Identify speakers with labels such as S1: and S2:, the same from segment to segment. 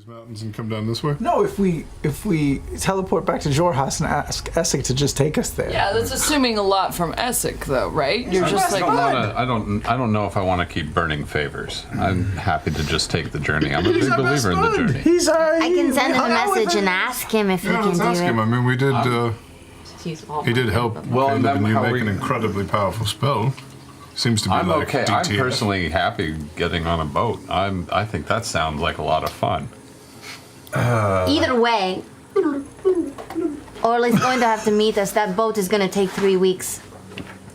S1: mountains and come down this way?
S2: No, if we teleport back to Jorhas and ask Essek to just take us there.
S3: Yeah, that's assuming a lot from Essek, though, right? You're just like,
S4: I don't know if I want to keep burning favors. I'm happy to just take the journey. I'm a big believer in the journey.
S5: I can send him a message and ask him if he can
S1: let's
S5: do
S1: ask
S5: it.
S1: him. I mean, we did. He did help.
S4: Well,
S1: Caleb and you
S4: how
S1: make
S4: we-
S1: an incredibly powerful spell. Seems to be
S4: I'm
S1: like
S4: okay. I'm
S1: DTF.
S4: personally happy getting on a boat. I think that sounds like a lot of fun.
S5: Either way, Orly's going to have to meet us. That boat is going to take 3 weeks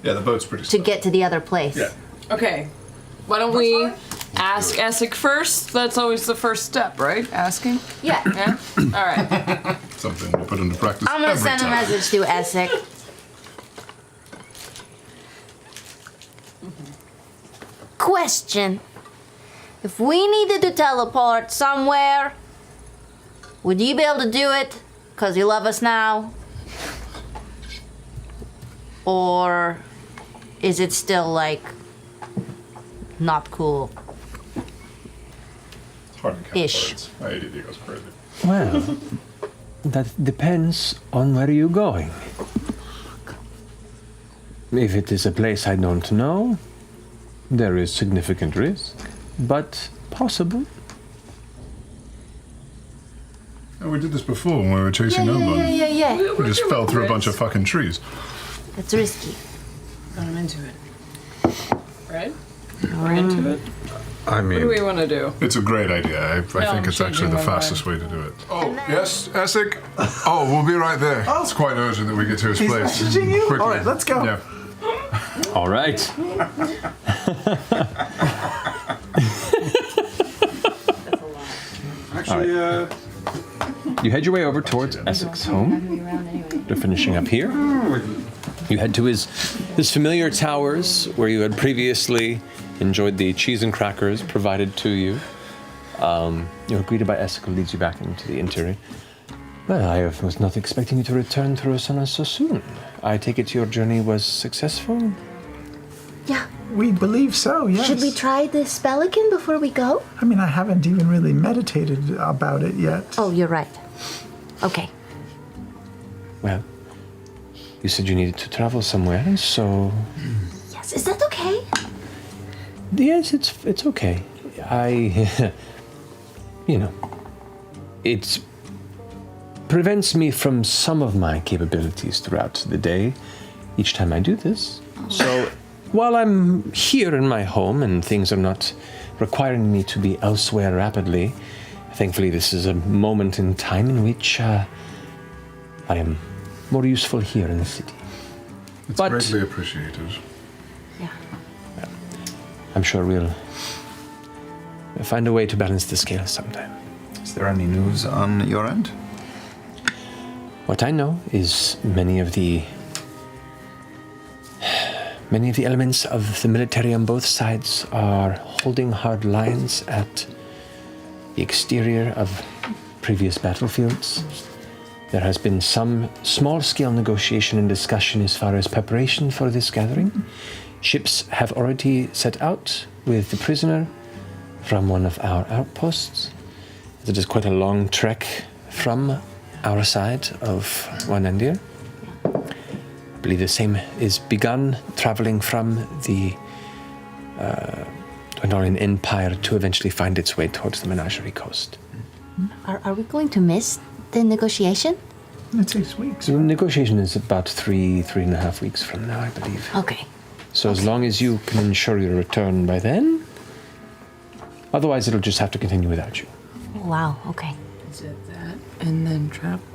S1: Yeah, the boat's pretty.
S5: to get to the other place.
S1: Yeah.
S3: okay, why don't we ask Essek first? That's always the first step, right? Asking?
S5: Yeah.
S3: Yeah? All right.
S1: Something to put into practice.
S5: I'm going to
S1: every
S5: send a
S1: time.
S5: message to Essek. Question. If we needed to teleport somewhere, would you be able to do it because you love us now? Or is it still like not cool?
S1: Hard to catch
S5: Ish.
S1: birds. My ADD goes crazy.
S6: Well, that depends on where you're going. If it is a place I don't know, there is significant risk, but possible.
S1: Oh, we did this before when we were chasing Oman.
S5: Yeah.
S1: We just fell through a bunch of fucking trees.
S5: It's risky.
S3: I'm into it. Right? We're into it?
S4: I
S3: What do we want to do?
S1: It's a great idea. I think
S3: I'm
S1: it's actually
S3: changing
S1: the
S3: my
S1: fastest way to do it. Oh, yes, Essek? Oh, we'll be right there. It's quite urgent that we get to his
S2: He's
S1: place.
S2: messaging you?
S1: Quickly.
S2: All right, let's go.
S1: Yeah.
S6: All right.
S1: Actually,
S6: You head your way over towards Essek's home. They're finishing up here. You head to his familiar towers where you had previously enjoyed the cheese and crackers provided to you. You're greeted by Essek, who leads you back into the interior. Well, I was not expecting you to return to Rosanna so soon. I take it your journey was successful?
S5: Yeah.
S2: We believe so, yes.
S5: Should we try the spell again before we go?
S2: I mean, I haven't even really meditated about it yet.
S5: Oh, you're right. Okay.
S6: Well, you said you needed to travel somewhere, so
S5: Yes, is that okay?
S6: yes, it's okay. It prevents me from some of my capabilities throughout the day each time I do this. So while I'm here in my home and things are not requiring me to be elsewhere rapidly, thankfully this is a moment in time in which I am more useful here in the city.
S1: it's
S6: but-
S1: greatly appreciated.
S5: Yeah.
S6: I'm sure we'll find a way to balance the scale sometime.
S7: Is there any news on your end?
S6: What I know is many of the elements of the military on both sides are holding hard lines at the exterior of previous battlefields. There has been some small-scale negotiation and discussion as far as preparation for this gathering. Ships have already set out with the prisoner from one of our outposts. It is quite a long trek from our side of Wanandir. I believe the same is begun traveling from the Dwendalian Empire to eventually find its way towards the Menagerie Coast.
S5: Are we going to miss the negotiation?
S2: It takes weeks.
S6: The negotiation is about 3.5 weeks from now, I believe.
S5: Okay.
S6: So as long as you can ensure your return by then, otherwise it'll just have to continue without you.
S5: Wow, okay.
S3: Is it that and then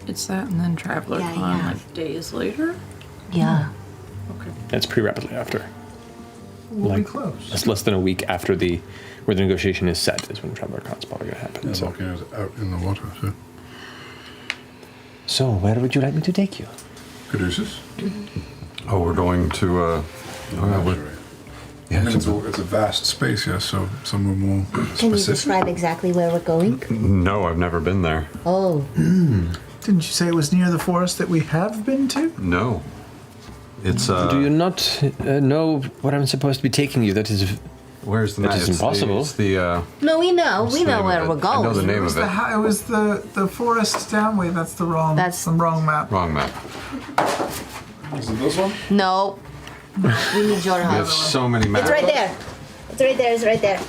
S3: It's that and then Traveler
S5: Yeah,
S3: Con
S5: yeah.
S3: like days later?
S5: Yeah.
S3: Okay.
S6: That's pretty rapidly after.
S2: We'll be
S6: Like,
S2: close.
S6: That's less than a week after where the negotiation is set is when Traveler Con's probably going to happen.
S1: Yeah,
S6: So.
S1: volcanoes out in the water, so.
S6: So, where would you like me to take you?
S1: Caduceus?
S4: Oh, we're going to.
S1: I mean, it's a vast space, yes, so somewhere more
S5: Can you
S1: specific.
S5: describe exactly where we're going?
S4: No, I've never been there.
S5: Oh.
S2: Didn't you say it was near the forest that we have been to?
S4: No. It's
S6: Do you not know what I'm supposed to be taking you? That is
S4: Where's the
S6: That
S4: map?
S6: is impossible.
S4: It's the
S5: No, we know where we're
S4: I know
S5: going.
S4: the name of it.
S2: It was the forest downway. That's the wrong.
S5: That's-
S2: the wrong map.
S4: Wrong map.
S1: Is it this one?
S5: No. We need your
S4: We have
S5: help.
S4: so many maps.
S5: It's right there. It's right there. It's right there.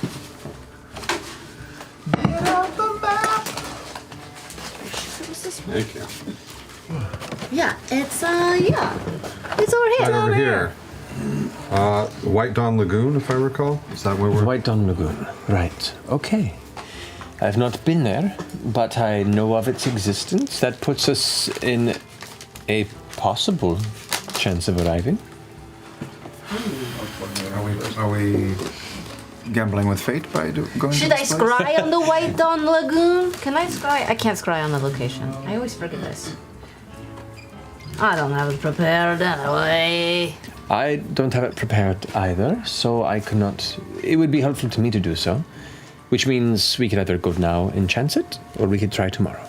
S2: Get out the map.
S4: Thank you.
S5: Yeah, it's yeah. It's over here.
S4: Right over here. White Dawn Lagoon, if I recall. Is that where we're?
S6: White Dawn Lagoon. Right. Okay. I've not been there, but I know of its existence. That puts us in a possible chance of arriving.
S7: Are we gambling with fate by going
S5: Should
S7: to
S5: I
S7: this place?
S5: scry on the White Dawn Lagoon? Can I scry? I can't scry on the location. I always forget this. I don't have it prepared anyway.
S6: I don't have it prepared either, so I could not. It would be helpful to me to do so, which means we could either go now and chance it, or we could try tomorrow.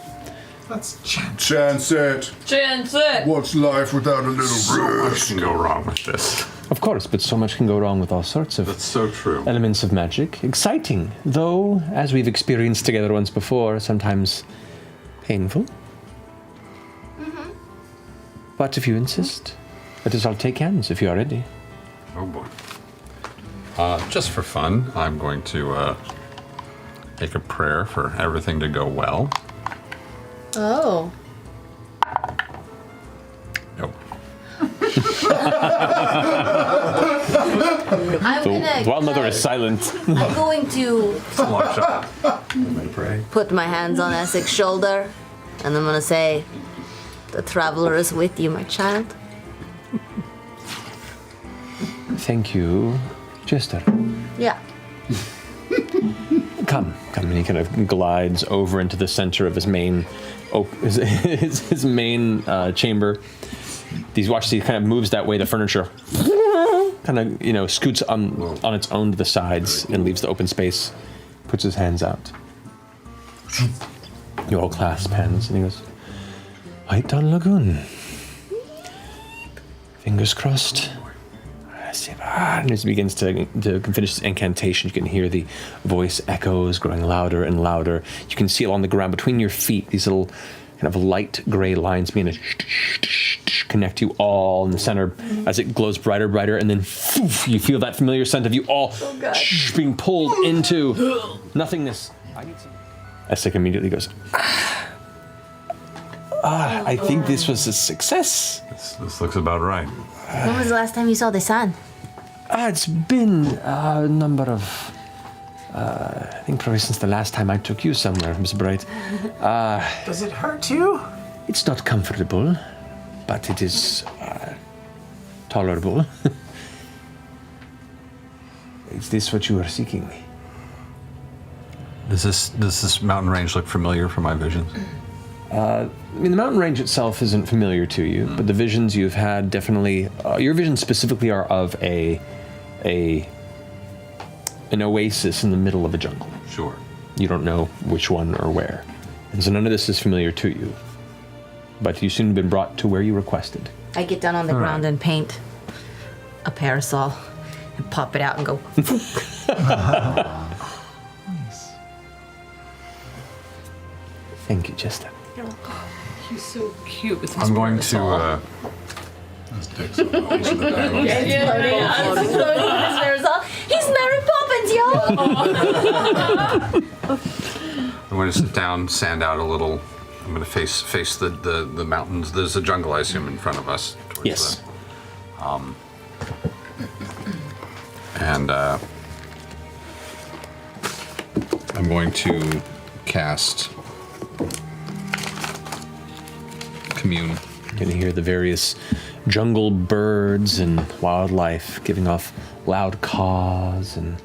S2: That's chance.
S1: Chance it.
S3: Chance it.
S1: What's life without a little
S4: What can go wrong with this?
S6: Of course, but so much can go wrong with all sorts of
S4: That's so true.
S6: elements of magic. Exciting, though, as we've experienced together once before, sometimes painful. But if you insist, let us all take hands if you are ready.
S4: Oh boy. Just for fun, I'm going to make a prayer for everything to go well.
S5: Oh.
S4: Nope.
S5: I'm gonna.
S6: The Wild Mother is silent.
S5: I'm going to
S4: It's a long shot.
S5: put my hands on Essek's shoulder, and I'm gonna say, "The traveler is with you, my child."
S6: Thank you, Jester.
S5: Yeah.
S6: Come. And he kind of glides over into the center of his main, his main chamber. These watch, he kind of moves that way. The furniture kind of, scoots on its own to the sides and leaves the open space. Puts his hands out. You all clasp hands, and he goes, White Dawn Lagoon. Fingers crossed. And as he begins to finish his incantation, you can hear the voice echoes growing louder and louder. You can see along the ground between your feet these little kind of light gray lines begin to connect you all in the center as it glows brighter, and then you feel that familiar scent of you all being pulled into nothingness. Essek immediately goes, I think this was a success.
S4: This looks about right.
S5: When was the last time you saw the sun?
S6: It's been a number of, I think probably since the last time I took you somewhere, Mr. Bright.
S2: Does it hurt you?
S6: It's not comfortable, but it is tolerable. Is this what you are seeking?
S4: Does this mountain range look familiar from my visions?
S6: I mean, the mountain range itself isn't familiar to you, but the visions you've had definitely, your visions specifically are of an oasis in the middle of a jungle.
S4: Sure.
S6: You don't know which one or where. And so none of this is familiar to you. But you soon have been brought to where you requested.
S5: I get down on the ground and paint a parasol and pop it out and go.
S6: Thank you, Jester.
S3: He's so cute with his
S4: I'm going to.
S1: That's dicks on the base of the barrel.
S5: He's Mary Poppins, y'all!
S4: I'm going to sit down, sand out a little. I'm going to face the mountains. There's a jungle, I assume, in front of us.
S6: Yes.
S4: And I'm going to cast Commune.
S6: You can hear the various jungle birds and wildlife giving off loud caws and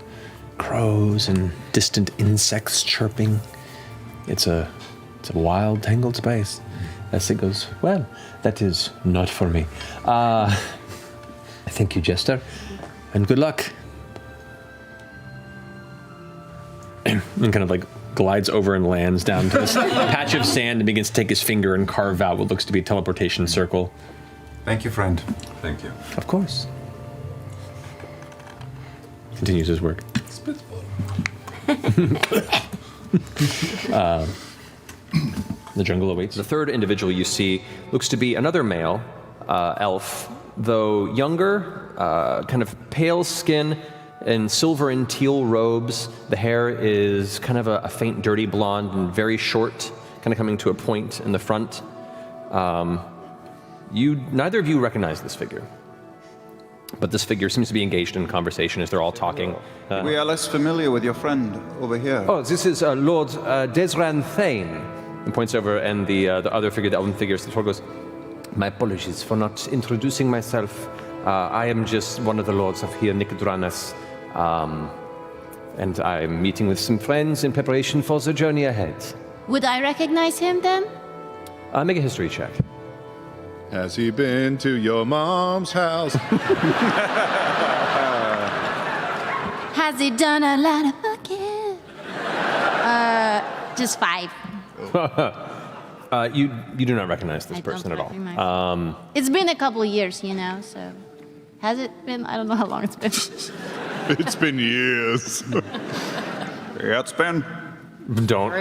S6: crows and distant insects chirping. It's a wild, tangled space. Essek goes, well, that is not for me. Thank you, Jester, and good luck. And kind of like glides over and lands down to this patch of sand and begins to take his finger and carve out what looks to be a teleportation circle.
S7: Thank you, friend.
S4: Thank you.
S6: Of course. Continues his work. The jungle awaits. The third individual you see looks to be another male elf, though younger, kind of pale skin and silver and teal robes. The hair is kind of a faint, dirty blonde and very short, kind of coming to a point in the front. Neither of you recognize this figure, but this figure seems to be engaged in conversation as they're all talking.
S7: We are less familiar with your friend over here.
S6: Oh, this is Lord Desran Thane. And points over, and the other figure, the elven figure, the goes, "My apologies for not introducing myself. I am just one of the lords of here, Nicodranas, and I'm meeting with some friends in preparation for the journey ahead."
S5: Would I recognize him then?
S6: Make a history check.
S1: Has he been to your mom's house?
S5: Has he done a lot of fucking? Just 5.
S6: You do not recognize this person at all.
S5: It's been a couple of years, so. Has it been? I don't know how long it's been.
S1: It's been years.
S7: Yeah, it's been.
S6: Don't.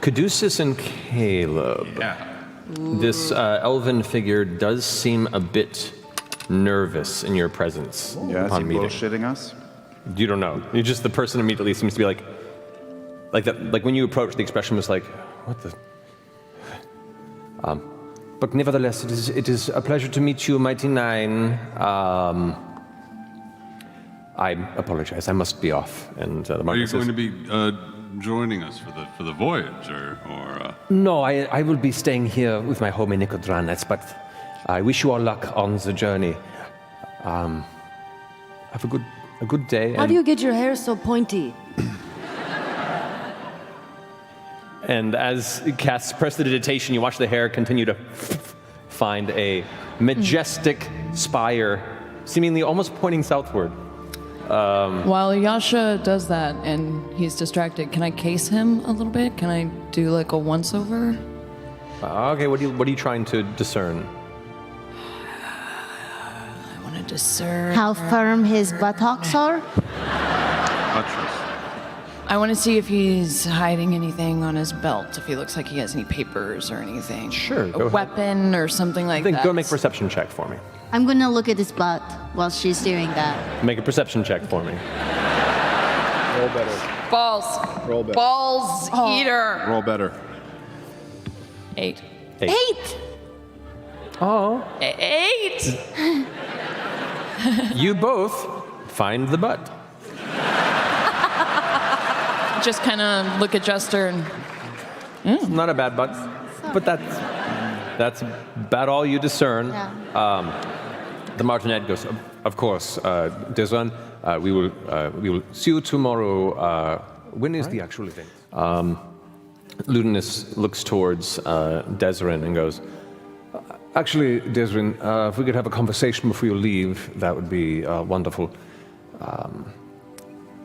S6: Caduceus and Caleb.
S4: Yeah.
S6: This elven figure does seem a bit nervous in your presence
S7: Yeah, is he
S6: upon meeting.
S7: bullshitting us?
S6: You don't know. You just the person immediately seems to be like that. Like when you approach, the expression was like, "What the?" But nevertheless, it is a pleasure to meet you, Mighty Nine. I apologize. I must be off. And the
S4: Are you
S6: Marquis
S4: going
S6: says,
S4: to be joining us for the voyage, or?
S6: "No, I will be staying here with my home in Nicodranas, but I wish you all luck on the journey. Have a good day."
S8: How do you get your hair so pointy?
S6: And as it casts prestidigitation, you watch the hair continue to find a majestic spire, seemingly almost pointing southward.
S3: While Yasha does that and he's distracted, can I case him a little bit? Can I do like a once-over?
S6: Okay, what are you trying to discern?
S3: I want to discern.
S5: How firm his buttocks are?
S3: I want to see if he's hiding anything on his belt, if he looks like he has any papers or anything.
S6: Sure, go
S3: A
S6: ahead.
S3: weapon or something like that.
S6: Go make a perception check for me.
S5: I'm gonna look at his butt while she's doing that.
S6: Make a perception check for me.
S1: Roll better.
S3: Balls.
S1: Roll better.
S3: Balls eater.
S1: Roll better.
S3: 8.
S5: 8!
S6: Oh.
S3: 8!
S6: You both find the butt.
S3: Just kind of look at Jester and
S6: Not a bad butt, but that's about all you discern.
S5: Yeah.
S6: The Martinet goes, "Of course, Desran, we will see you tomorrow. When is the actual event?" Ludinus looks towards Desran and goes, "Actually, Desran, if we could have a conversation before you leave, that would be wonderful.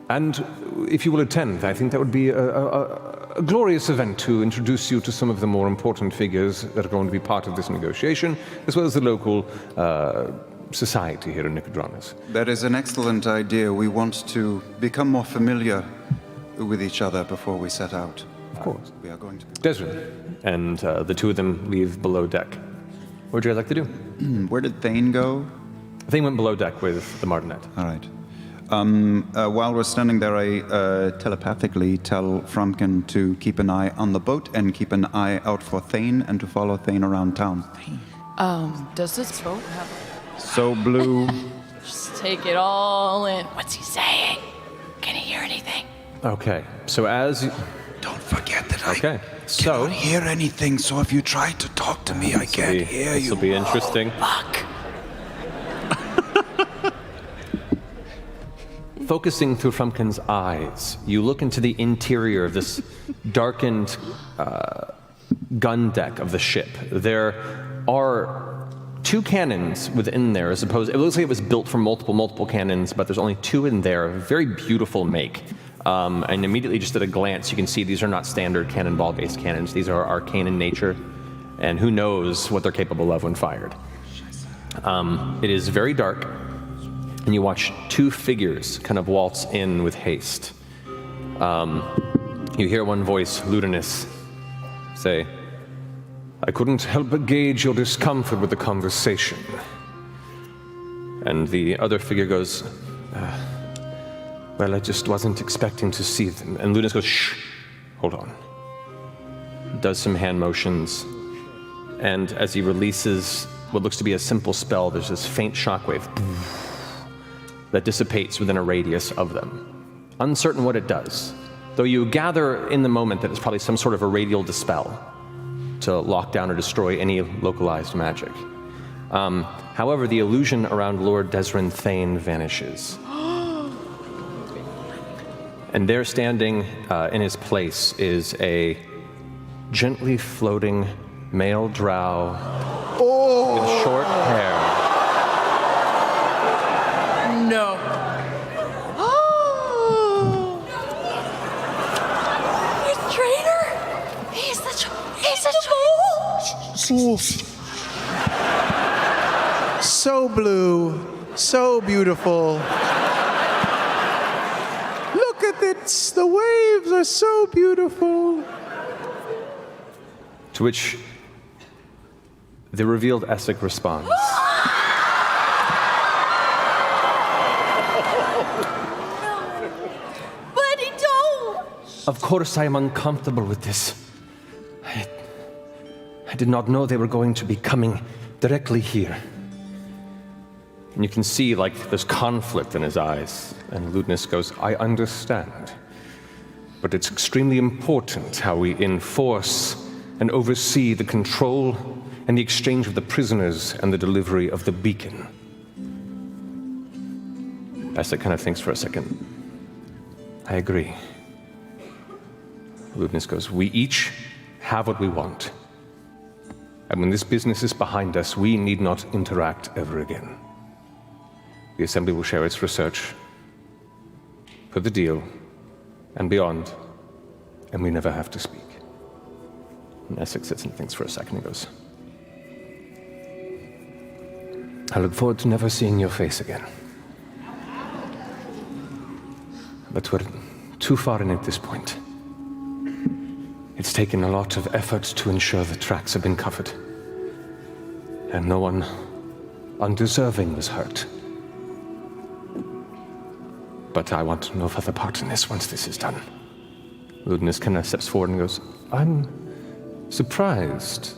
S6: And if you will attend, I think that would be a glorious event to introduce you to some of the more important figures that are going to be part of this negotiation, as well as the local society here in Nicodranas."
S7: That is an excellent idea. We want to become more familiar with each other before we set out.
S6: Of course.
S7: We are going to be...
S6: Desran. And the two of them leave below deck. What would you guys like to do?
S7: Where did Thane go?
S6: They went below deck with the Martinet.
S7: All right. While we're standing there, I telepathically tell Frumpkin to keep an eye on the boat and keep an eye out for Thane and to follow Thane around town.
S3: does this boat have...
S7: So blue.
S3: Just take it all in. What's he saying? Can he hear anything?
S6: Okay, so as...
S9: Don't forget that
S6: Okay,
S9: I
S6: so...
S9: cannot hear anything, so if you try to talk to me, I can't hear
S6: This
S9: you.
S6: will be interesting.
S3: Fuck.
S6: Focusing through Frumpkin's eyes, you look into the interior of this darkened gun deck of the ship. There are 2 cannons within there, as opposed. It looks like it was built for multiple cannons, but there's only 2 in there. A very beautiful make. And immediately, just at a glance, you can see these are not standard cannonball-based cannons. These are arcane in nature, and who knows what they're capable of when fired. It is very dark, and you watch two figures kind of waltz in with haste. You hear one voice, Ludinus, say, "I couldn't help but gauge your discomfort with the conversation." And the other figure goes, "Well, I just wasn't expecting to see them." And Ludinus goes, "Shh, hold on." Does some hand motions, and as he releases what looks to be a simple spell, there's this faint shockwave that dissipates within a radius of them. Uncertain what it does, though you gather in the moment that it's probably some sort of a radial dispel to lock down or destroy any localized magic. However, the illusion around Lord Desrin Thane vanishes. And there standing in his place is a gently floating male drow with short hair.
S3: No.
S10: Traitor? He's a troll?
S2: So blue, so beautiful. Look at this, the waves are so beautiful.
S6: To which the revealed Essek responds.
S10: Buddy, don't!
S6: Of course I am uncomfortable with this. I did not know they were going to be coming directly here. And you can see, like, there's conflict in his eyes. And Ludinus goes, "I understand. But it's extremely important how we enforce and oversee the control and the exchange of the prisoners and the delivery of the beacon." Essek kind of thinks for a second. "I agree." Ludinus goes, "We each have what we want. And when this business is behind us, we need not interact ever again. The Assembly will share its research, for the deal, and beyond, and we never have to speak." And Essek sits and thinks for a second and goes, "I look forward to never seeing your face again. But we're too far in at this point. It's taken a lot of effort to ensure the tracks have been covered, and no one undeserving was hurt. But I want no further part in this once this is done." Ludinus kind of steps forward and goes, "I'm surprised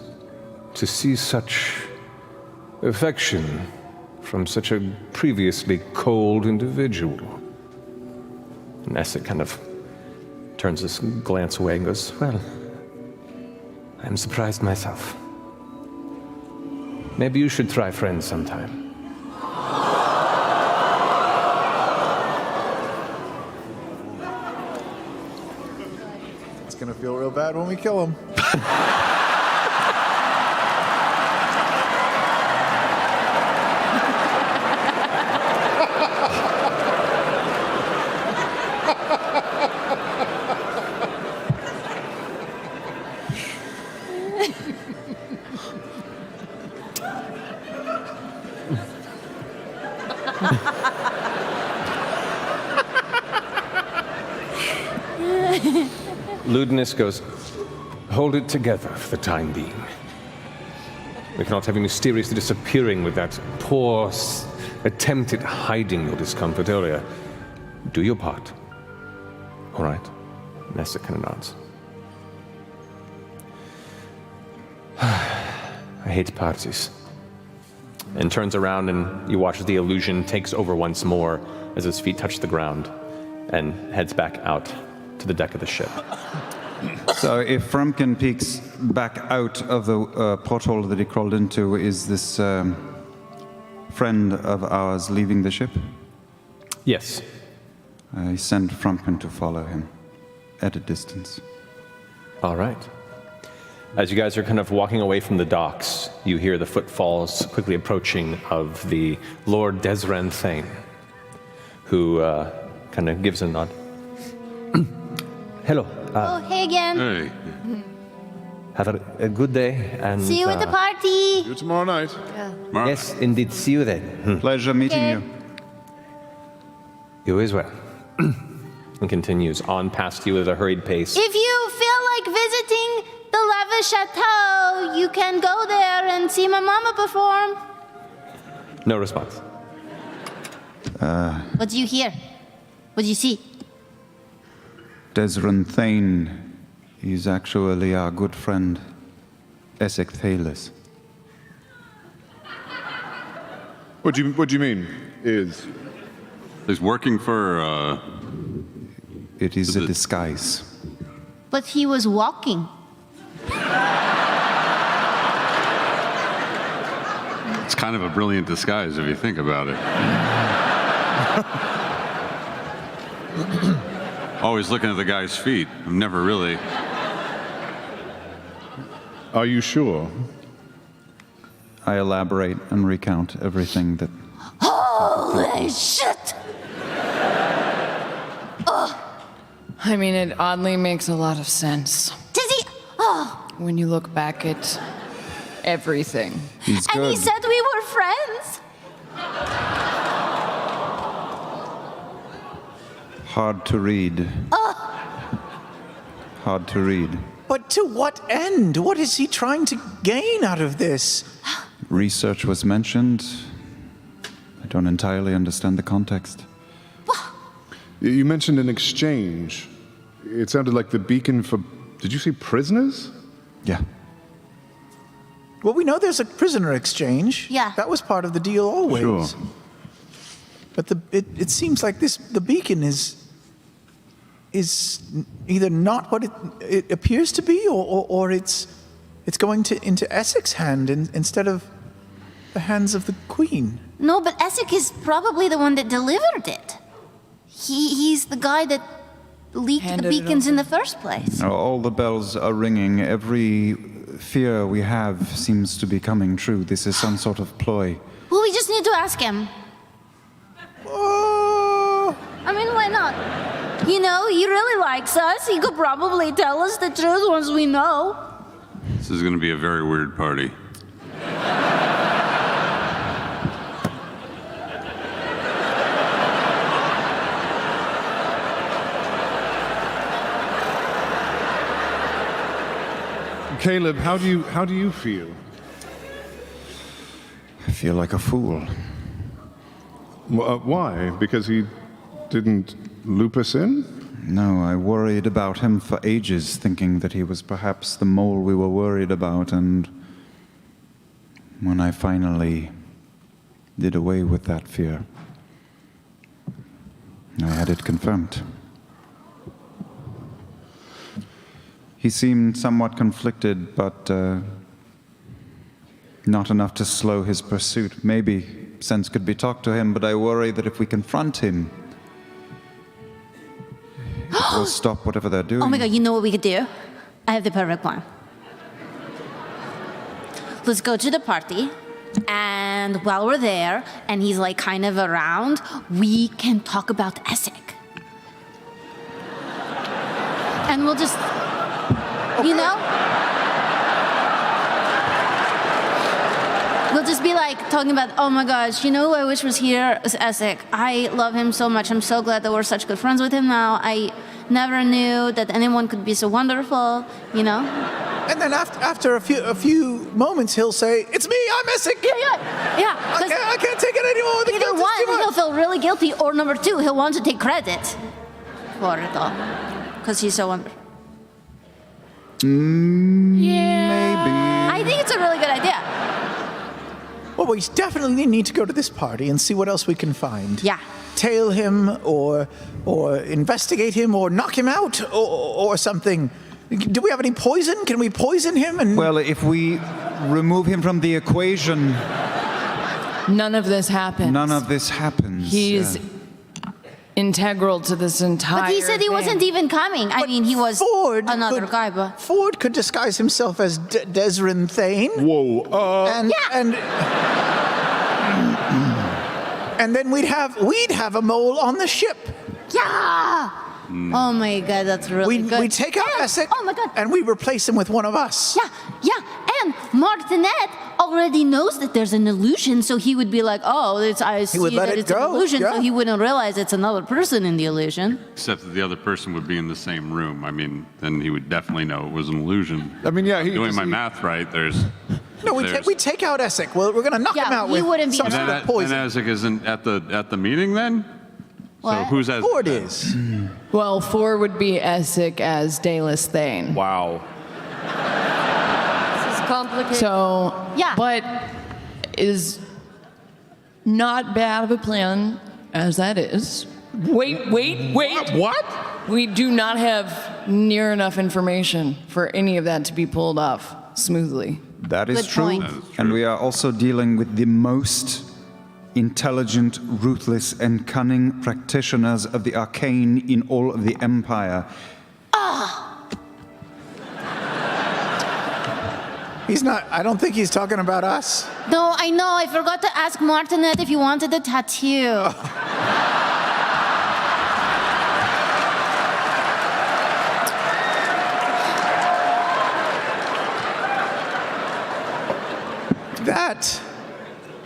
S6: to see such affection from such a previously cold individual." And Essek kind of turns his glance away and goes, "Well, I'm surprised myself. Maybe you should try friends sometime."
S2: It's gonna feel real bad when we kill him.
S6: Ludinus goes, "Hold it together for the time being. We cannot have you mysteriously disappearing with that poor attempt at hiding your discomfort earlier. Do your part. All right?" Nessa kind of nods. "I hate parties." And turns around and you watch as the illusion takes over once more as his feet touch the ground and heads back out to the deck of the ship.
S7: So if Frumpkin peeks back out of the porthole that he crawled into, is this friend of ours leaving the ship?
S6: Yes.
S7: I send Frumpkin to follow him at a distance.
S6: All right. As you guys are kind of walking away from the docks, you hear the footfalls quickly approaching of the Lord Desrin Thane, who kind of gives a nod. "Hello.
S5: Oh, hey again.
S1: Hey.
S6: have a good day, and
S10: See you at the party.
S1: See you tomorrow night.
S6: yes, indeed, see you then.
S7: Pleasure meeting you.
S6: You as well. And continues on past you at a hurried pace.
S10: If you feel like visiting the Lava Chateau, you can go there and see my mama perform.
S6: No response.
S10: What do you hear? What do you see?
S7: Desrin Thane is actually our good friend, Essek Thelyss.
S1: What do you mean? Is
S4: He's working for,
S7: It is a disguise.
S10: But he was walking.
S4: it's kind of a brilliant disguise if you think about it. Always looking at the guy's feet. I'm never really.
S1: are you sure?
S7: I elaborate and recount everything that.
S10: Holy shit!
S3: I mean, it oddly makes a lot of sense
S10: Did he? Oh,
S3: when you look back at everything.
S7: He's
S10: and he
S7: good.
S10: said we were friends.
S7: Hard to read. Hard to read.
S2: But to what end? What is he trying to gain out of this?
S7: Research was mentioned. I don't entirely understand the context.
S1: You mentioned an exchange. It sounded like the beacon for. Did you say prisoners?
S7: Yeah.
S2: Well, we know there's a prisoner exchange.
S10: Yeah.
S2: That was part of the deal always.
S1: Sure.
S2: But it seems like the beacon is either not what it appears to be, or it's going into Essek's hand instead of the hands of the Queen.
S10: No, but Essek is probably the one that delivered it. He's the guy that leaked
S3: Handed
S10: the
S3: it
S10: beacons in
S3: over.
S10: the first place.
S7: All the bells are ringing. Every fear we have seems to be coming true. This is some sort of ploy.
S10: Well, we just need to ask him.
S2: Oh,
S10: I mean, why not? You know, he really likes us. He could probably tell us the truth once we know.
S4: This is going to be a very weird party.
S1: Caleb, how do you feel?
S7: I feel like a fool.
S1: Why? Because he didn't loop us in?
S7: No, I worried about him for ages, thinking that he was perhaps the mole we were worried about, and when I finally did away with that fear, I had it confirmed. He seemed somewhat conflicted, but not enough to slow his pursuit. Maybe sense could be talked to him, but I worry that if we confront him, it will stop whatever they're doing.
S10: Oh my god, you know what we could do? I have the perfect plan. Let's go to the party, and while we're there, and he's like kind of around, we can talk about Essek. And we'll just, you know? We'll just be like talking about, oh my gosh, you know who I wish was here? Is Essek. I love him so much. I'm so glad that we're such good friends with him now. I never knew that anyone could be so wonderful, you know?
S2: and then after a few moments, he'll say, "It's me, I'm Essek."
S10: Yeah.
S2: I can't take it anymore. The
S10: Either
S2: guilt is
S10: one,
S2: too much.
S10: he'll feel really guilty, or number two, he'll want to take credit for it all. Because he's so wonderful. I think it's a really good idea.
S2: Well, we definitely need to go to this party and see what else we can find.
S10: Yeah.
S2: Tail him, or investigate him, or knock him out, or something. Do we have any poison? Can we poison him? And
S7: Well, if we remove him from the equation,
S3: None of this happens.
S7: none of this happens.
S3: He's integral to this entire
S10: But he said he
S3: thing.
S10: wasn't even coming. I mean, he was another guy, but...
S2: Ford could disguise himself as Desrin Thane.
S1: Whoa.
S2: And then we'd have a mole on the ship.
S10: Yeah! Oh my god, that's really good.
S2: We take out Essek.
S10: Oh my god.
S2: And we replace him with one of us.
S10: Yeah. And Martinet already knows that there's an illusion, so he would be like, "Oh, I see
S2: would let
S10: that
S2: it
S10: it's an
S2: go,
S10: illusion,"
S2: yeah.
S10: so he wouldn't realize it's another person in the illusion.
S4: Except that the other person would be in the same room. I mean, then he would definitely know it was an illusion.
S1: I mean, yeah,
S4: Doing my math right, there's...
S2: No, we take out Essek. Well, we're going to knock him out
S10: he
S2: with
S10: wouldn't be
S2: some
S10: in
S2: sort
S10: that.
S2: of poison.
S4: And Essek isn't at the meeting then?
S10: What?
S4: So who's Essek?
S2: Ford
S4: then?
S2: is.
S3: Well, 4 would be Essek as Thelyss Thane.
S4: Wow.
S8: This is complicated.
S3: So,
S10: Yeah.
S3: but is not bad of a plan as that is. Wait.
S1: What?
S3: We do not have near enough information for any of that to be pulled off smoothly.
S7: That is
S10: Good
S7: true.
S10: point.
S7: And we are also dealing with the most intelligent, ruthless, and cunning practitioners of the arcane in all of the Empire.
S2: He's not, I don't think he's talking about us.
S10: No, I know. I forgot to ask Martinet if he wanted a tattoo.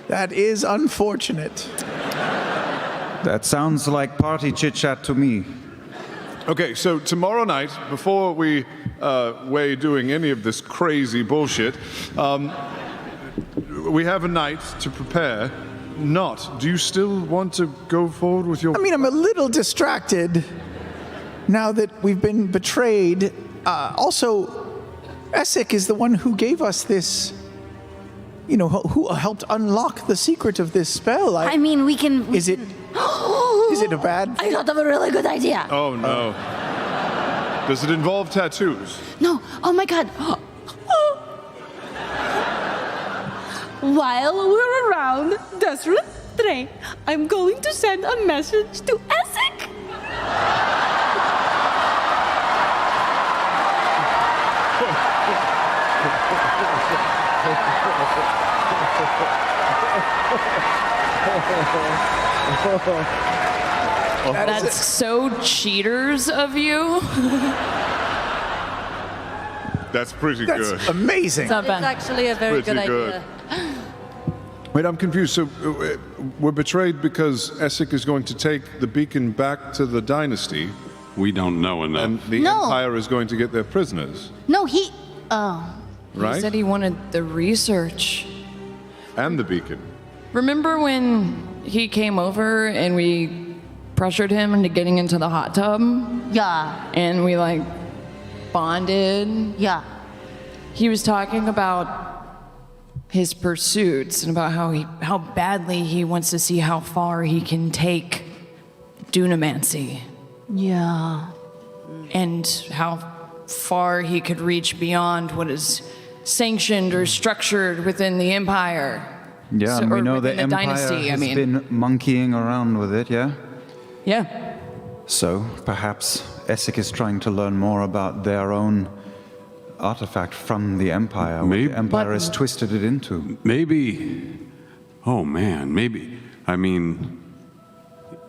S2: That is unfortunate.
S7: That sounds like party chit-chat to me.
S1: Okay, so tomorrow night, before we weigh doing any of this crazy bullshit, we have a night to prepare. Do you still want to go forward with your...
S2: I mean, I'm a little distracted now that we've been betrayed. Also, Essek is the one who gave us this, who helped unlock the secret of this spell.
S10: I mean, we can.
S2: Is it a bad...
S10: I thought of a really good idea.
S1: Oh, no. Does it involve tattoos?
S10: No. Oh my god. While we're around Desert 3, I'm going to send a message to Essek.
S3: That's so cheaters of you.
S1: That's pretty good.
S2: That's amazing.
S3: It's not
S8: It's
S3: bad.
S8: actually a very good
S1: Pretty good.
S8: idea.
S1: Wait, I'm confused. So we're betrayed because Essek is going to take the beacon back to the dynasty,
S4: We don't know enough.
S1: and the
S10: No.
S1: Empire is going to get their prisoners,
S10: No, he. Oh.
S3: He
S1: right?
S3: said he wanted the research.
S1: And the beacon.
S3: Remember when he came over and we pressured him into getting into the hot tub
S10: Yeah.
S3: and we bonded?
S10: Yeah.
S3: He was talking about his pursuits and about how badly he wants to see how far he can take dunamancy
S10: Yeah.
S3: and how far he could reach beyond what is sanctioned or structured within the Empire.
S7: Yeah, and we
S3: or
S7: know the
S3: within
S7: Empire
S3: dynasty,
S7: has been monkeying around with it, yeah?
S3: Yeah.
S7: So perhaps Essek is trying to learn more about their own artifact from the Empire, what
S4: Maybe-
S7: the Empire
S3: But-
S7: has twisted it into.
S4: Maybe. Oh man, maybe. I mean,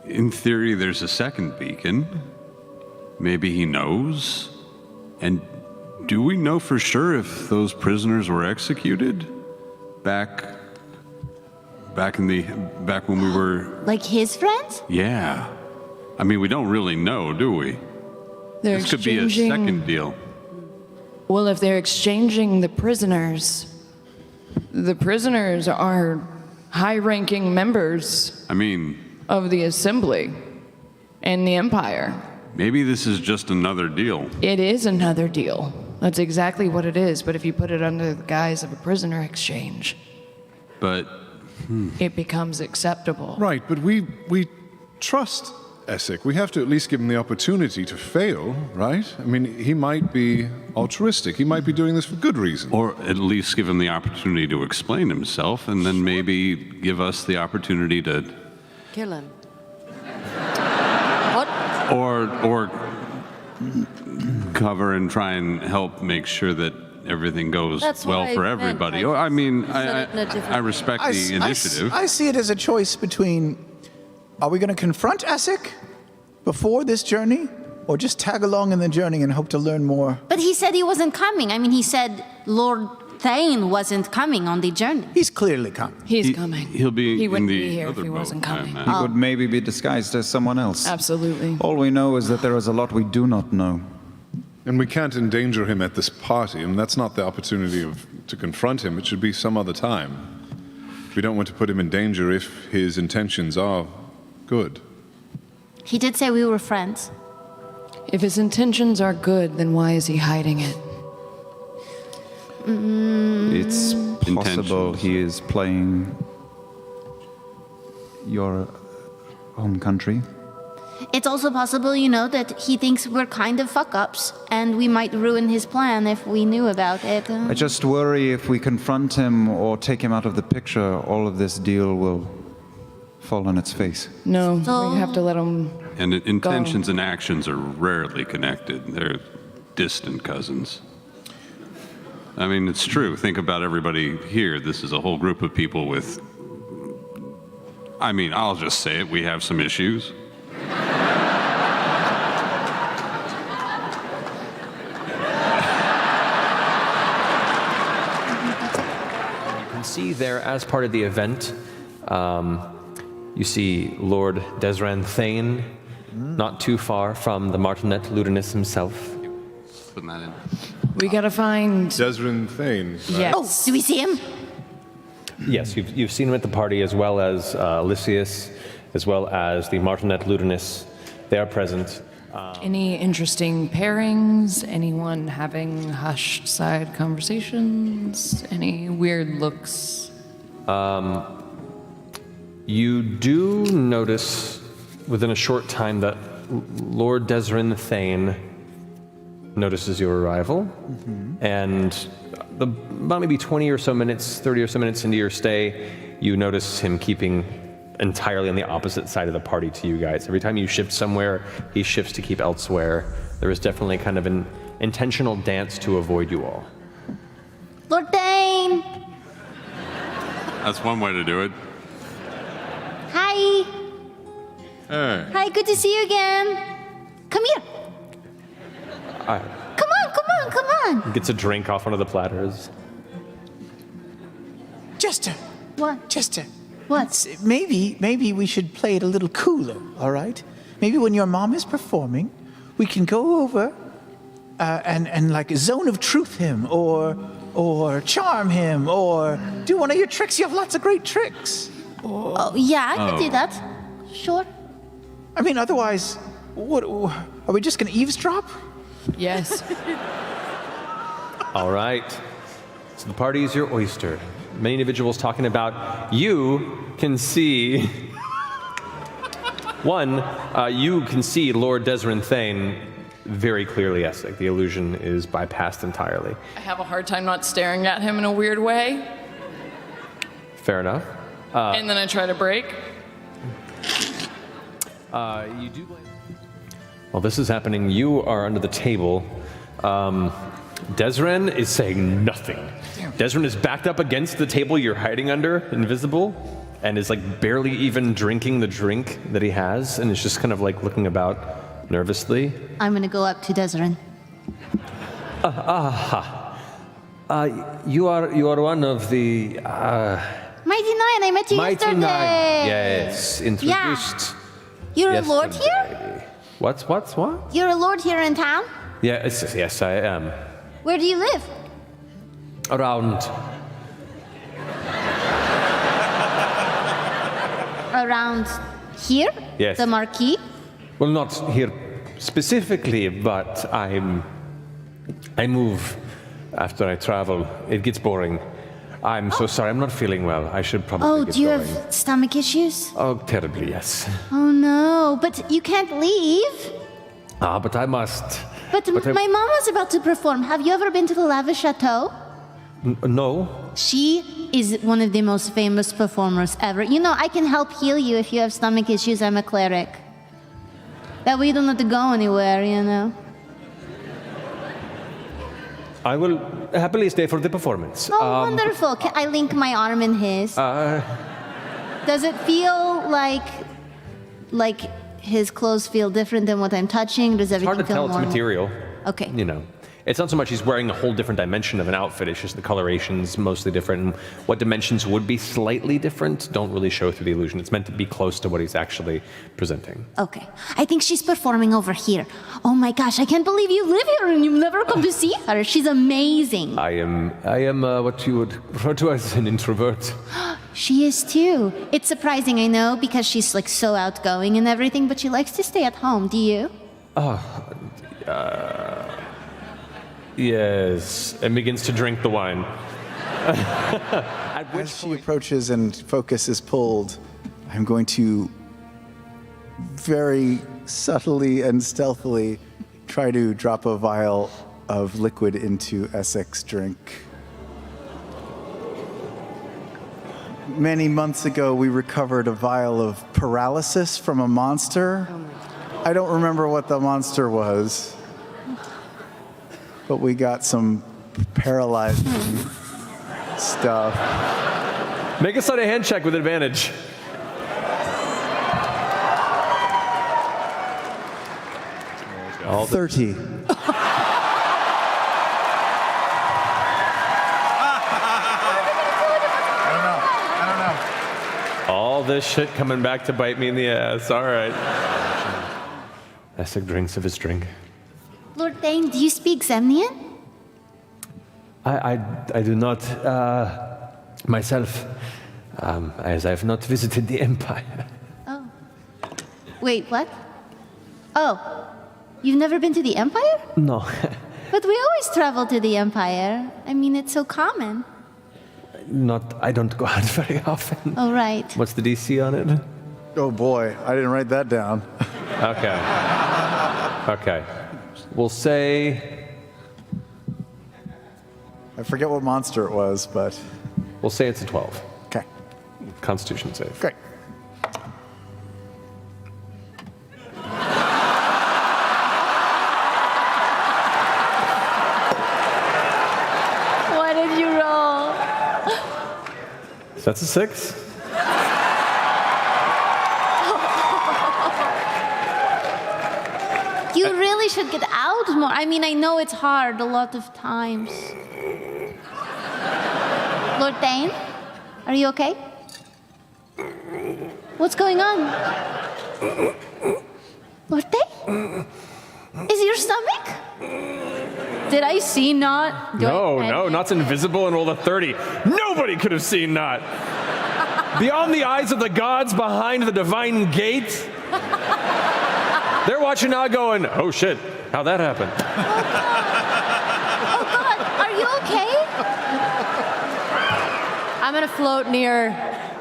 S4: in theory, there's a second beacon. Maybe he knows. And do we know for sure if those prisoners were executed back when we were?
S10: Like his friends?
S4: Yeah. I mean, we don't really know, do we?
S3: They're
S4: This could be a
S3: exchanging-
S4: second deal.
S3: Well, if they're exchanging the prisoners are high-ranking members
S4: I mean,
S3: of the Assembly and the Empire.
S4: maybe this is just another deal.
S3: It is another deal. That's exactly what it is. But if you put it under the guise of a prisoner exchange,
S4: But
S3: it becomes acceptable.
S1: Right, but we trust Essek. We have to at least give him the opportunity to fail, right? I mean, he might be altruistic. He might be doing this for good reason.
S4: or at least give him the opportunity to explain himself, and then maybe give us the opportunity to,
S8: Kill him. What?
S4: or cover and try and help make sure that everything goes
S8: That's what
S4: well
S8: I
S4: for
S8: meant.
S4: everybody.
S8: I
S4: I mean,
S8: said it in a different
S4: I respect the initiative.
S2: I see it as a choice between, are we going to confront Essek before this journey? or just tag along in the journey and hope to learn more.
S10: But he said he wasn't coming. I mean, he said Lord Thane wasn't coming on the journey.
S2: He's clearly coming.
S3: He's coming.
S4: He'll be
S3: He
S4: in
S3: wouldn't
S4: the
S3: be here if
S4: other
S3: he
S4: boat,
S3: wasn't
S4: I
S3: coming.
S4: imagine.
S7: He would maybe be disguised as someone else.
S3: Absolutely.
S7: All we know is that there is a lot we do not know.
S1: And we can't endanger him at this party, and that's not the opportunity to confront him. It should be some other time. We don't want to put him in danger if his intentions are good.
S10: He did say we were friends.
S3: If his intentions are good, then why is he hiding it?
S7: It's possible
S4: Intentions.
S7: he is playing your home country.
S10: It's also possible, you know, that he thinks we're kind of fuck-ups, and we might ruin his plan if we knew about it.
S7: I just worry if we confront him or take him out of the picture, all of this deal will fall on its face.
S3: No,
S10: So-
S3: we have to let him.
S4: And intentions and actions are rarely connected. They're distant cousins. I mean, it's true. Think about everybody here. This is a whole group of people with, I mean, I'll just say it, we have some issues.
S6: You can see there, as part of the event, you see Lord Desran Thane, not too far from the Martinet Ludinus himself.
S4: Putting that in.
S3: We gotta find.
S1: Desrin Thane.
S3: Yes.
S10: Oh, do we see him?
S6: Yes, you've seen him at the party, as well as Lysias, as well as the Martinet Ludinus. They are present.
S3: Any interesting pairings? Anyone having hushed side conversations? Any weird looks?
S6: You do notice within a short time that Lord Desrin Thane notices your arrival, and about maybe 20 or so minutes, 30 or so minutes into your stay, you notice him keeping entirely on the opposite side of the party to you guys. Every time you shift somewhere, he shifts to keep elsewhere. There is definitely kind of an intentional dance to avoid you all.
S10: Lord Thane!
S4: That's one way to do it.
S10: Hi!
S4: Hey.
S10: Hi, good to see you again. Come here.
S6: Hi.
S10: Come on, come on, come on.
S6: Gets a drink off one of the platters.
S2: Jester,
S10: What?
S2: Jester.
S10: What?
S2: Maybe we should play it a little cooler, all right? Maybe when your mom is performing, we can go over and like zone of truth him, or charm him, or do one of your tricks. You have lots of great tricks.
S10: Oh, yeah, I can do that. Sure.
S2: I mean, otherwise, what? Are we just gonna eavesdrop?
S3: Yes.
S6: All right. So the party is your oyster. Many individuals talking about you can see. One, you can see Lord Desrin Thane very clearly, Essek. The illusion is bypassed entirely.
S3: I have a hard time not staring at him in a weird way,
S6: Fair enough.
S3: and then I try to break.
S6: You do. While this is happening, you are under the table. Desren is saying nothing. Desren is backed up against the table you're hiding under, invisible, and is like barely even drinking the drink that he has, and is just kind of like looking about nervously.
S10: I'm gonna go up to Desiree.
S6: You are one of the
S10: Mighty Nine, I met you
S6: Mighty
S10: yesterday.
S6: Nine. Yes, introduced.
S10: You're a lord here?
S6: yesterday. What?
S10: You're a lord here in town?
S6: Yes, I am.
S10: Where do you live?
S6: Around.
S10: Around here?
S6: Yes.
S10: The Marquis?
S6: Well, not here specifically, but I move after I travel. It gets boring. I'm so sorry. I'm not feeling well. I should probably
S10: Oh,
S6: get
S10: do you
S6: going.
S10: have stomach issues?
S6: Oh, terribly, yes.
S10: Oh no, but you can't leave.
S6: But I must.
S10: But my mom was about to perform. Have you ever been to the Lava Chateau?
S6: No.
S10: She is one of the most famous performers ever. You know, I can help heal you if you have stomach issues. I'm a cleric. That way you don't have to go anywhere, you know.
S6: I will happily stay for the performance.
S10: Oh, wonderful. Can I link my arm in his? Does it feel like his clothes feel different than what I'm touching? Does
S11: It's
S10: everything
S11: hard to
S10: feel
S11: tell. It's
S10: normal?
S11: material.
S10: Okay.
S11: You know, it's not so much he's wearing a whole different dimension of an outfit. It's just the coloration's mostly different. And what dimensions would be slightly different don't really show through the illusion. It's meant to be close to what he's actually presenting.
S10: Okay. I think she's performing over here. Oh my gosh, I can't believe you live here and you've never come to see her. She's amazing.
S11: I am what you would refer to as an introvert.
S10: She is too. It's surprising, I know, because she's like so outgoing and everything, but she likes to stay at home. Do you?
S11: Yes, and begins to drink the wine. At which
S2: As she approaches and focus is pulled, I'm going to very subtly and stealthily try to drop a vial of liquid into Essek's drink. Many months ago, we recovered a vial of paralysis from a monster. I don't remember what the monster was, but we got some paralyzing stuff.
S11: Make a sleight of hand check with advantage. All
S2: 30.
S11: All this shit coming back to bite me in the ass. All right. Essek drinks of his drink.
S10: Lord Thane, do you speak Zemnian?
S6: I do not myself, as I have not visited the Empire.
S10: Oh. Wait, what? Oh. You've never been to the Empire?
S6: No.
S10: But we always travel to the Empire. I mean, it's so common.
S6: I don't go out very often.
S10: Oh, right.
S11: What's the DC on it?
S2: Oh boy, I didn't write that down.
S11: Okay. Okay. We'll say
S2: I forget what monster it was, but
S11: we'll say it's a 12.
S2: okay,
S11: Constitution save.
S2: great.
S10: What did you roll?
S11: So that's a 6.
S10: You really should get out more. I mean, I know it's hard a lot of times. Lord Thane, are you okay? What's going on? Lord Thane? Is it your stomach? Did I see not?
S11: No, Not's invisible and rolled a 30. Nobody could have seen Not. Beyond the eyes of the gods behind the divine gate, they're watching Not going, oh shit, how'd that happen?
S10: Oh God, are you okay?
S8: I'm gonna float near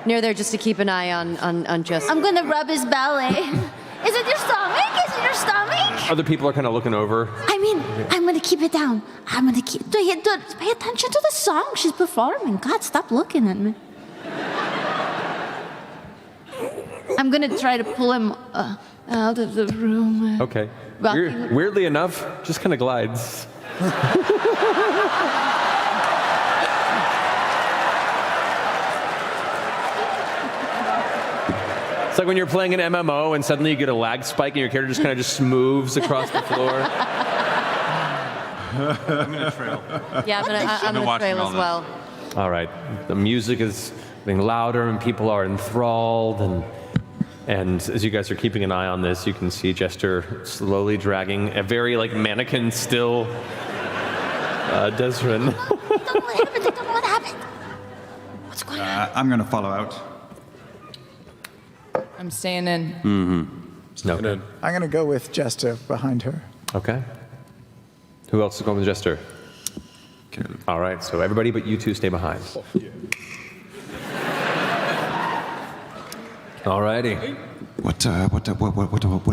S8: there just to keep an eye on Justin.
S10: I'm gonna rub his belly. Is it your stomach? Is it your stomach?
S11: Other people are kind of looking over.
S10: I mean, I'm gonna keep it down. I'm gonna keep. Pay attention to the song she's performing. God, stop looking at me. I'm gonna try to pull him out of the room.
S11: Okay.
S10: Rocking.
S11: Weirdly enough, just kind of glides. It's like when you're playing an MMO and suddenly you get a lag spike and your character just kind of moves across the floor.
S4: I'm in a trail.
S8: Yeah, I'm
S4: been
S8: gonna
S4: watching
S8: trail
S4: all
S8: as
S4: this.
S8: well.
S11: All right. The music is getting louder and people are enthralled and as you guys are keeping an eye on this, you can see Jester slowly dragging a very mannequin still Desrin.
S10: I don't know what happened. What's going on?
S7: I'm going to follow out.
S3: I'm staying in.
S11: No.
S2: I'm gonna go with Jester behind her.
S11: Okay. Who else is going with Jester? All right, so everybody but you two stay behind. All righty.
S7: What are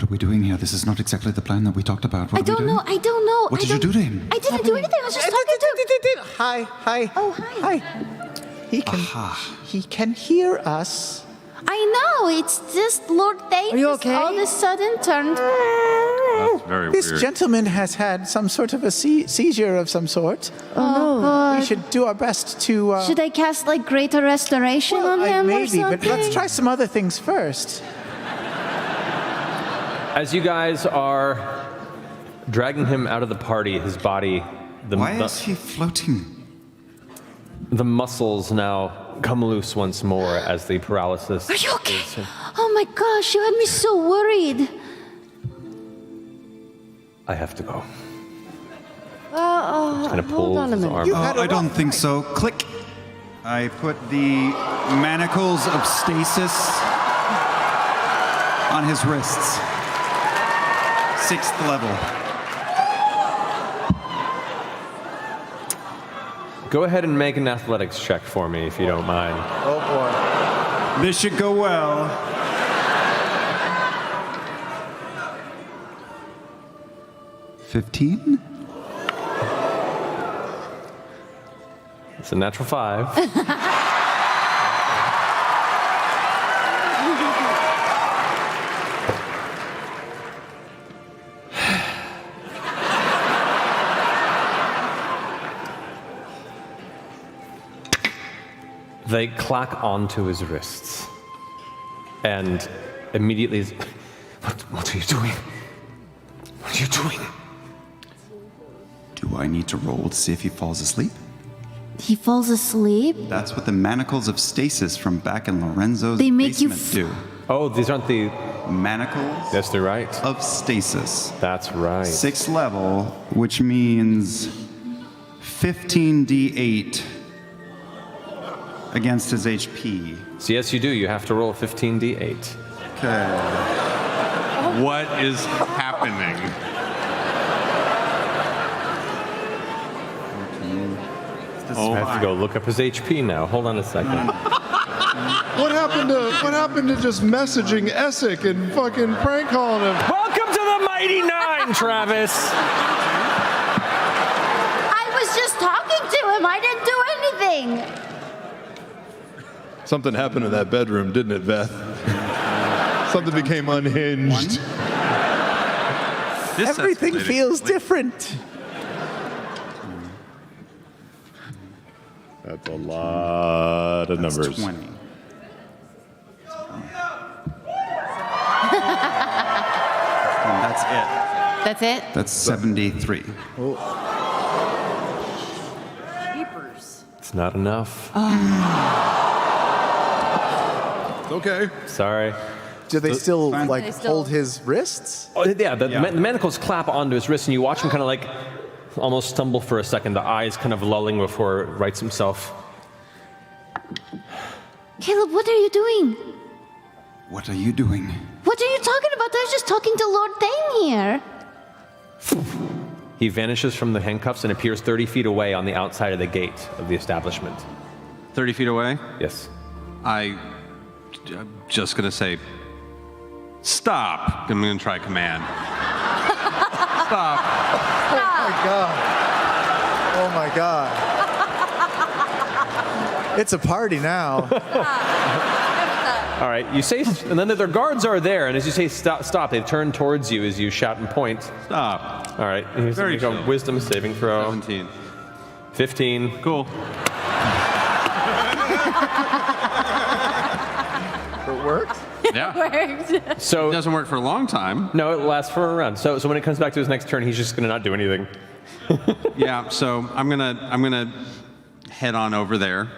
S7: we doing here? This is not exactly the plan that we talked about. What
S10: I
S7: are we
S10: don't
S7: doing?
S10: know. I don't know.
S7: What did you do to him?
S10: I didn't do anything. I was just talking to him.
S2: Hi.
S10: Oh, hi.
S2: He can hear us.
S10: I know. It's just Lord Thane.
S8: Are you
S10: just
S8: okay?
S10: All of a sudden turned.
S4: That's very
S2: This
S4: weird.
S2: gentleman has had some sort of a seizure of some sort.
S10: Oh,
S2: We
S10: God.
S2: should do our best to.
S10: Should I cast greater restoration on him or
S2: maybe,
S10: something?
S2: but let's try some other things first.
S11: As you guys are dragging him out of the party, his body,
S7: Why is he floating?
S11: The muscles now come loose once more as the paralysis.
S10: Are you okay? Oh my gosh, you had me so worried.
S11: I have to go.
S8: Kind
S11: of pulls
S8: on a
S11: his
S8: minute.
S11: arm.
S7: I don't think so. Click. I put the manacles of stasis on his wrists. 6th level.
S11: Go ahead and make an athletics check for me, if you don't mind.
S2: Oh boy.
S7: This should go well. $15?
S11: It's a natural 5. They clack onto his wrists. And immediately, what are you doing? What are you doing?
S7: Do I need to roll to see if he falls asleep?
S10: He falls asleep?
S7: That's what the manacles of stasis from back in Lorenzo's
S10: They make you
S7: basement do.
S11: Oh, these aren't the
S7: Manacles
S11: Yes, they're right.
S7: of stasis.
S11: That's right.
S7: 6th level, which means 15d8 against his HP.
S11: So yes, you do. You have to roll a 15d8.
S7: Okay.
S4: What is happening?
S11: I have to go look up his HP now. Hold on a second.
S1: What happened to just messaging Essek and fucking prank calling him?
S11: Welcome to the Mighty Nine, Travis.
S10: I was just talking to him. I didn't do anything.
S1: Something happened in that bedroom, didn't it, Beth? Something became unhinged.
S2: Everything feels different.
S1: That's a lot of
S7: That's
S1: numbers.
S7: 20. And that's it.
S8: That's it?
S7: That's 73.
S11: It's not enough.
S1: It's okay.
S11: Sorry.
S2: Do they still
S7: Fine.
S2: like
S8: They still-
S2: hold his wrists?
S11: Oh, yeah, the manacles clap onto his wrist, and you watch him kind of like almost stumble for a second, the eyes kind of lulling before he rights himself.
S10: Caleb, what are you doing?
S7: What are you doing?
S10: What are you talking about? I was just talking to Lord Thane here.
S11: He vanishes from the handcuffs and appears 30 feet away on the outside of the gate of the establishment.
S4: 30 feet away?
S11: Yes.
S4: I'm just going to say, stop. I'm going to try command. Stop.
S2: Oh my god. Oh my god. It's a party now.
S11: All right, you say, and then their guards are there, and as you say stop, they turn towards you as you shout and point.
S4: Stop.
S11: All right, here's
S4: Very
S11: a
S4: chill.
S11: wisdom saving throw.
S4: 17.
S11: 15.
S4: Cool.
S2: It worked?
S4: Yeah.
S11: So
S4: It doesn't work for a long time.
S11: no, it lasts for a round. So when it comes back to his next turn, he's just gonna not do anything.
S4: Yeah, so I'm gonna head on over there.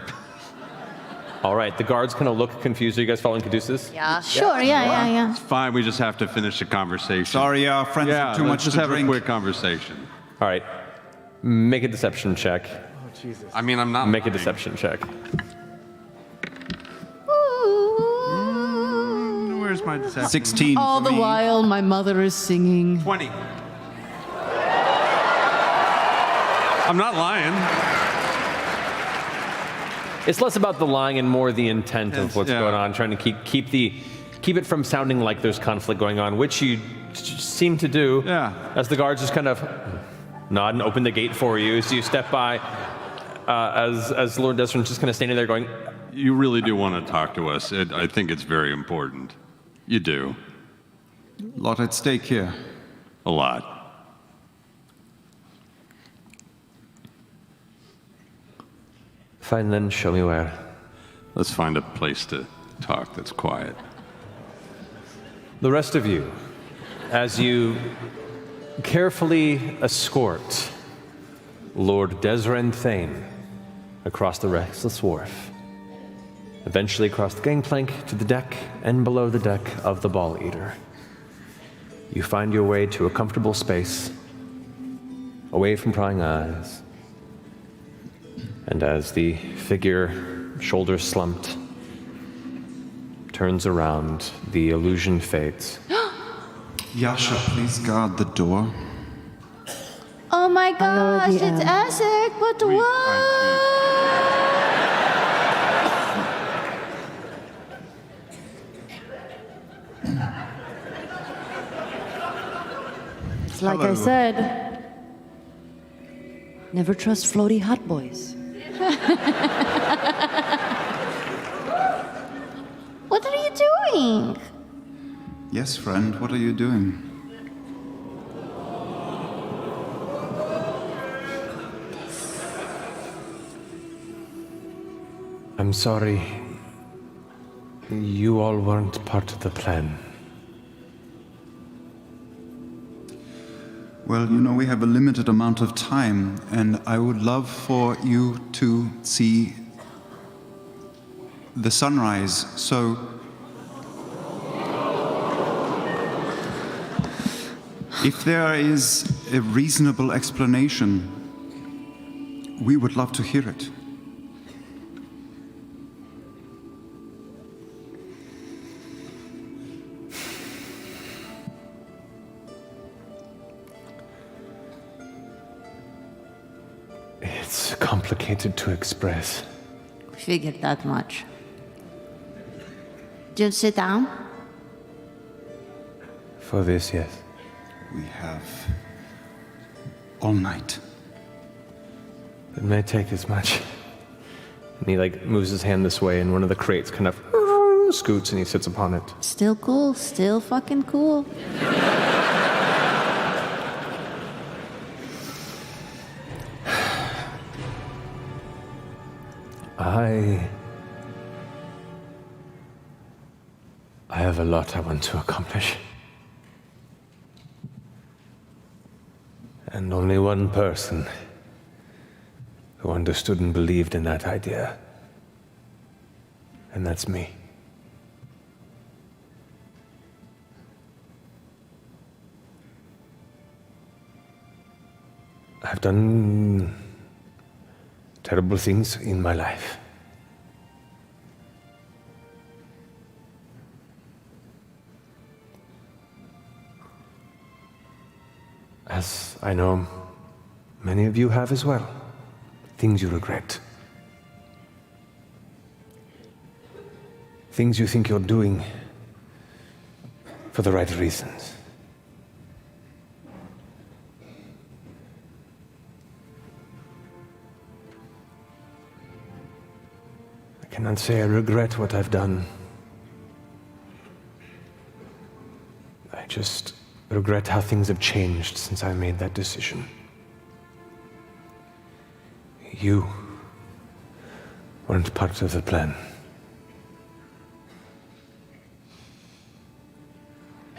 S11: All right, the guards kind of look confused. Are you guys following Caduceus?
S8: Yeah.
S10: Sure, yeah.
S4: Fine, we just have to finish the conversation.
S7: Sorry, our friends
S4: Yeah,
S7: have too
S4: let's
S7: much
S4: just
S7: to
S4: have
S7: drink.
S4: a quick conversation.
S11: All right, make a deception check.
S4: I mean, I'm not
S11: Make a
S4: lying.
S11: deception check.
S4: Where's my deception?
S7: 16
S8: All
S7: for
S8: the
S7: me.
S8: while, my mother is singing.
S4: 20. I'm not lying.
S11: It's less about the lying and more the intent of what's
S4: Yeah.
S11: going on, trying to keep it from sounding like there's conflict going on, which you seem to do.
S4: Yeah.
S11: As the guards just kind of nod and open the gate for you as you step by, as Lord Desmond's just kind of standing there going,
S4: You really do want to talk to us. I think it's very important. You do.
S7: Lot at stake here.
S4: A lot.
S11: fine then, show me where.
S4: Let's find a place to talk that's quiet.
S11: The rest of you, as you carefully escort Lord Desren Thane across the Restless Wharf, eventually across the gangplank to the deck and below the deck of the Ball Eater. You find your way to a comfortable space, away from prying eyes, and as the figure, shoulders slumped, turns around, the illusion fades.
S7: Yasha, please guard the door.
S10: Oh my gosh, it's Essek, but what?
S8: It's like I said, never trust floaty hot boys.
S10: What are you doing?
S7: Yes, friend, what are you doing?
S6: I'm sorry. You all weren't part of the plan.
S7: Well, you know, we have a limited amount of time, and I would love for you to see the sunrise, so if there is a reasonable explanation, we would love to hear it.
S6: It's complicated to express.
S10: Figured that much. Just sit down.
S6: For this, yes.
S7: We have all night.
S6: It may take as much.
S11: And he moves his hand this way, and one of the crates kind of scoots, and he sits upon it.
S10: Still cool, still fucking cool.
S6: I have a lot I want to accomplish. And only one person who understood and believed in that idea. And that's me. I've done terrible things in my life. As I know many of you have as well. Things you regret. Things you think you're doing for the right reasons. I cannot say I regret what I've done. I just regret how things have changed since I made that decision. You weren't part of the plan.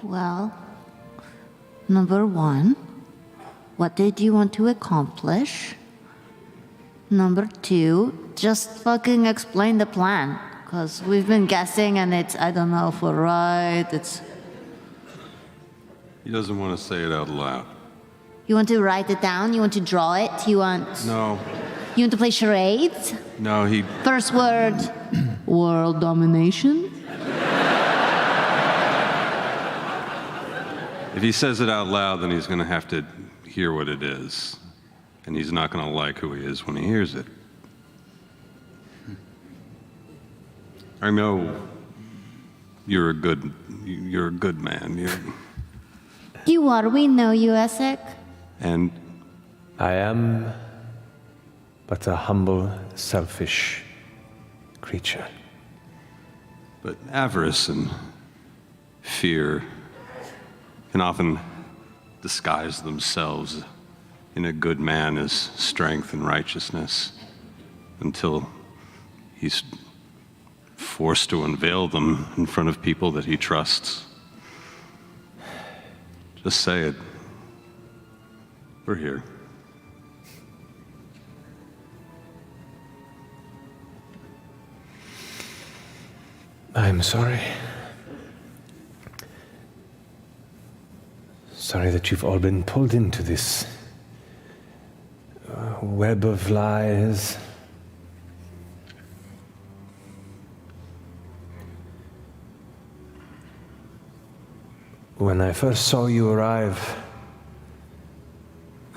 S10: Well, number one, what did you want to accomplish? Number two, just fucking explain the plan. Because we've been guessing and I don't know if we're right,
S4: He doesn't want to say it out loud.
S10: You want to write it down? You want to draw it? You want
S4: No.
S10: to play charades?
S4: No, he...
S10: First word, world domination?
S4: If he says it out loud, then he's going to have to hear what it is. And he's not going to like who he is when he hears it. I know you're a good man.
S10: You are, we know you, Essek.
S4: And
S6: I am but a humble, selfish creature.
S4: But avarice and fear can often disguise themselves in a good man as strength and righteousness until he's forced to unveil them in front of people that he trusts. Just say it. We're here.
S6: I'm sorry. Sorry that you've all been pulled into this web of lies. When I first saw you arrive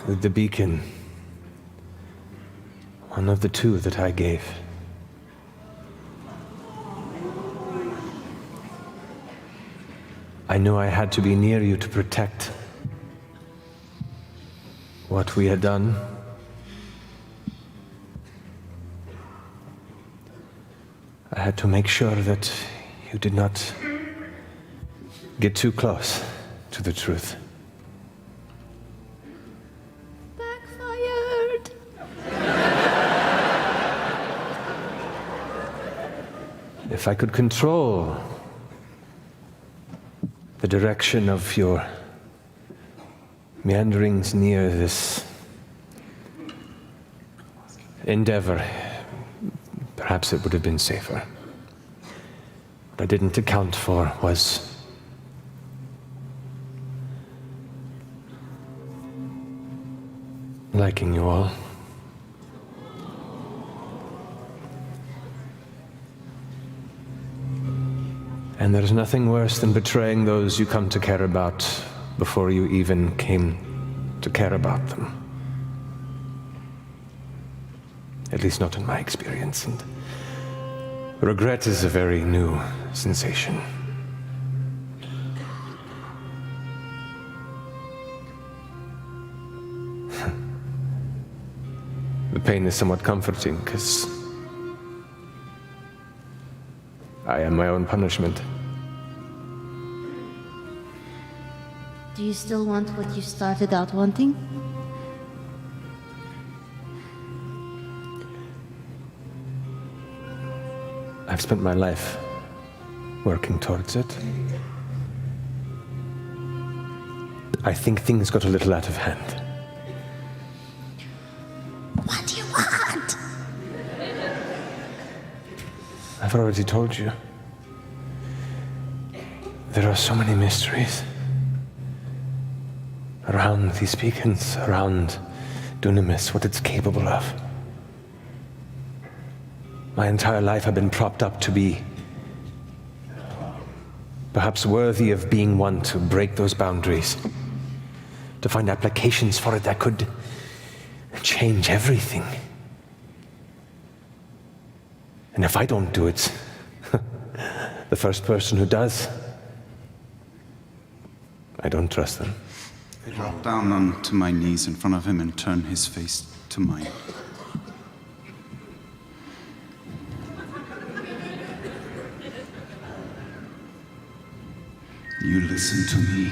S6: with the beacon, one of the two that I gave, I knew I had to be near you to protect what we had done. I had to make sure that you did not get too close to the truth.
S10: Backfired.
S6: If I could control the direction of your meanderings near this endeavor, perhaps it would have been safer. What I didn't account for was liking you all. And there's nothing worse than betraying those you come to care about before you even came to care about them. At least not in my experience. And regret is a very new sensation. The pain is somewhat comforting, because I am my own punishment.
S10: Do you still want what you started out wanting?
S6: I've spent my life working towards it. I think things got a little out of hand.
S10: What do you want?
S6: I've already told you. There are so many mysteries around these beacons, around Dunamis, what it's capable of. My entire life I've been propped up to be perhaps worthy of being one to break those boundaries, to find applications for it that could change everything. And if I don't do it, the first person who does, I don't trust them.
S7: I drop down onto my knees in front of him and turn his face to mine. You listen to me.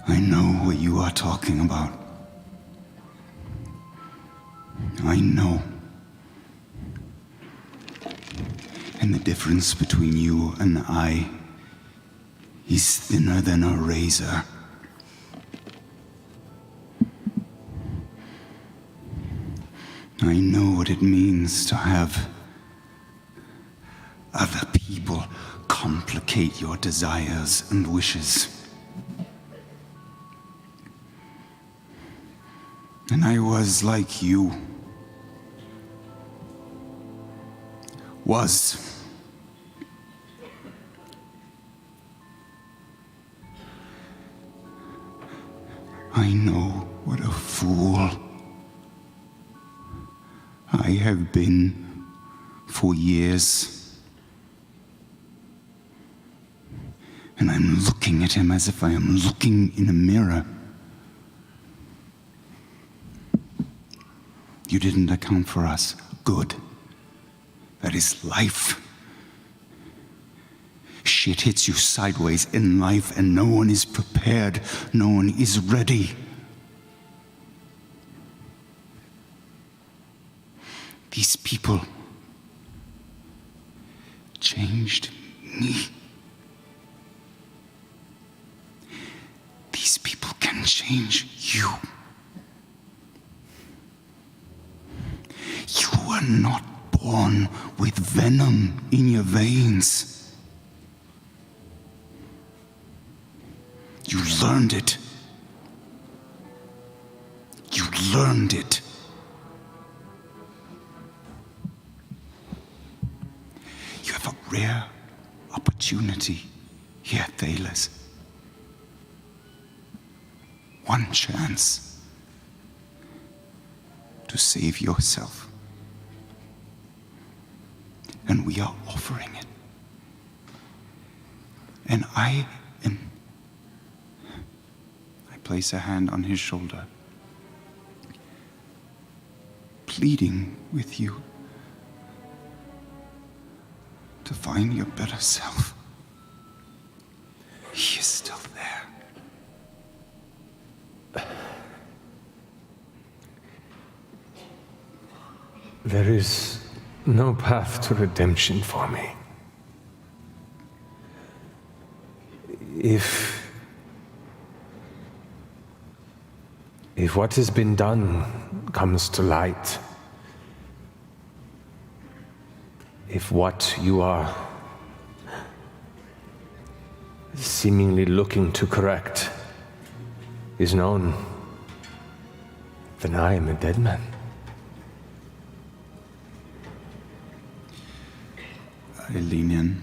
S7: I know what you are talking about. I know. And the difference between you and I is thinner than a razor. I know what it means to have other people complicate your desires and wishes. And I was like you. Was. I know what a fool I have been for years. And I'm looking at him as if I am looking in a mirror. You didn't account for us. Good. That is life. Shit hits you sideways in life and no one is prepared. No one is ready. These people changed
S9: me. These people can change you. You were not born with venom in your veins. You learned it. You learned it. You have a rare opportunity here, Thelyss. One chance to save yourself. And we are offering it. And I place a hand on his shoulder, pleading with you to find your better self. He is still there.
S6: There is no path to redemption for me. If what has been done comes to light, if what you are seemingly looking to correct is known, then I am a dead man.
S7: I lean in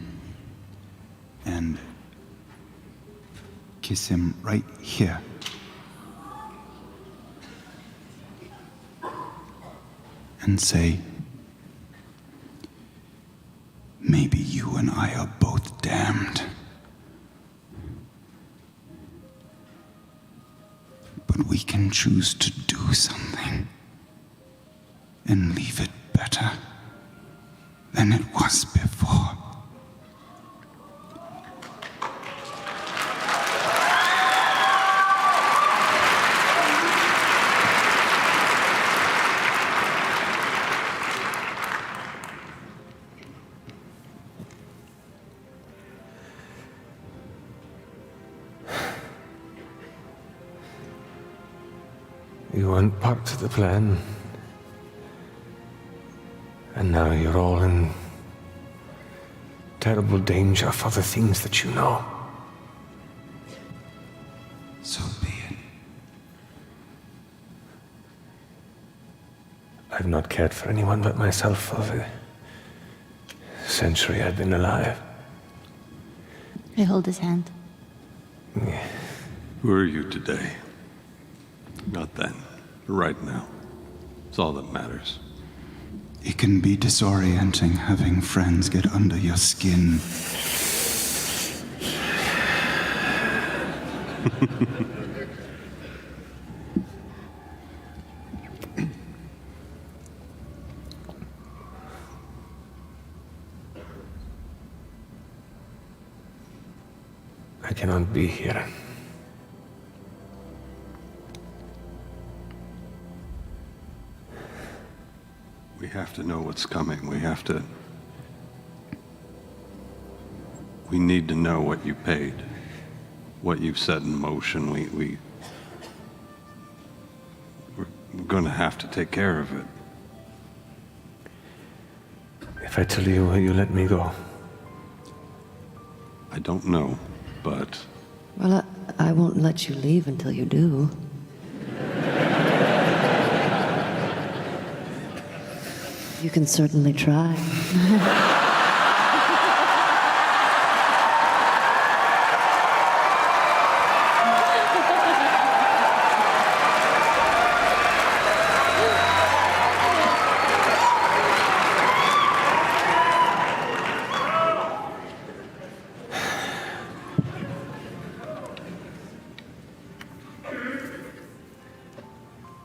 S7: and kiss him right here. And say, maybe you and I are both damned. But we can choose to do something and leave it better than it was before.
S6: You weren't part of the plan. And now you're all in terrible danger for the things that you know.
S7: So be it.
S6: I've not cared for anyone but myself for the century I've been alive.
S10: I hold his hand.
S6: Yeah.
S4: Who are you today? Not then. Right now. It's all that matters.
S7: It can be disorienting having friends get under your skin.
S6: I cannot be here.
S4: We have to know what's coming. We need to know what you paid, what you've set in motion. We're going to have to take care of it.
S6: If I tell you, will you let me go?
S4: I don't know, but...
S8: Well, I won't let you leave until you do. You can certainly try.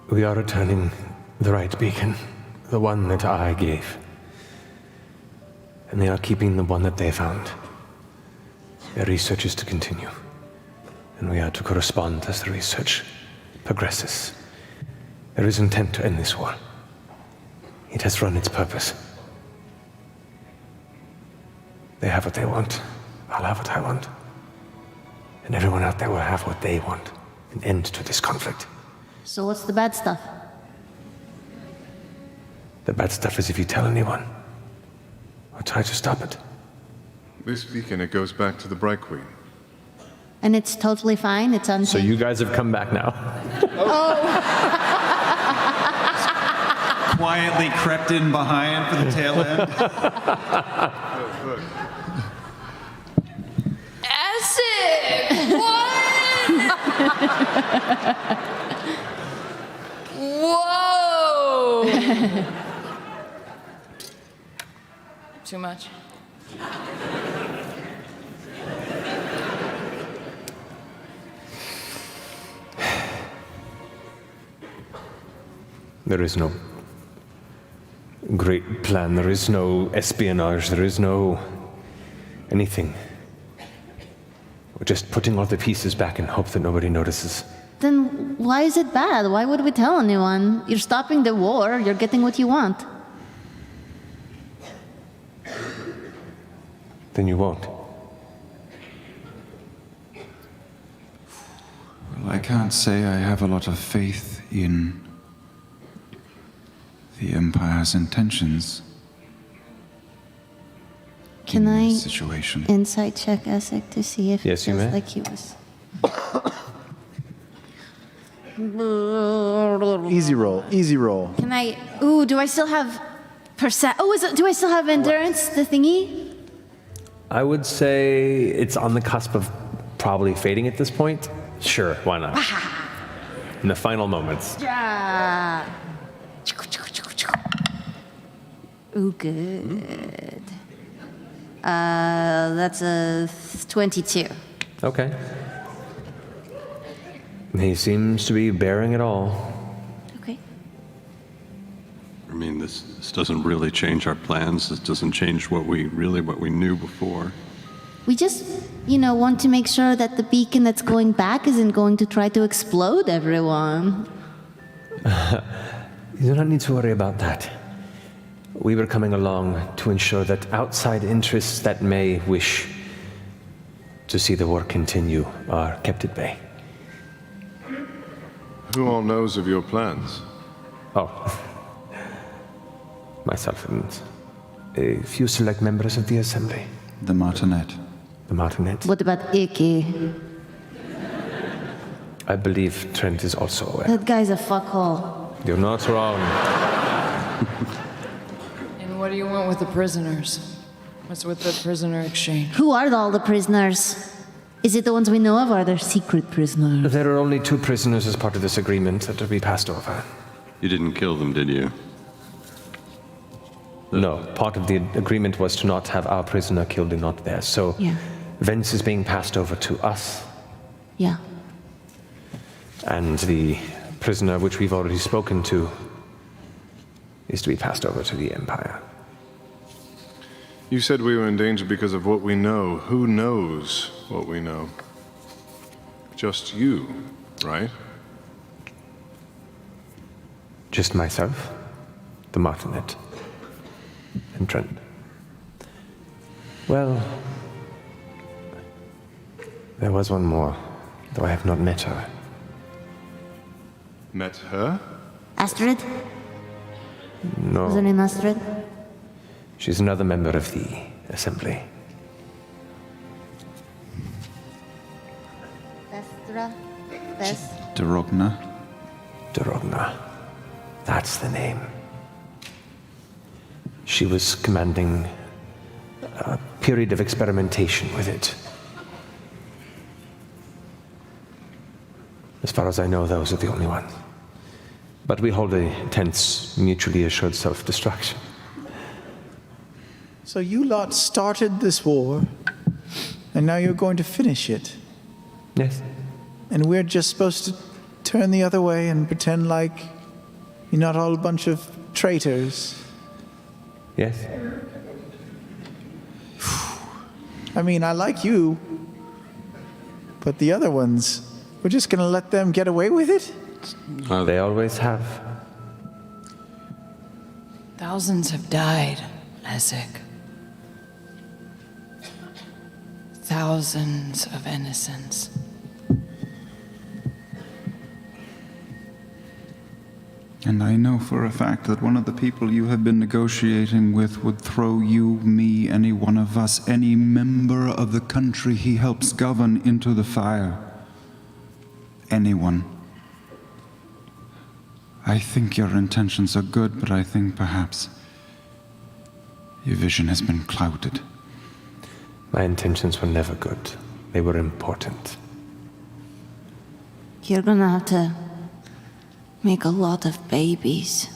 S6: We are returning the right beacon, the one that I gave. And they are keeping the one that they found. Their research is to continue. And we are to correspond as the research progresses. There is intent to end this war. It has run its purpose. They have what they want. I'll have what I want. And everyone out there will have what they want. An end to this conflict.
S10: So what's the bad stuff?
S6: The bad stuff is if you tell anyone, or try to stop it.
S1: This beacon, it goes back to the Bright Queen.
S10: And it's totally fine. It's unchanged.
S11: So you guys have come back now.
S7: Quietly crept in behind for the tail end.
S3: Essek! What? Whoa! Too much?
S6: There is no great plan, there is no espionage, there is no anything. We're just putting all the pieces back and hope that nobody notices.
S10: Then why is it bad? Why would we tell anyone? You're stopping the war. You're getting what you want.
S6: Then you won't.
S7: Well, I can't say I have a lot of faith in the Empire's intentions.
S10: Can
S7: in
S10: I
S7: this situation.
S10: insight check Essek to see if
S6: Yes,
S10: it
S6: you
S10: feels
S6: may.
S10: like he was?
S2: Easy roll, easy roll.
S10: Can I? Ooh, do I still have do I still have endurance? The thingy?
S11: I would say it's on the cusp of probably fading at this point. Sure, why not? In the final moments.
S10: Yeah. Ooh, good. That's a 22.
S6: Okay. He seems to be bearing it all.
S10: Okay.
S4: I mean, this doesn't really change our plans. This doesn't change what we knew before.
S10: We just, want to make sure that the beacon that's going back isn't going to try to explode everyone.
S6: You do not need to worry about that. We were coming along to ensure that outside interests that may wish to see the war continue are kept at bay.
S1: Who all knows of your plans?
S6: Oh, myself and a few select members of the Assembly.
S7: The Martinet.
S6: The Martinet.
S10: What about Icky?
S6: I believe Trent is also aware.
S10: That guy's a fuckhole.
S6: You're not wrong.
S3: And what do you want with the prisoners? What's with the prisoner exchange?
S10: Who are all the prisoners? Is it the ones we know of, or are there secret prisoners?
S6: There are only 2 prisoners as part of this agreement that will be passed over.
S4: You didn't kill them, did you?
S6: No, part of the agreement was to not have our prisoner killed and not theirs. So
S10: Yeah.
S6: Vence is being passed over to us,
S10: Yeah.
S6: and the prisoner which we've already spoken to is to be passed over to the Empire.
S1: You said we were in danger because of what we know. Who knows what we know? Just you, right?
S6: Just myself, the Martinet, and Trent. Well, there was one more, though I have not met her.
S1: Met her?
S10: Astrid?
S6: No,
S10: Was her name Astrid?
S6: she's another member of the Assembly.
S10: Vestra? Ves?
S7: Derogna.
S6: Derogna. That's the name. She was commanding a period of experimentation with it. As far as I know, those are the only ones. But we hold a tense, mutually assured self-destruction.
S2: So you lot started this war, and now you're going to finish it.
S6: Yes.
S2: And we're just supposed to turn the other way and pretend like you're not all a bunch of traitors.
S6: Yes.
S2: I mean, I like you, but the other ones, we're just going to let them get away with it?
S6: They always have.
S3: Thousands have died, Essek. thousands of innocents.
S7: And I know for a fact that one of the people you have been negotiating with would throw you, me, any one of us, any member of the country he helps govern into the fire. Anyone. I think your intentions are good, but I think perhaps your vision has been clouded.
S6: My intentions were never good. They were important.
S10: You're gonna have to make a lot of babies.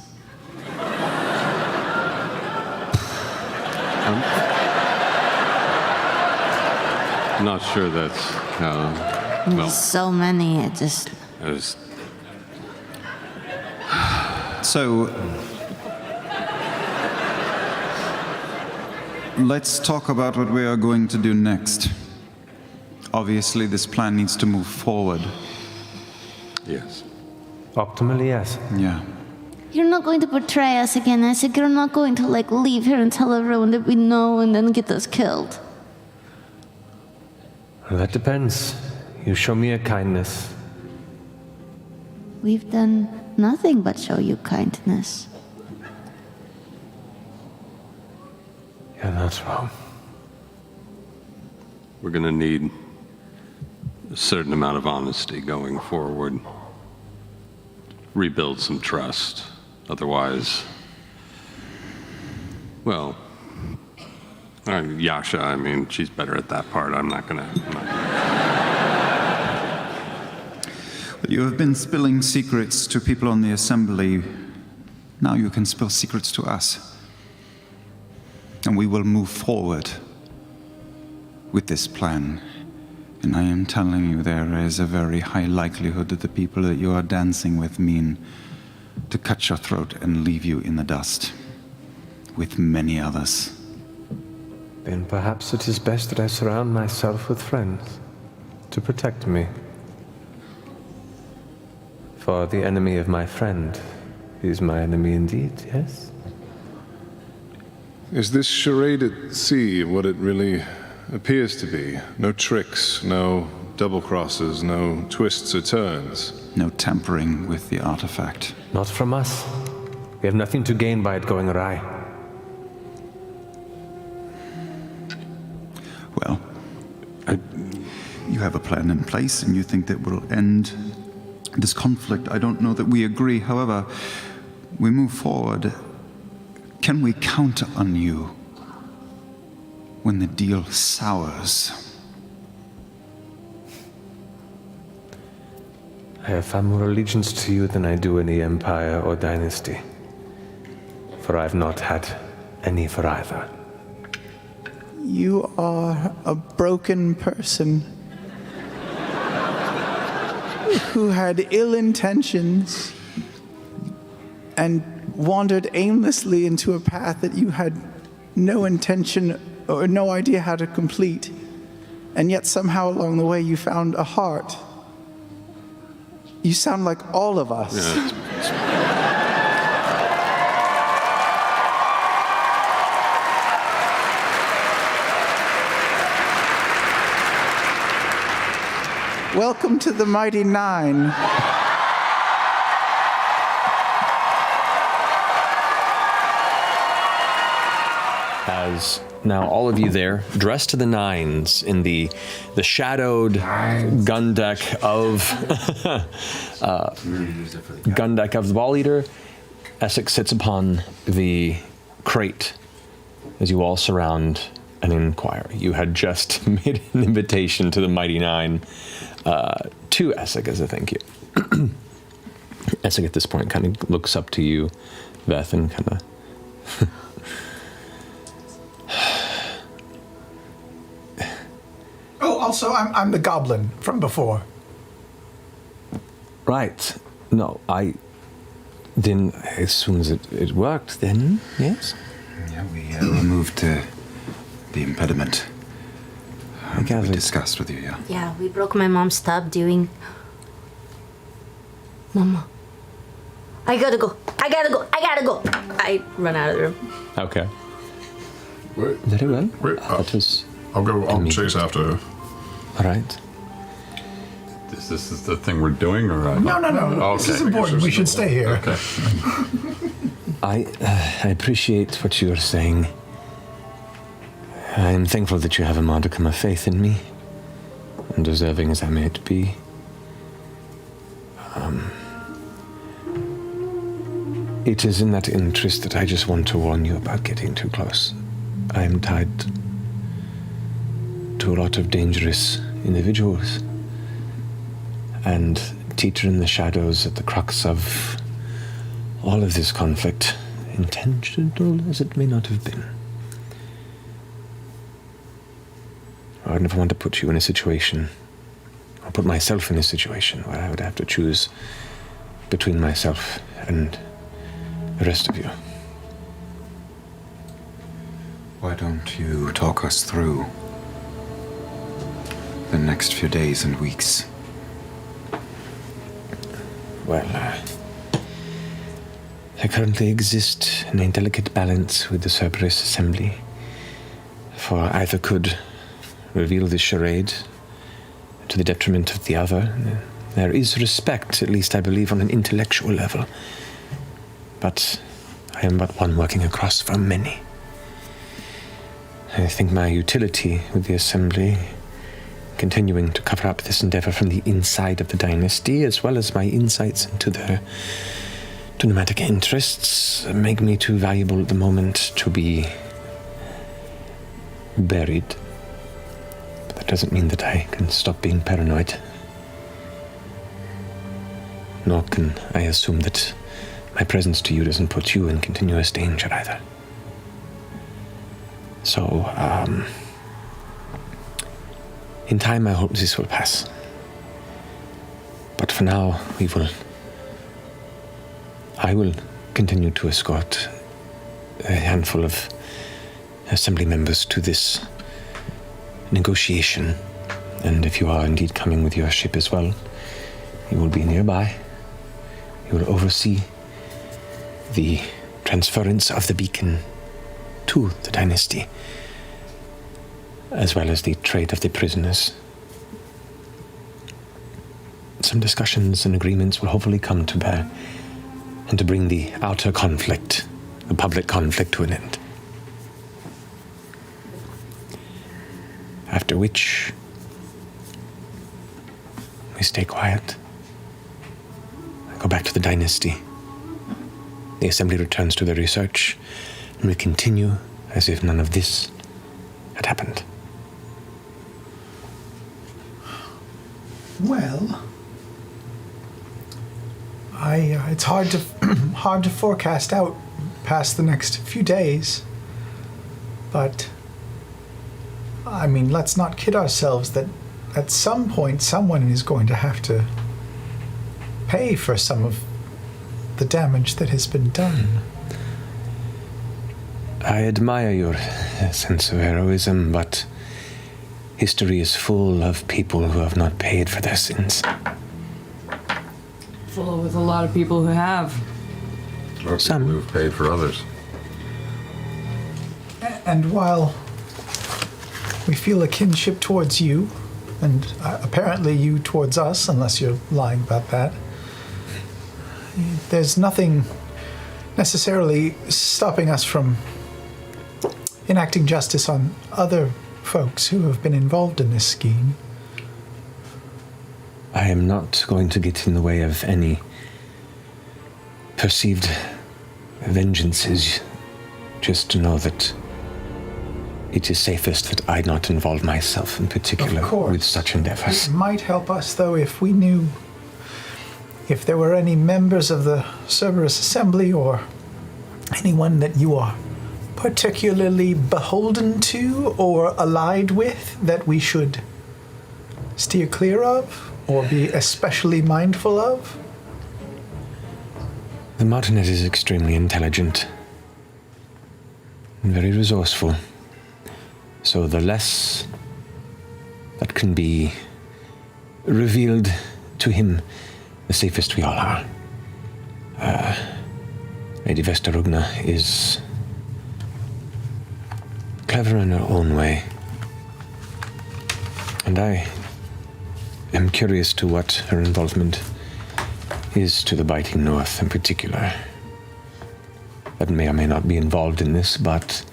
S4: I'm not sure that's
S10: There's so many, it just...
S7: So, let's talk about what we are going to do next. Obviously, this plan needs to move forward.
S4: Yes.
S6: Optimally, yes.
S7: Yeah.
S10: You're not going to betray us again, Essek. You're not going to, leave here and tell everyone that we know and then get us killed.
S6: Well, that depends. You show me a kindness.
S10: We've done nothing but show you kindness.
S6: You're not wrong.
S4: We're going to need a certain amount of honesty going forward. Rebuild some trust. Otherwise, well, Yasha, she's better at that part. I'm not gonna.
S7: You have been spilling secrets to people on the assembly. Now you can spill secrets to us. And we will move forward with this plan. And I am telling you, there is a very high likelihood that the people that you are dancing with mean to cut your throat and leave you in the dust, with many others.
S6: Then perhaps it is best that I surround myself with friends to protect me. For the enemy of my friend is my enemy indeed, yes?
S1: Is this charade at sea what it really appears to be? No tricks, no double crosses, no twists or turns?
S7: No tampering with the artifact.
S6: Not from us. We have nothing to gain by it going awry.
S7: Well, you have a plan in place and you think that will end this conflict. I don't know that we agree. However, we move forward. Can we count on you when the deal sours?
S6: I have far more allegiance to you than I do any empire or dynasty. For I've not had any for either.
S2: You are a broken person who had ill intentions and wandered aimlessly into a path that you had no intention or no idea how to complete. And yet somehow along the way you found a heart. You sound like all of us. Welcome to the Mighty Nine.
S6: As now all of you there, dressed to the nines in the shadowed gun deck of the Ball Eater, Essek sits upon the crate as you all surround and inquire. You had just made an invitation to the Mighty Nine to Essek as a thank you. Essek at this point kind of looks up to you, Veth, and kind of
S2: Oh, also, I'm the goblin from before.
S6: Right. No, I didn't. As soon as it worked, then, yes?
S7: Yeah, we removed the impediment.
S6: I gathered.
S7: We discussed with you, yeah.
S5: Yeah, we broke my mom's tub doing... Mama. I gotta go. I run out of the room.
S6: Okay.
S12: Wait.
S6: Very well.
S12: Wait,
S6: That was...
S12: I'll chase after her.
S6: All right.
S4: Is this the thing we're doing, or?
S2: No. This is important. We should stay here.
S4: Okay.
S6: I appreciate what you are saying. I am thankful that you have a modicum of faith in me, undeserving as I may be. It is in that interest that I just want to warn you about getting too close. I am tied to a lot of dangerous individuals, and teeter in the shadows at the crux of all of this conflict, intentional as it may not have been. I would never want to put you in a situation, or put myself in a situation where I would have to choose between myself and the rest of you.
S7: Why don't you talk us through the next few days and weeks?
S6: Well, I currently exist in a delicate balance with the Cerberus Assembly, for either could reveal this charade to the detriment of the other. There is respect, at least I believe, on an intellectual level, but I am but one working across from many. I think my utility with the Assembly, continuing to cover up this endeavor from the inside of the dynasty, as well as my insights into their nomadic interests, make me too valuable at the moment to be buried. But that doesn't mean that I can stop being paranoid. Nor can I assume that my presence to you doesn't put you in continuous danger either. So, in time I hope this will pass. But for now, I will continue to escort a handful of Assembly members to this negotiation. And if you are indeed coming with your ship as well, you will be nearby. You will oversee the transference of the beacon to the dynasty, as well as the trade of the prisoners. Some discussions and agreements will hopefully come to bear, and to bring the outer conflict, the public conflict, to an end. After which, we stay quiet. I go back to the dynasty. The Assembly returns to their research, and we continue as if none of this had happened.
S2: Well, it's hard to forecast out past the next few days, but I mean, let's not kid ourselves that at some point someone is going to have to pay for some of the damage that has been done.
S6: I admire your sense of heroism, but history is full of people who have not paid for their sins.
S3: Full with a lot of people who have.
S4: Or people who've paid for others.
S2: And while we feel a kinship towards you, and apparently you towards us, unless you're lying about that, there's nothing necessarily stopping us from enacting justice on other folks who have been involved in this scheme.
S6: I am not going to get in the way of any perceived vengeances, just to know that it is safest that I not involve myself in particular with such endeavors.
S2: It might help us, though, if we knew if there were any members of the Cerberus Assembly or anyone that you are particularly beholden to or allied with that we should steer clear of or be especially mindful of.
S6: The Martinet is extremely intelligent and very resourceful. So the less that can be revealed to him, the safest we all are. Lady Vesterugna is clever in her own way. And I am curious to what her involvement is to the Biting North in particular. That may or may not be involved in this, but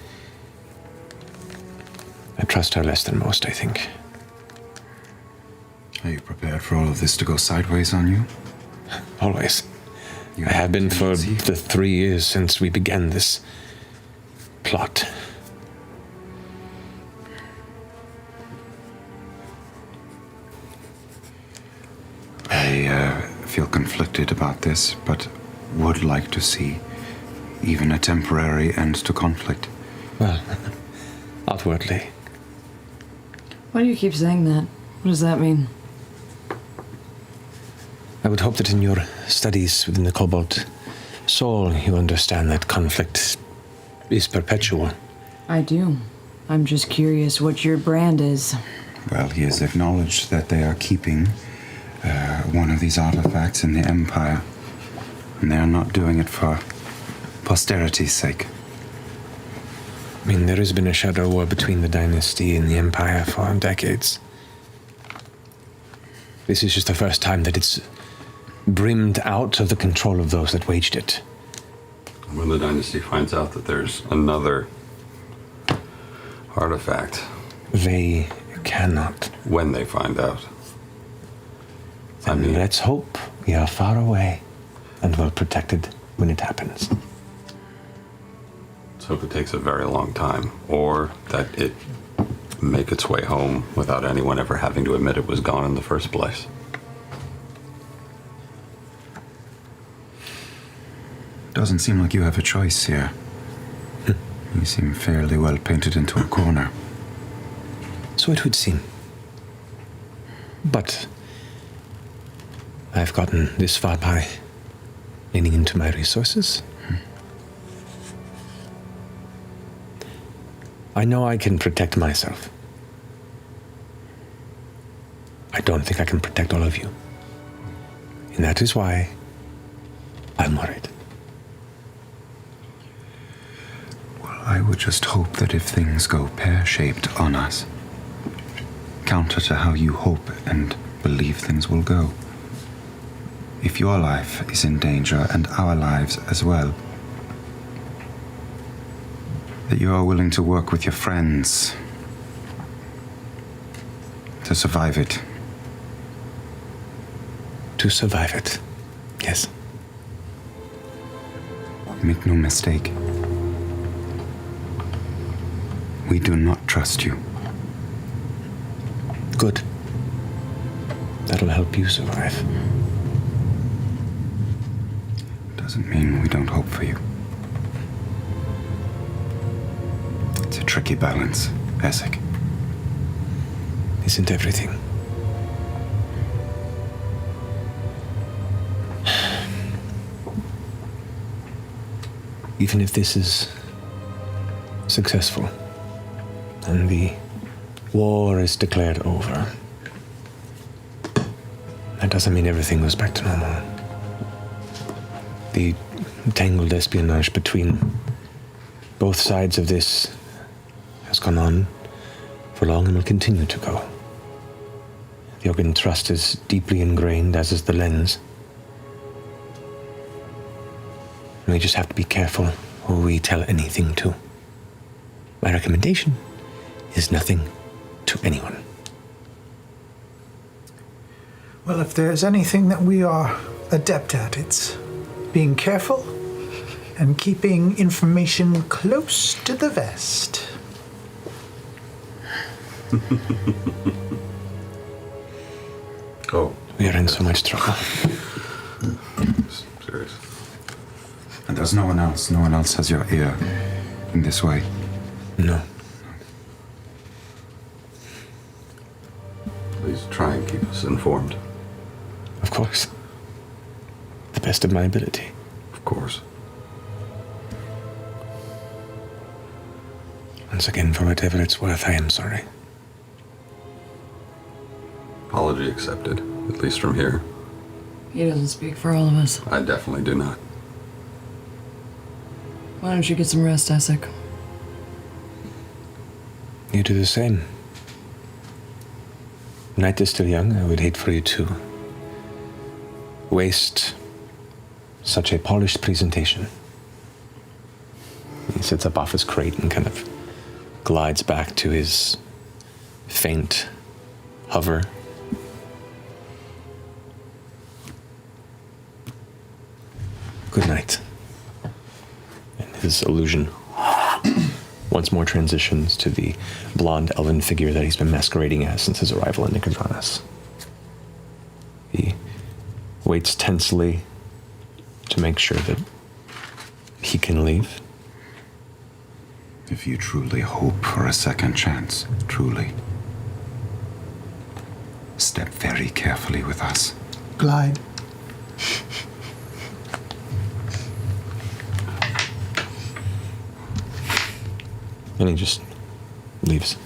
S6: I trust her less than most, I think.
S7: Are you prepared for all of this to go sideways on you?
S6: Always. I have been for the 3 years since we began this plot.
S7: I feel conflicted about this, but would like to see even a temporary end to conflict.
S6: Well, outwardly.
S3: Why do you keep saying that? What does that mean?
S6: I would hope that in your studies within the Cobalt soul, you understand that conflict is perpetual.
S3: I do. I'm just curious what your brand is.
S7: Well, he has acknowledged that they are keeping one of these artifacts in the Empire, and they are not doing it for posterity's sake.
S6: I mean, there has been a shadow war between the dynasty and the Empire for decades. This is just the first time that it's brimmed out of the control of those that waged it.
S4: When the dynasty finds out that there's another artifact.
S6: They cannot.
S4: When they find out. I mean,
S6: let's hope we are far away and well protected when it happens.
S4: let's hope it takes a very long time, or that it make its way home without anyone ever having to admit it was gone in the first place.
S7: Doesn't seem like you have a choice here. You seem fairly well painted into a corner.
S6: So it would seem. But I've gotten this far by leaning into my resources. I know I can protect myself. I don't think I can protect all of you. And that is why I'm worried.
S7: Well, I would just hope that if things go pear-shaped on us, counter to how you hope and believe things will go, if your life is in danger and our lives as well, that you are willing to work with your friends to survive it.
S6: To survive it, yes.
S7: Make no mistake. We do not trust you.
S6: Good. That'll help you survive.
S7: Doesn't mean we don't hope for you. It's a tricky balance, Essek.
S6: Isn't everything? Even if this is successful and the war is declared over, that doesn't mean everything goes back to normal. The tangled espionage between both sides of this has gone on for long and will continue to go. The Organ Trust is deeply ingrained, as is the Lens. And we just have to be careful who we tell anything to. My recommendation is nothing to anyone.
S2: Well, if there's anything that we are adept at, it's being careful and keeping information close to the vest.
S4: Oh.
S6: We are in so much trouble.
S4: Serious.
S7: And there's no one else. No one else has your ear in this way.
S6: No.
S4: Please try and keep us informed.
S6: Of course. The best of my ability.
S4: Of course.
S6: Once again, for whatever it's worth, I am sorry.
S4: Apology accepted, at least from here.
S3: He doesn't speak for all of us.
S4: I definitely do not.
S3: Why don't you get some rest, Essek?
S6: You do the same. Night is still young. I would hate for you to waste such a polished presentation. He sits up off his crate and kind of glides back to his faint hover. Good night. And his illusion once more transitions to the blonde elven figure that he's been masquerading as since his arrival in Nicodranas. He waits tensely to make sure that he can leave.
S9: If you truly hope for a second chance, truly, step very carefully with us.
S2: Glide.
S6: And he just leaves.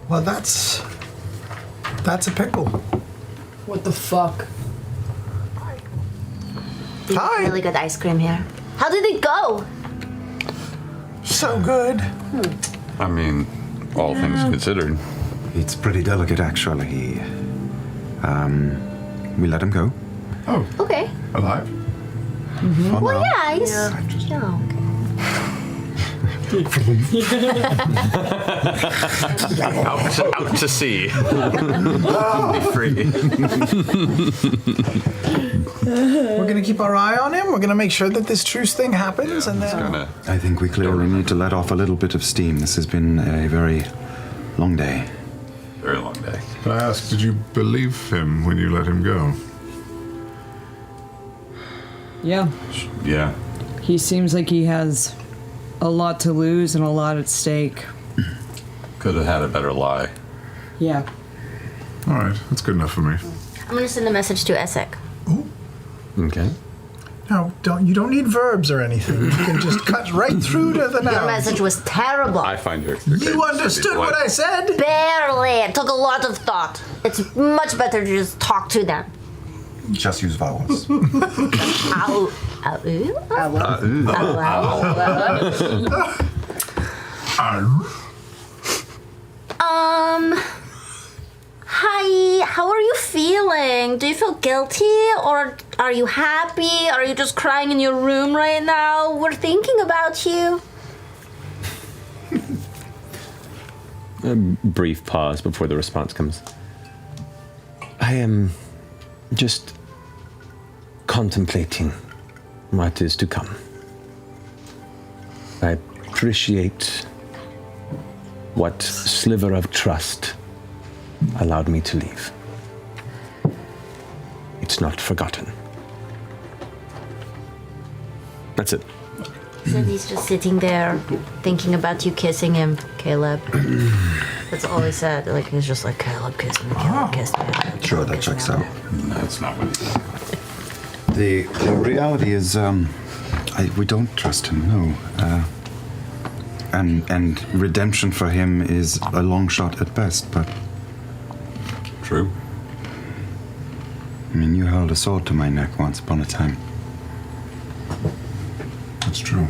S2: Well, that's a pickle.
S3: What the fuck?
S2: Hi.
S10: Really good ice cream here. How did it go?
S2: So good.
S4: I mean, all things considered.
S9: It's pretty delicate, actually. We let him go.
S1: Oh,
S10: Okay.
S1: alive?
S9: For
S10: Well,
S9: now.
S10: yeah, he's. Yeah, okay.
S4: Out to sea. Be free.
S2: We're gonna keep our eye on him. We're gonna make sure that this truce thing happens, and then
S9: I think we clearly need to let off a little bit of steam. This has been a very long day.
S4: Very long day.
S1: Can I ask, did you believe him when you let him go?
S3: Yeah.
S4: Yeah.
S3: He seems like he has a lot to lose and a lot at stake.
S4: Could have had a better lie.
S3: Yeah.
S1: All right, that's good enough for me.
S10: I'm gonna send a message to Essek.
S4: Okay.
S2: no, you don't need verbs or anything. You can just cut right through to the
S10: Your
S2: nouns.
S10: message was terrible.
S4: I find her.
S2: You understood what I said?
S10: Barely. It took a lot of thought. It's much better to just talk to them.
S9: Just use vowels.
S10: Ow. Hi, how are you feeling? Do you feel guilty or are you happy? Are you just crying in your room right now? We're thinking about you.
S6: A brief pause before the response comes. I am just contemplating what is to come. I appreciate what sliver of trust allowed me to leave. It's not forgotten. That's it.
S10: So he's just sitting there thinking about you kissing him, Caleb. That's all he said. Like, he's just like, Caleb kissed me, Caleb kissed me.
S9: Sure, that checks out.
S4: That's not what he said.
S9: The reality is, we don't trust him, no. And redemption for him is a long shot at best, but...
S4: True.
S9: I mean, you held a sword to my neck once upon a time.
S1: That's true.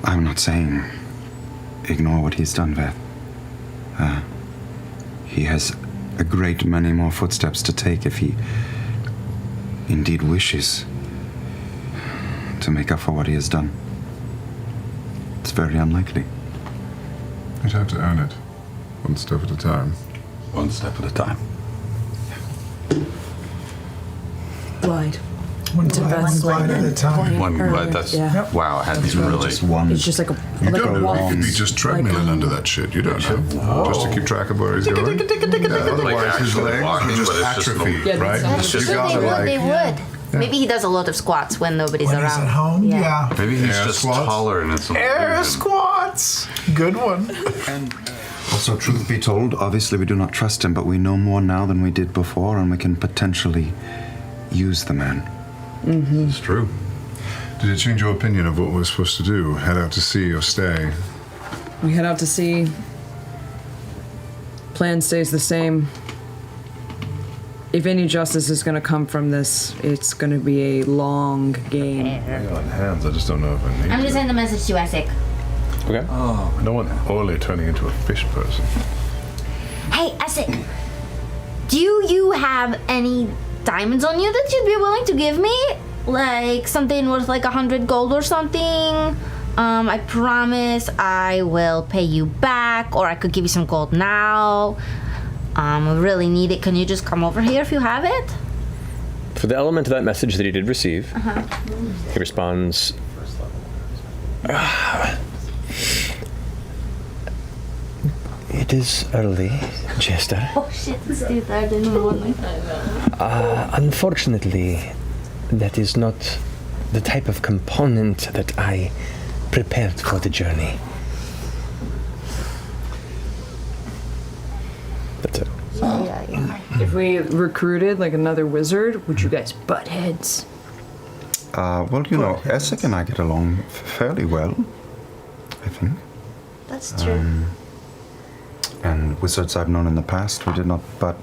S9: I'm not saying ignore what he's done, Veth. He has a great many more footsteps to take if he indeed wishes to make up for what he has done. It's very unlikely.
S1: You'd have to earn it, one step at a time.
S4: One step at a time.
S3: Glide.
S2: One glide at a time.
S4: One, but that's wow. I hadn't even really.
S9: Just one.
S3: It's just like a
S1: You
S3: like
S1: don't
S3: a
S1: know.
S3: walk.
S1: You could be just treadmilling under that shit. You don't know. Just to keep track of where he's going. Yeah, otherwise, his
S4: actually
S1: legs
S4: walking,
S1: would just
S4: but it's just
S1: atrophy,
S3: Yeah,
S1: right?
S3: that's
S10: That's
S1: You
S10: true, they
S1: gotta,
S10: would, they
S1: like,
S10: would. Maybe he does a lot of squats when nobody's
S2: When
S10: around.
S2: he's at home, yeah.
S4: Maybe he's
S1: Air
S4: just
S1: squats?
S4: taller and it's an
S2: Air
S4: illusion.
S2: squats. Good one.
S9: And also, truth be told, obviously we do not trust him, but we know more now than we did before, and we can potentially use the man.
S4: It's true.
S1: Did it change your opinion of what we're supposed to do? Head out to sea or stay?
S3: We head out to sea. Plan stays the same. If any justice is going to come from this, it's going to be a long game.
S1: I got hands. I just don't know if I need
S10: I'm gonna
S1: to.
S10: send a message to Essek.
S6: Okay.
S1: Oh, I don't want Orly turning into a fish person.
S10: Hey, Essek, do you have any diamonds on you that you'd be willing to give me? Like something worth like 100 gold or something? I promise I will pay you back, or I could give you some gold now. I really need it. Can you just come over here if you have it?
S6: For the element of that message that he did receive, he responds, it is early, Jester.
S10: Oh shit, let's do that. I didn't want to.
S6: Unfortunately, that is not the type of component that I prepared for the journey. That's it.
S3: If we recruited like another wizard, would you guys butt heads?
S9: Well, you know, Essek and I get along fairly well, I think.
S10: That's true.
S9: And wizards I've known in the past, we did not butt,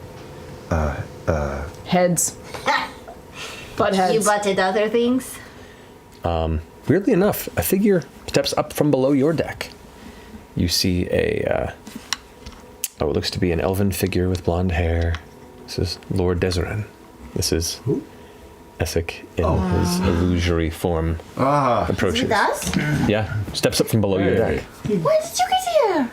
S3: Heads. Butt heads.
S10: You butted other things?
S6: Weirdly enough, a figure steps up from below your deck. You see what looks to be an elven figure with blonde hair. This is Lord Deseran. This is Essek in his illusory form. Approaches.
S10: He does?
S6: Yeah, steps up from below your deck.
S10: When did you get here?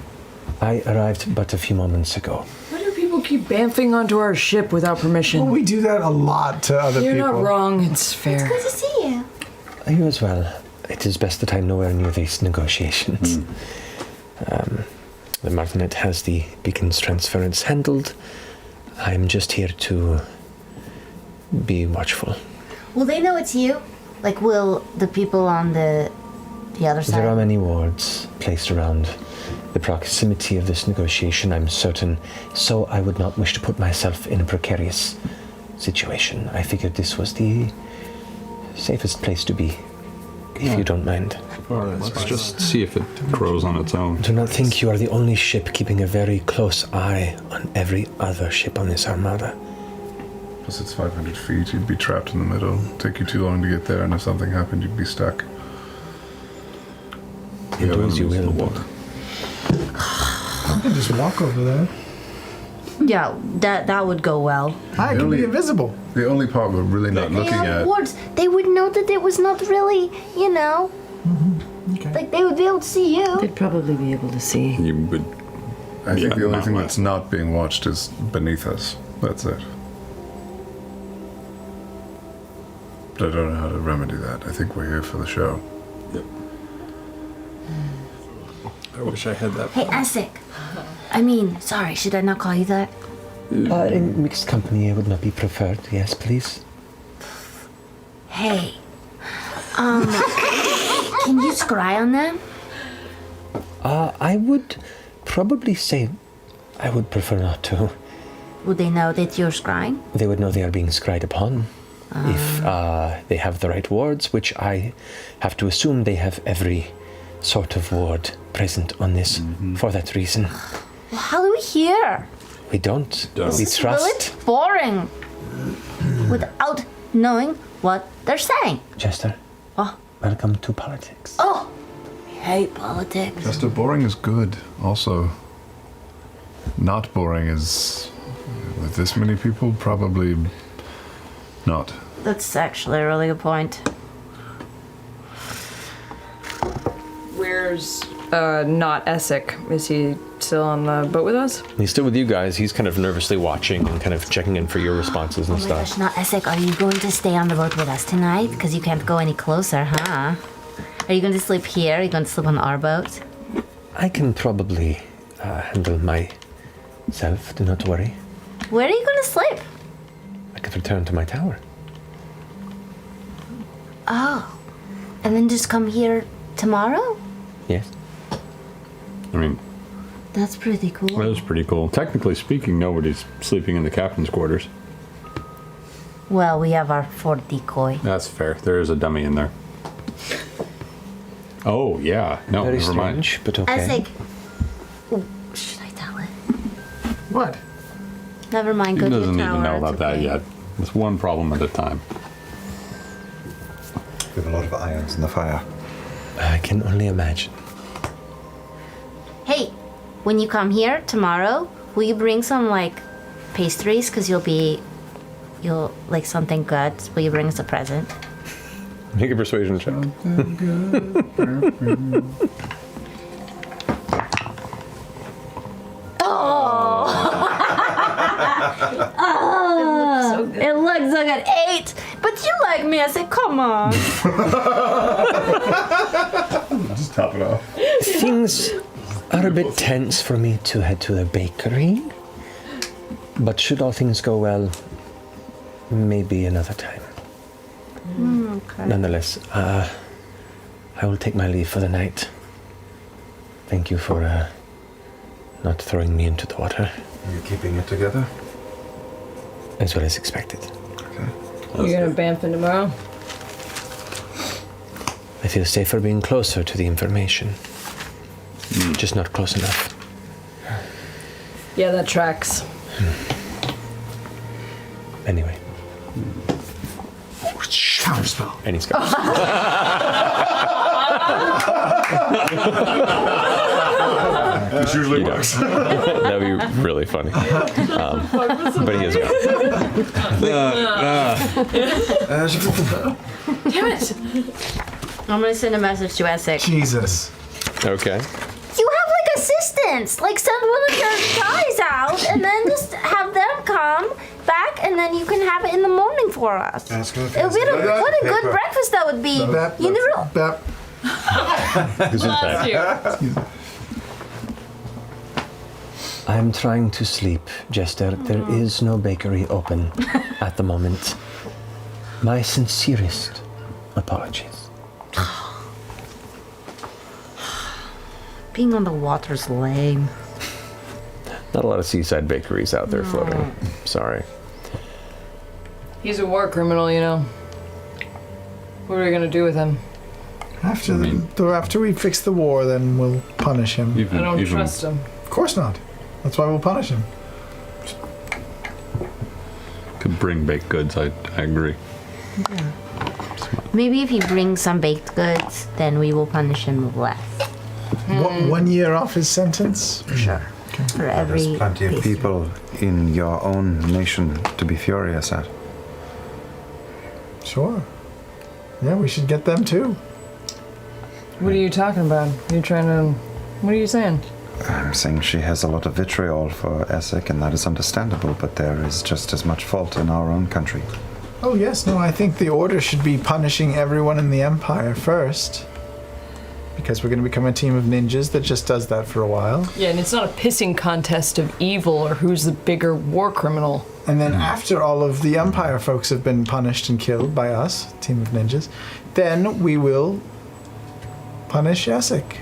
S6: I arrived but a few moments ago.
S3: Why do people keep bamfing onto our ship without permission?
S2: Well, we do that a lot to other
S3: You're
S2: people.
S3: not wrong. It's fair.
S10: Good to see you.
S6: You as well. It is best that I'm nowhere near these negotiations. The Martinet has the beacon's transference handled. I'm just here to be watchful.
S10: Will they know it's you? Like, will the people on the other side?
S6: There are many wards placed around the proximity of this negotiation, I'm certain, so I would not wish to put myself in a precarious situation. I figured this was the safest place to be, if you don't mind.
S4: Let's just see if it grows on its own.
S6: Do not think you are the only ship keeping a very close eye on every other ship on this armada.
S1: Plus it's 500 feet, you'd be trapped in the middle. Take you too long to get there, and if something happened, you'd be stuck.
S6: Do as you will, but
S2: I can just walk over there.
S10: Yeah, that would go well.
S2: I can be invisible.
S1: The only part we're really not looking at.
S10: Wards, they would know that it was not really, you know.
S2: Okay.
S10: Like, they would be able to see you.
S3: They'd probably be able to see.
S4: You would.
S1: I think the only
S4: not
S1: thing
S4: well.
S1: that's not being watched is beneath us. That's it. But I don't know how to remedy that. I think we're here for the show.
S11: I wish I had that.
S10: Hey, Essek. Sorry, should I not call you that?
S6: in mixed company, I would not be preferred. Yes, please.
S10: Hey. Can you scry on them?
S6: I would probably say I would prefer not to.
S10: Would they know that you're scrying?
S6: They would know they are being scried upon. If they have the right wards, which I have to assume they have every sort of ward present on this for that reason.
S10: Well, how do we hear?
S6: We don't.
S10: This
S6: We
S10: is
S6: trust.
S10: really boring. Without knowing what they're saying.
S6: Jester,
S10: Oh.
S6: welcome to politics.
S10: Oh, I hate politics.
S1: Just boring is good. Also, not boring is, with this many people, probably not.
S10: That's actually a really good point.
S3: Where's not Essek? Is he still on the boat with us?
S6: He's still with you guys. He's kind of nervously watching and kind of checking in for your responses and
S10: Oh my
S6: stuff.
S10: gosh, now Essek, are you going to stay on the boat with us tonight? Because you can't go any closer, huh? Are you going to sleep here? Are you going to sleep on our boat?
S6: I can probably handle myself. Do not worry.
S10: Where are you going to sleep?
S6: I could return to my tower.
S10: Oh. And then just come here tomorrow?
S6: Yes.
S4: I mean,
S10: That's pretty cool.
S4: that is pretty cool. Technically speaking, nobody's sleeping in the captain's quarters.
S10: Well, we have our fort decoy.
S4: That's fair. There is a dummy in there. Oh, yeah. No,
S6: Very
S4: never mind.
S6: strange, but okay.
S10: Essek. Ooh, should I tell it?
S2: What?
S10: Never mind.
S4: He
S10: Go to
S4: doesn't
S10: the
S4: need to
S10: tower,
S4: know
S10: it's
S4: about that
S10: okay.
S4: yet. It's one problem at a time.
S9: We have a lot of irons in the fire.
S6: I can only imagine.
S5: Hey, when you come here tomorrow, will you bring some like pastries? Cause you'll like something good. Will you bring us a present?
S11: Make a persuasion check.
S5: Oh, it looks so good. 8. But you like me. I said, come on.
S1: Just top it off.
S6: Things are a bit tense for me to head to the bakery. But should all things go well, maybe another time.
S5: Okay.
S6: Nonetheless, I will take my leave for the night. Thank you for not throwing me into the water.
S9: Are you keeping it together?
S6: As well as expected.
S9: Okay.
S3: You're gonna Banffin tomorrow?
S6: I feel safer being closer to the information. Just not close enough.
S3: Yeah, that tracks.
S6: Anyway.
S2: Counterspell.
S6: And he's got
S1: This usually works.
S11: That'd be really funny. But he is gone.
S3: Damn it!
S5: I'm gonna send a message to Essek.
S2: Jesus.
S11: Okay.
S5: You have like assistants. Like send one of your guys out and then just have them come back and then you can have it in the morning for us. It would be what a good breakfast that would be. You never.
S3: Bless you.
S6: I'm trying to sleep, Jester. There is no bakery open at the moment. My sincerest apologies.
S5: Being on the water's lame.
S11: Not a lot of seaside bakeries out there floating. Sorry.
S3: He's a war criminal, you know. What are we gonna do with him?
S2: After we fix the war, then we'll punish him.
S3: I don't trust him.
S2: Of course not. That's why we'll punish him.
S4: Could bring baked goods, I agree.
S5: Yeah. Maybe if he brings some baked goods, then we will punish him less.
S2: 1 year off his sentence?
S5: Sure. For every
S9: There's plenty of
S5: pastry.
S9: people in your own nation to be furious at.
S2: Sure. Yeah, we should get them too.
S3: What are you talking about? You're trying to. What are you saying?
S9: I'm saying she has a lot of vitriol for Essek, and that is understandable, but there is just as much fault in our own country.
S2: Oh, yes, no, I think the order should be punishing everyone in the Empire first. Because we're going to become a team of ninjas that just does that for a while.
S3: Yeah, and it's not a pissing contest of evil or who's the bigger war criminal.
S2: And then after all of the Empire folks have been punished and killed by us, team of ninjas, then we will punish Essek.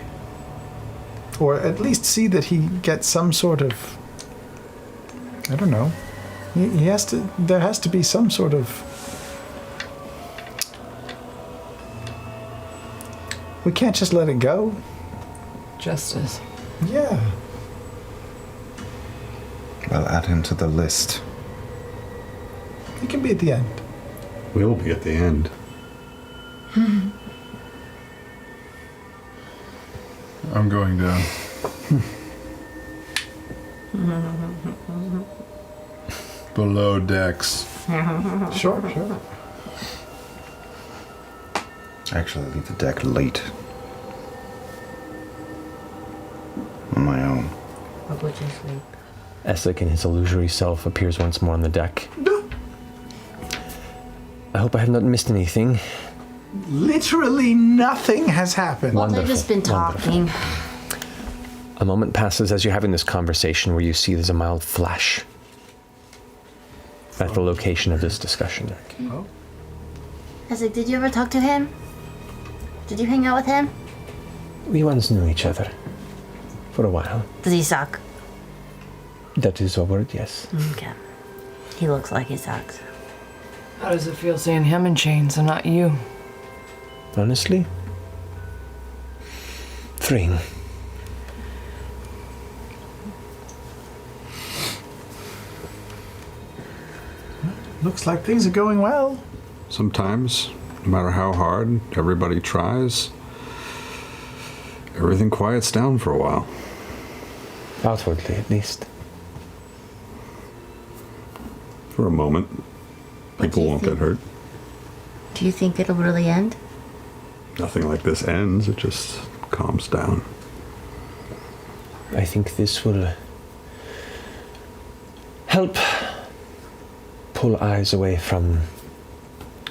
S2: Or at least see that he gets some sort of, I don't know. He has to, there has to be some sort of, we can't just let it go.
S3: Justice.
S2: Yeah.
S9: Well, add him to the list.
S2: He can be at the end.
S4: We'll be at the end.
S1: I'm going down. Below decks.
S2: Sure, sure.
S9: Actually, leave the deck late. On my own.
S5: What would you sleep?
S6: Essek in his illusory self appears once more on the deck. I hope I have not missed anything.
S2: Literally nothing has happened.
S5: Well, they've just been talking.
S6: A moment passes as you're having this conversation where you see there's a mild flash at the location of this discussion.
S2: Oh.
S5: Essek, did you ever talk to him? Did you hang out with him?
S6: We once knew each other for a while.
S5: Does he suck?
S6: That is a word, yes.
S5: Okay. He looks like he sucks.
S3: How does it feel seeing him in chains and not you?
S6: Honestly, freeing.
S2: Looks like things are going well.
S4: Sometimes, no matter how hard everybody tries, everything quiets down for a while.
S6: Outwardly, at least.
S4: For a moment, people won't get hurt.
S10: Do you think it'll really end?
S4: Nothing like this ends, it just calms down.
S6: I think this will help pull eyes away from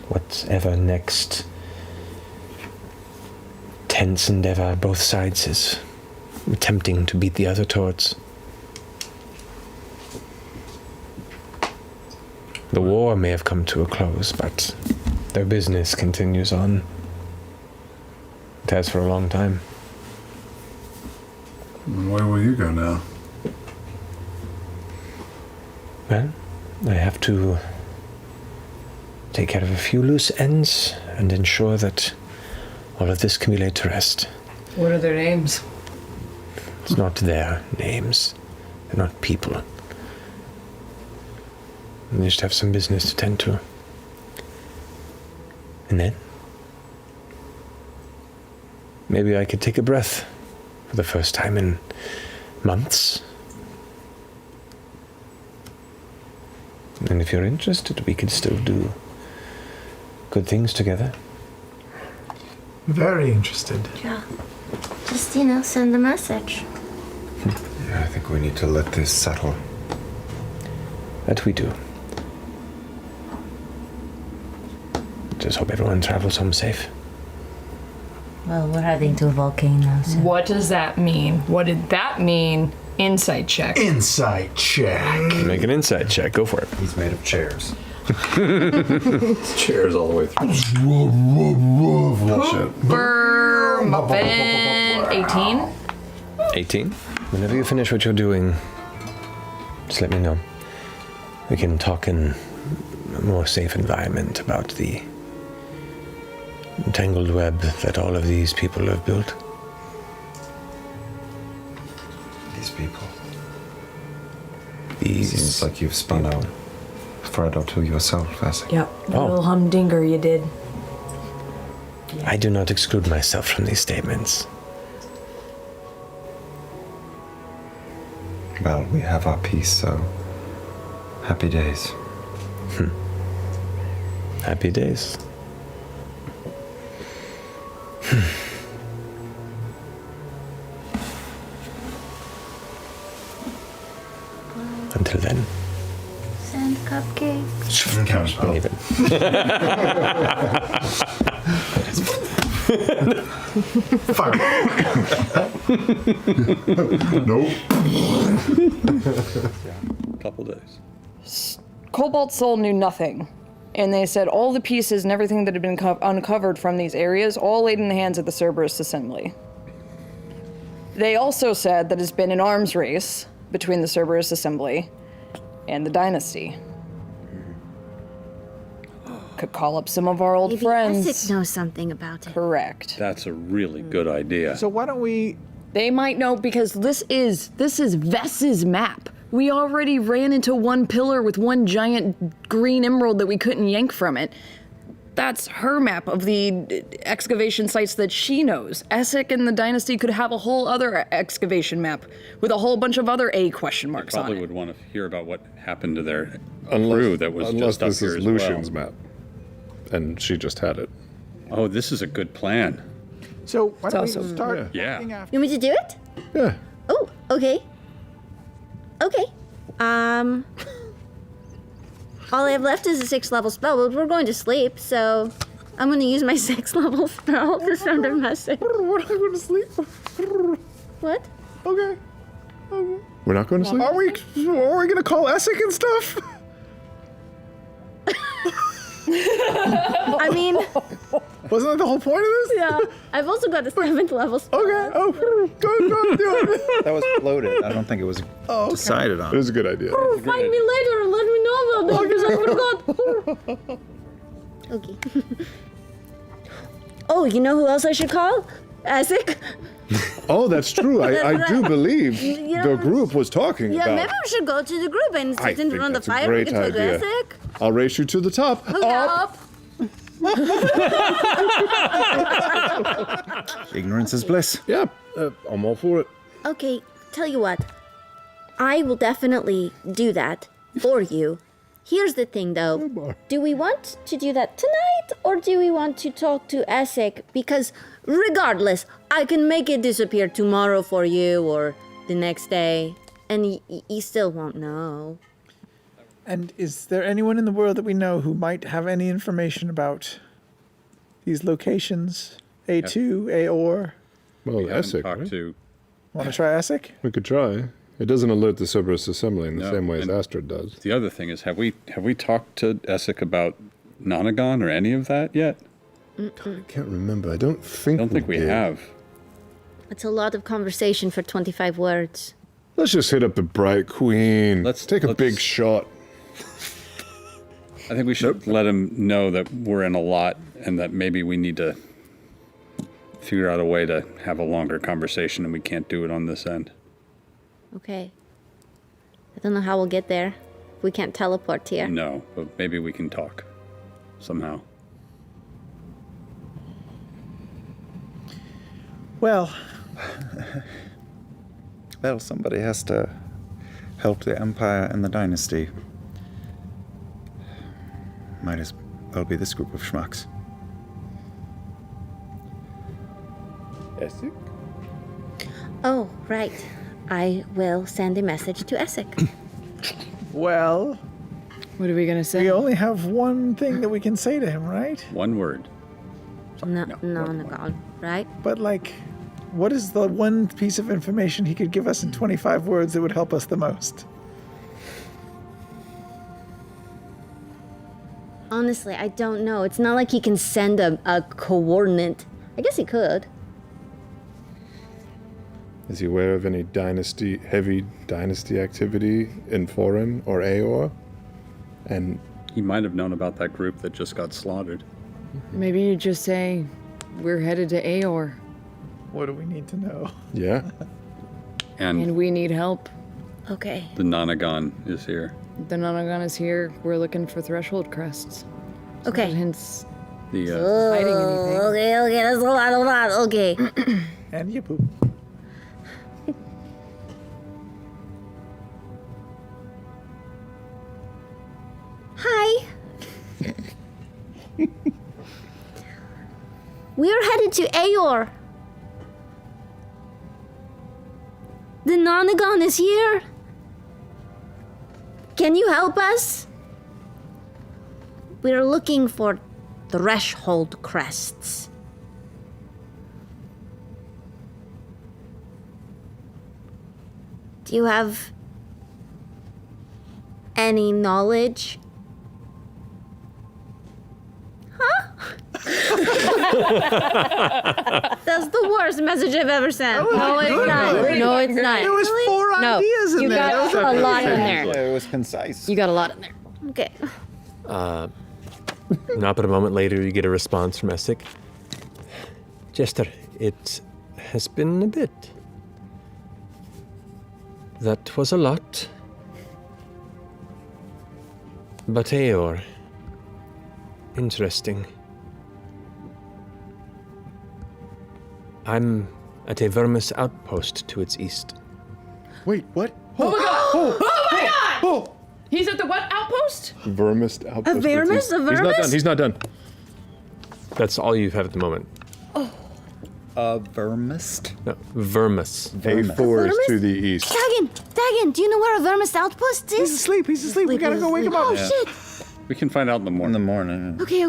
S6: whatever next tense endeavor both sides is attempting to beat the other towards. The war may have come to a close, but their business continues on. It has for a long time.
S1: Where will you go now?
S6: Well, I have to take care of a few loose ends and ensure that all of this can be laid to rest.
S3: What are their names?
S6: It's not their names. They're not people. They just have some business to tend to. And then, maybe I could take a breath for the first time in months. And if you're interested, we could still do good things together.
S2: Very interested.
S5: Yeah. Just, send a message.
S9: Yeah, I think we need to let this settle.
S6: That we do. Just hope everyone travels home safe.
S10: Well, we're heading to a volcano, so.
S3: What does that mean? What did that mean? Insight check.
S2: Insight check.
S6: Make an insight check. Go for it.
S9: He's made of chairs.
S4: Chairs all the way through.
S3: Muffin. 18.
S6: 18. Whenever you finish what you're doing, just let me know. We can talk in a more safe environment about the tangled web that all of these people have built.
S9: These people.
S6: These
S9: Seems like you've spun out a thread or two yourself, Essek.
S3: Yep. Little humdinger you did.
S6: I do not exclude myself from these statements.
S9: Well, we have our peace, so happy days.
S6: Happy days. Until then.
S5: Send cupcakes.
S6: Believe it.
S2: Fire. Nope.
S4: Couple days.
S3: Cobalt Soul knew nothing. And they said all the pieces and everything that had been uncovered from these areas all laid in the hands of the Cerberus Assembly. They also said that it's been an arms race between the Cerberus Assembly and the Dynasty. Could call up some of our old friends.
S10: Essek knows something about it.
S3: Correct.
S4: That's a really good idea.
S2: So why don't we...
S3: They might know because this is Vess's map. We already ran into one pillar with one giant green emerald that we couldn't yank from it. That's her map of the excavation sites that she knows. Essek and the Dynasty could have a whole other excavation map with a whole bunch of other A question marks on
S4: Probably
S3: it.
S4: would want to hear about what happened to their crew that was
S1: unless
S4: just up
S1: this
S4: here
S1: is
S4: as
S1: Lucian's
S4: well.
S1: map, and she just had it.
S4: Oh, this is a good plan.
S2: So why don't we
S3: awesome.
S2: start
S4: Yeah.
S2: looking after...
S10: You want me to do it?
S1: Yeah.
S10: Oh, okay. Okay. All I have left is a 6th level spell, but we're going to sleep, so I'm going to use my 6th level spell to send a message.
S1: We're not going to sleep.
S10: What?
S1: Okay. We're not going to sleep. Are we going to call Essek and stuff?
S10: I mean,
S1: Wasn't that the whole point of this?
S10: yeah. I've also got a 7th level spell.
S1: Okay. Oh, go do it.
S7: That was floated. I don't think it was decided on.
S1: It was a good idea.
S10: Find me later and let me know about this because I forgot. Okay. Oh, you know who else I should call? Essek.
S1: Oh, that's true. I do believe
S10: You
S1: the
S10: know-
S1: group was talking
S10: Yeah,
S1: about.
S10: maybe we should go to the group and
S1: I
S10: sit in
S1: think
S10: front of
S1: that's
S10: the
S1: a
S10: fire. We
S1: great
S10: can talk to
S1: idea.
S10: Essek.
S1: I'll race you to the top.
S10: Up.
S7: Ignorance is bliss.
S1: Yeah, I'm all for it.
S10: Okay, tell you what.
S5: I will definitely do that for you. Here's the thing, though. Do we want to do that tonight, or do we want to talk to Essek? Because regardless, I can make it disappear tomorrow for you, or the next day, and you still won't know.
S2: And is there anyone in the world that we know who might have any information about these locations? A2, Aor?
S1: Well, Essek, right?
S2: Want to try Essek?
S1: We could try. It doesn't alert the Cerberus Assembly in the same way as
S4: and
S1: Astrid does.
S4: The other thing is, have we talked to Essek about Nonagon or any of that yet?
S1: I can't remember. I don't think
S4: we
S1: did.
S4: have.
S5: It's a lot of conversation for 25 words.
S1: Let's just hit up the Bright Queen. Let's take a big shot.
S4: I think we should let him know that we're in a lot and that maybe we need to figure out a way to have a longer conversation and we can't do it on this end.
S5: Okay. I don't know how we'll get there. We can't teleport here.
S4: No, but maybe we can talk somehow.
S2: Well,
S7: somebody has to help the Empire and the Dynasty. Might as well be this group of schmucks.
S1: Essek?
S5: Oh, right. I will send a message to Essek.
S2: well,
S3: What are we gonna say?
S2: we only have one thing that we can say to him, right?
S4: One word.
S5: Nonagon, right?
S2: But, like, what is the one piece of information he could give us in 25 words that would help us the most?
S5: Honestly, I don't know. It's not like he can send a coordinate. I guess he could.
S1: Is he aware of any heavy dynasty activity in Foreign or Aor? And
S4: he might have known about that group that just got slaughtered.
S3: Maybe you just say, we're headed to Aor.
S2: What do we need to know?
S1: Yeah.
S3: And we need help.
S5: Okay.
S4: The Nonagon is here.
S3: The Nonagon is here. We're looking for threshold crests. So
S5: Okay.
S3: that hints
S4: The
S3: hiding anything.
S5: Okay, that's a lot, okay.
S2: And you poop.
S5: Hi. We're headed to Aor. The Nonagon is here. Can you help us? We're looking for threshold crests. Do you have any knowledge? That's the worst message I've ever sent.
S8: No, it's not. No, it's not.
S2: There was four
S8: No,
S2: ideas in
S8: you
S2: there.
S8: got a lot in there.
S7: It was concise.
S8: You got a lot in there.
S5: Okay.
S6: Not but a moment later, you get a response from Essek. Jester, it has been a bit. That was a lot. But Aor, interesting. I'm at a Vermis outpost to its east.
S1: Wait, what?
S3: Oh my god! Oh my god! He's at the what outpost?
S1: Vermis outpost.
S5: A Vermis? A Vermis?
S1: He's not done.
S6: That's all you have at the moment.
S7: Vermist?
S6: No, Vermis.
S1: A4 is to the east.
S5: Dagon, do you know where a Vermis outpost is?
S2: He's asleep. We gotta go wake him up.
S5: Oh, shit.
S4: We can find out in the morning.
S5: Okay.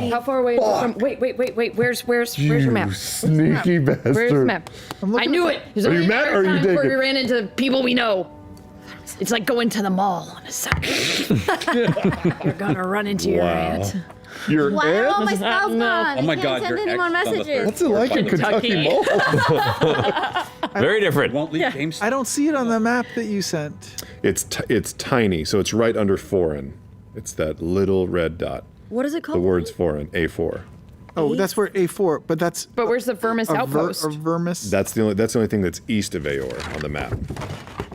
S3: How far away is it from? Wait. Where's your map?
S1: Sneaky bastard.
S3: Where's the map? I knew it.
S1: Are you mad or are you
S3: Before we
S1: digging?
S3: ran into people we know. It's like going to the mall in a second. You're gonna run into your aunt.
S1: Your
S5: Wow,
S1: aunt?
S5: my spell's gone.
S4: Oh my
S5: I can't
S4: God,
S5: send
S4: your
S5: any
S4: ex
S5: more
S4: is on the
S5: messages.
S4: third
S1: What's it like in Kentucky Mall?
S6: Very different.
S4: Won't leave games.
S2: I don't see it on the map that you sent.
S1: It's tiny, so it's right under Foreign. It's that little red dot.
S3: What is it
S1: The
S3: called?
S1: word's Foreign, A4.
S2: Oh, that's where A4, but that's
S3: But where's the Vermis outpost?
S2: a Vermis.
S1: That's the only thing that's east of Aor on the map.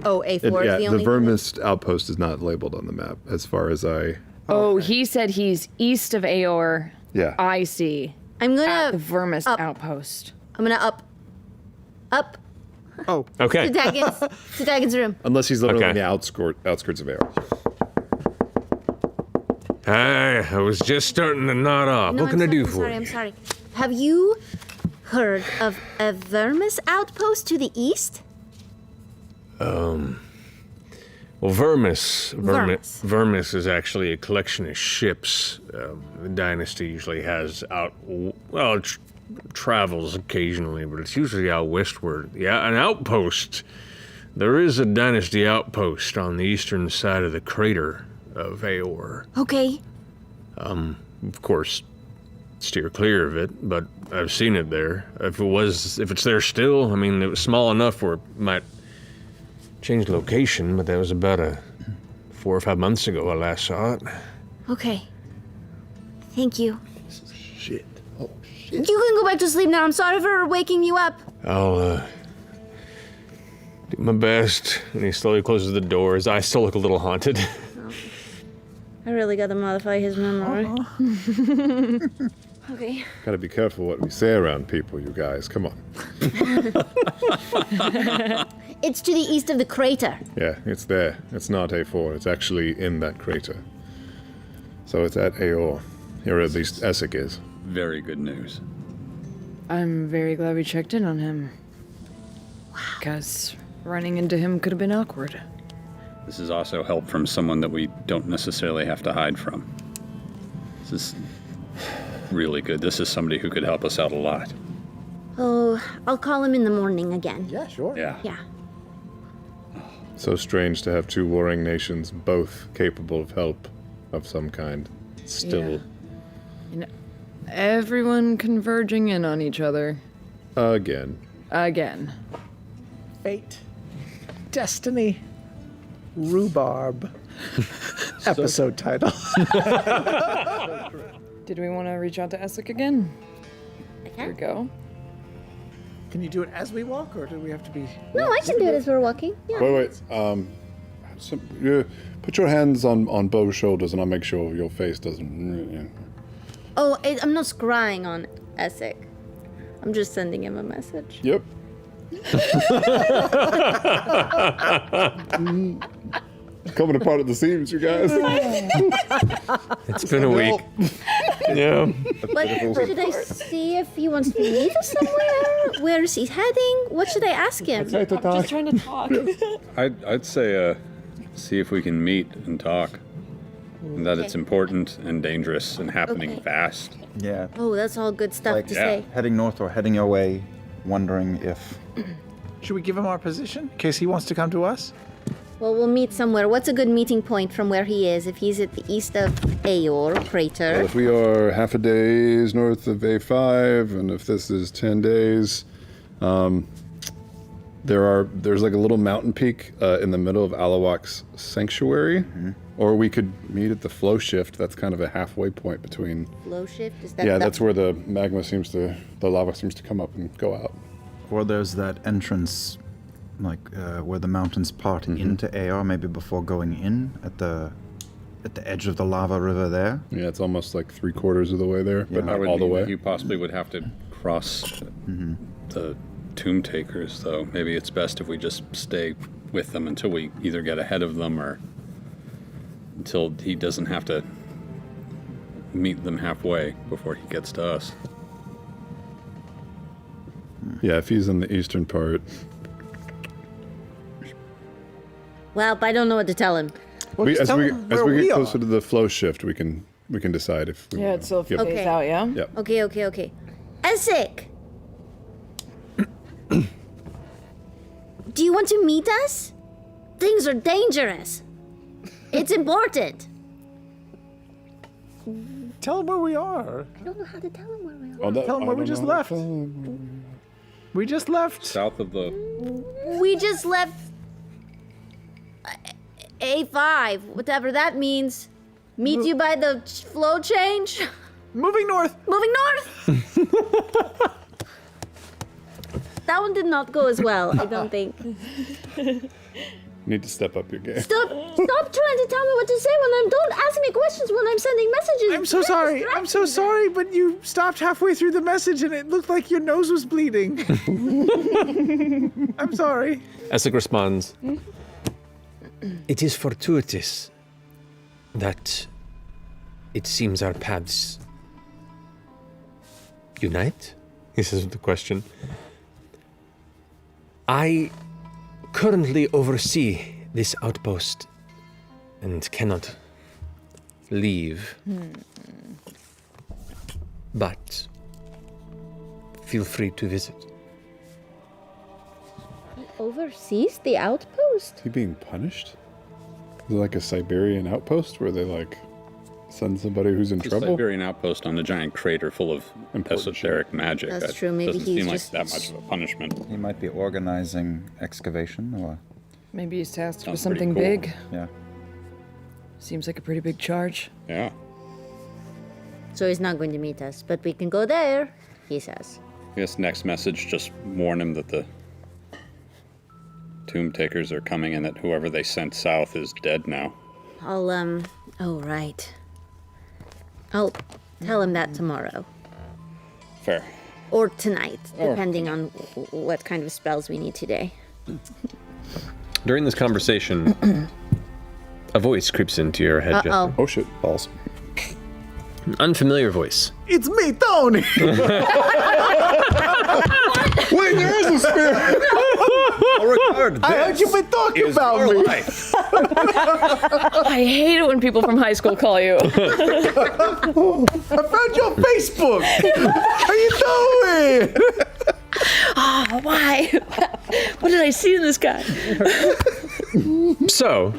S5: Oh, A4 is the
S1: the
S5: only
S1: Vermis outpost is not labeled on the map, as far as I.
S3: Oh, he said he's east of Aor.
S1: Yeah.
S3: I see.
S5: I'm
S3: At
S5: gonna
S3: the Vermis
S5: up.
S3: outpost.
S5: I'm gonna up.
S2: Oh.
S11: Okay.
S5: To Dagon's room.
S12: Unless he's literally
S11: Okay.
S12: on the outskirts of AR.
S13: Hi, I was just starting to nod off.
S5: No,
S13: What can I do
S5: I'm
S13: for
S5: sorry,
S13: you?
S5: I'm sorry. Have you heard of a Vermis outpost to the east?
S13: Well, Vermis is actually a collection of ships. The dynasty usually has travels occasionally, but it's usually out westward. Yeah, an outpost. There is a dynasty outpost on the eastern side of the crater of Aor.
S5: Okay.
S13: Of course, steer clear of it, but I've seen it there. If it's there still, I mean, it was small enough where it might change location, but that was about 4 or 5 months ago I last saw it.
S5: Okay. Thank you.
S12: Shit. Oh, shit.
S5: You can go back to sleep now. I'm sorry for waking you up.
S13: I'll do my best. And he slowly closes the door. His eyes still look a little haunted.
S5: I really gotta modify his memory. Okay.
S1: Gotta be careful what we say around people, you guys. Come on.
S5: It's to the east of the crater.
S1: Yeah, it's there. It's not A4. It's actually in that crater. So it's at Aor. Or at least Essek is.
S4: Very good news.
S3: I'm very glad we checked in on him. Wow. Because running into him could have been awkward.
S4: This is also help from someone that we don't necessarily have to hide from. This is really good. This is somebody who could help us out a lot.
S5: Oh, I'll call him in the morning again.
S2: Yeah, sure.
S4: Yeah.
S5: Yeah.
S1: So strange to have two warring nations, both capable of help of some kind. Still.
S3: Yeah. You know, everyone converging in on each other.
S1: Again.
S3: Again.
S2: Fate. Destiny. Rhubarb. Episode title.
S3: Did we want to reach out to Essek again? There we go.
S2: Can you do it as we walk, or do we have to be...
S5: No, I can do it as we're walking. Yeah.
S1: Wait. Put your hands on Bo's shoulders and I'll make sure your face doesn't...
S5: Oh, I'm not scrying on Essek. I'm just sending him a message.
S1: Yep. Coming apart at the seams, you guys.
S13: It's been a week. Yeah.
S5: But should I see if he wants to meet us somewhere? Where is he heading? What should I ask him?
S3: I'm just trying to talk.
S4: I'd say see if we can meet and talk. And that it's important and dangerous and happening fast.
S7: Yeah.
S5: Oh, that's all good stuff to say.
S7: Heading north or heading away, wondering if...
S2: Should we give him our position, in case he wants to come to us?
S5: Well, we'll meet somewhere. What's a good meeting point from where he is? If he's at the east of Aor crater.
S1: Well, if we are half a day's north of A5, and if this is 10 days, there's like a little mountain peak in the middle of Alawak's sanctuary, or we could meet at the flow shift. That's kind of a halfway point between.
S5: Flow shift? Is that
S1: Yeah, that's where the lava seems to come up and go out.
S7: Or there's that entrance, like where the mountains part into AR, maybe before going in at the edge of the lava river there.
S1: Yeah, it's almost like 3/4 of the way there, but not all the way.
S4: You possibly would have to cross the Tomb Takers, though. Maybe it's best if we just stay with them until we either get ahead of them or until he doesn't have to meet them halfway before he gets to us.
S1: Yeah, if he's in the eastern part.
S5: Well, I don't know what to tell him.
S2: Well,
S1: As we get
S2: are.
S1: closer to the flow shift, we can decide if we
S3: Yeah,
S1: wanna
S3: it's still
S1: give-
S3: phased out, yeah?
S1: Yep.
S5: Okay. Essek! Do you want to meet us? Things are dangerous. It's important.
S2: Tell him where we are.
S5: I don't know how to tell him where we are.
S1: Oh,
S2: Tell him where we just left. We just left.
S4: South of the...
S5: We just left A5, whatever that means. Meet you by the flow change.
S2: Moving north.
S5: Moving north. that one did not go as well, I don't think.
S1: Need to step up your game.
S5: Stop trying to tell me what to say don't ask me questions when I'm sending messages.
S2: I'm so sorry. I'm so sorry, but you stopped halfway through the message and it looked like your nose was bleeding. I'm sorry.
S11: Essek responds,
S6: It is fortuitous that it seems our paths unite.
S11: he says with the question.
S6: I currently oversee this outpost and cannot leave. But feel free to visit.
S5: Overseas the outpost?
S1: Is he being punished? Is it like a Siberian outpost where they like send somebody who's in
S14: It's a
S1: trouble?
S14: Siberian outpost on a giant crater full of esoteric magic.
S5: That's
S14: That
S5: true, maybe
S14: doesn't
S5: he's
S14: seem
S5: just-
S14: like that much of a punishment.
S7: He might be organizing excavation or.
S3: Maybe he's tasked with
S14: Sounds pretty
S3: something
S14: cool.
S3: big.
S7: Yeah.
S3: Seems like a pretty big charge.
S14: Yeah.
S5: So he's not going to meet us, but we can go there, he says.
S14: I guess next message, just warn him that the tomb takers are coming and that whoever they sent south is dead now.
S5: Oh, right. I'll tell him that tomorrow.
S14: Fair.
S5: Or tonight, depending on what kind of spells we need today.
S11: During this conversation, a voice creeps into your head, Jester.
S5: Uh-oh.
S1: Oh shit, balls.
S11: Unfamiliar voice.
S2: It's me, Tony.
S1: Wait, there is a spirit!
S2: I heard you've been talking about me.
S3: I hate it when people from high school call you.
S2: I found you on Facebook. How you doing?
S3: Oh, why? What did I see in this guy?
S11: So,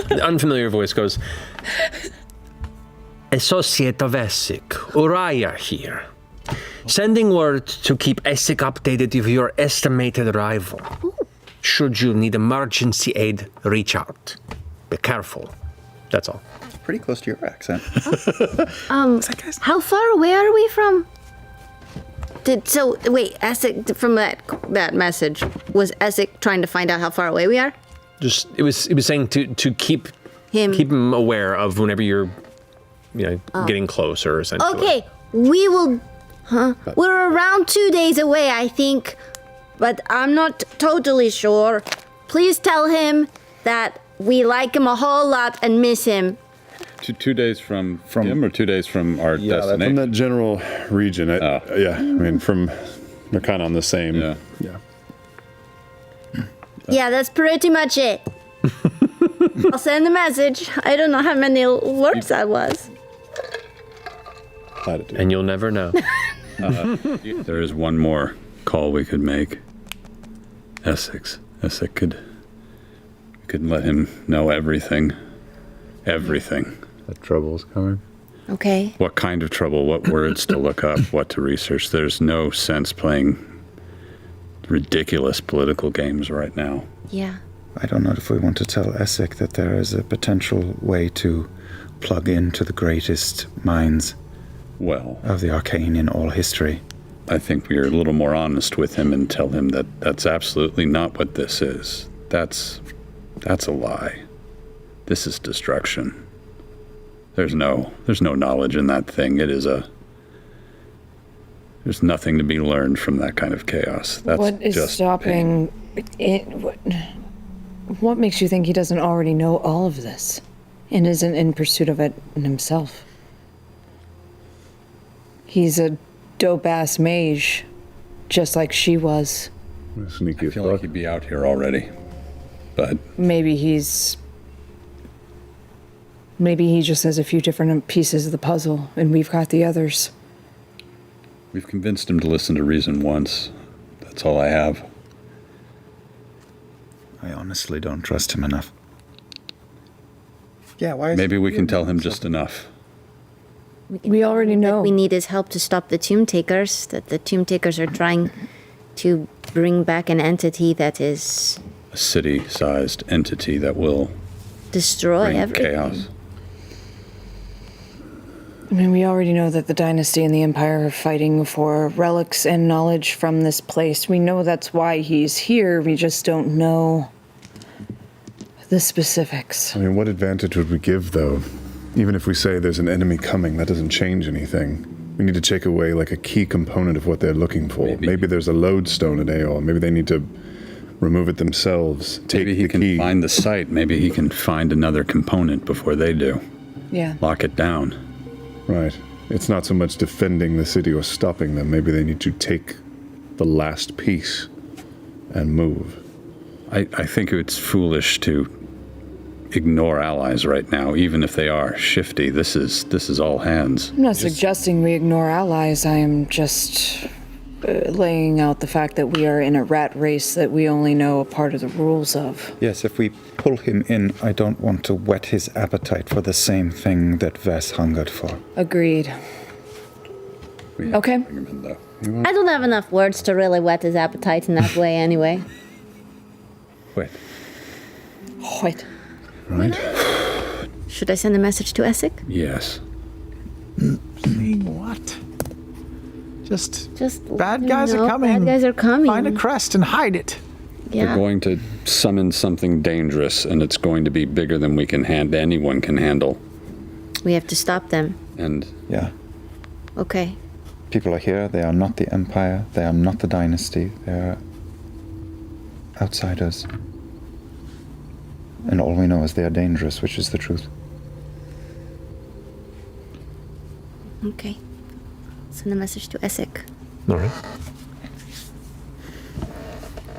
S11: the unfamiliar voice goes, Associate of Essek, Uriah here. Sending word to keep Essek updated of your estimated arrival. Should you need emergency aid, reach out. Be careful. That's all.
S7: Pretty close to your accent.
S5: How far away are we from? Wait, Essek, from that message, was Essek trying to find out how far away we are?
S11: Just it was saying to keep
S5: Him.
S11: him aware of whenever you're getting closer, essentially.
S5: Okay, we will. We're around 2 days away, I think, but I'm not totally sure. Please tell him that we like him a whole lot and miss him.
S14: 2 days from him or 2 days from our destination?
S1: From that general region. Yeah, I mean, they're kind of on the same.
S14: Yeah.
S5: Yeah, that's pretty much it. I'll send a message. I don't know how many alerts that was.
S11: And you'll never know.
S14: There is one more call we could make. Essek could let him know everything. Everything.
S1: That trouble's coming.
S5: Okay.
S14: What kind of trouble, what words to look up, what to research. There's no sense playing ridiculous political games right now.
S5: Yeah.
S7: I don't know if we want to tell Essek that there is a potential way to plug into the greatest minds of the arcane in all history.
S14: I think we are a little more honest with him and tell him that that's absolutely not what this is. That's a lie. This is destruction. There's no knowledge in that thing. There's nothing to be learned from that kind of chaos. That's
S3: What is
S14: just
S3: stopping it? What makes you think he doesn't already know all of this and isn't in pursuit of it himself? He's a dope-ass mage, just like she was.
S1: Sneaky
S14: I feel like he'd be out here already, but
S3: Maybe he just has a few different pieces of the puzzle, and we've got the others.
S14: we've convinced him to listen to reason once. That's all I have.
S7: I honestly don't trust him enough.
S2: Yeah, why is
S14: Maybe we can tell him just enough.
S3: We already know.
S5: We need his help to stop the tomb takers, that the tomb takers are trying to bring back an entity that is...
S14: A city-sized entity that will
S5: destroy
S14: bring
S5: everything.
S14: chaos.
S3: I mean, we already know that the Dynasty and the Empire are fighting for relics and knowledge from this place. We know that's why he's here. We just don't know the specifics.
S1: I mean, what advantage would we give, though? Even if we say there's an enemy coming, that doesn't change anything. We need to take away, like, a key component of what they're looking for. Maybe there's a lodestone at Aeol. Maybe they need to remove it themselves.
S14: Maybe he can find the site. Maybe he can find another component before they do.
S3: Yeah.
S14: Lock it down.
S1: Right. It's not so much defending the city or stopping them. Maybe they need to take the last piece and move.
S14: I think it's foolish to ignore allies right now, even if they are shifty. This is all hands.
S3: I'm not suggesting we ignore allies. I am just laying out the fact that we are in a rat race that we only know a part of the rules of.
S7: Yes, if we pull him in, I don't want to whet his appetite for the same thing that Vess hungered for.
S3: Agreed. Okay.
S5: I don't have enough words to really whet his appetite in that way anyway.
S14: Wait.
S3: Wait.
S14: Right.
S5: Should I send a message to Essek?
S14: Yes.
S2: Saying what? Just bad
S5: you
S2: guys
S5: know,
S2: are coming.
S5: bad guys are coming.
S2: Find a crest and hide it.
S5: Yeah.
S14: They're going to summon something dangerous, and it's going to be bigger than we can anyone can handle.
S5: We have to stop them.
S14: And
S7: yeah.
S5: Okay.
S7: People are here. They are not the Empire. They are not the Dynasty. They are outsiders. And all we know is they are dangerous, which is the truth.
S5: Okay. Send a message to Essek.
S6: All right.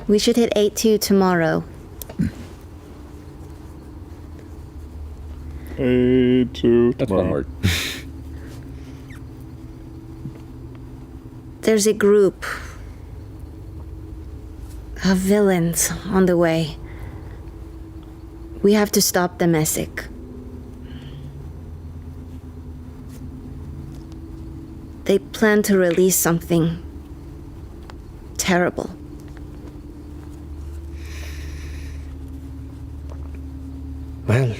S5: We should hit 8-2 tomorrow.
S1: 8-2.
S14: That's one word.
S5: There's a group of villains on the way. We have to stop them, Essek. They plan to release something terrible.
S6: Well,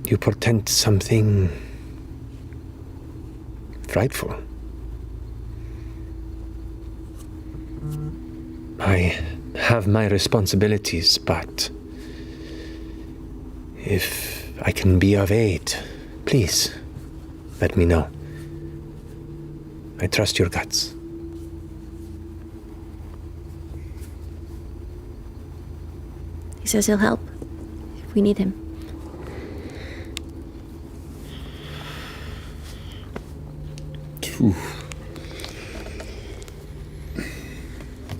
S6: you portend something frightful. I have my responsibilities, but if I can be of aid, please let me know. I trust your guts.
S5: He says he'll help if we need him.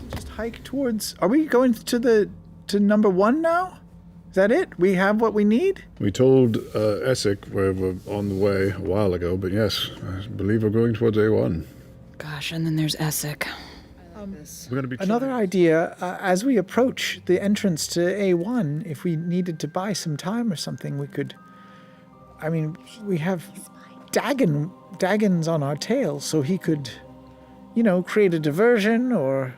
S2: Just hike towards. Are we going to number 1 now? Is that it? We have what we need?
S1: We told Essek we were on the way a while ago, but yes, I believe we're going towards A1.
S3: Gosh, and then there's Essek.
S1: We're going to be
S2: Another idea, as we approach the entrance to A1, if we needed to buy some time or something, we could... I mean, we have Dagon's on our tail, so he could, create a diversion or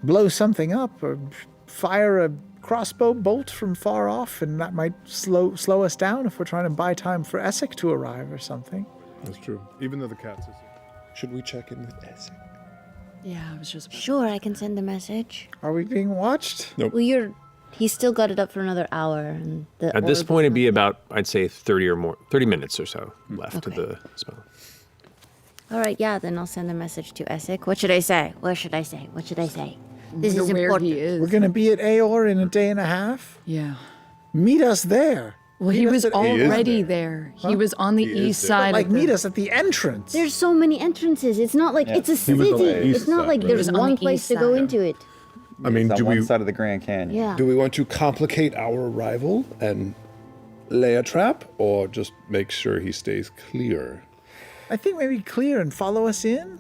S2: blow something up or fire a crossbow bolt from far off, and that might slow us down if we're trying to buy time for Essek to arrive or something.
S1: That's true. Even though the cat's...
S12: Should we check in with Essek?
S3: Yeah, I was just...
S5: Sure, I can send a message.
S2: Are we being watched?
S12: Nope.
S5: Well, he's still got it up for another hour. And
S11: At this point, it'd be about, I'd say, 30 minutes or so left of the spell.
S5: All right, yeah, then I'll send a message to Essek. What should I say? What should I say? This is
S3: where
S5: important.
S3: he is.
S2: We're going to be at Aor in a day and a half?
S3: Yeah.
S2: Meet us there.
S3: Well, he was already there. He was on the east side.
S2: Like, meet us at the entrance.
S5: There's so many entrances. It's not like it's a city. It's not like there's one place to go into it.
S1: I mean, do we...
S7: one side of the Grand Canyon.
S5: Yeah.
S12: Do we want to complicate our arrival and lay a trap, or just
S1: make sure he stays clear?
S2: I think maybe clear and follow us in.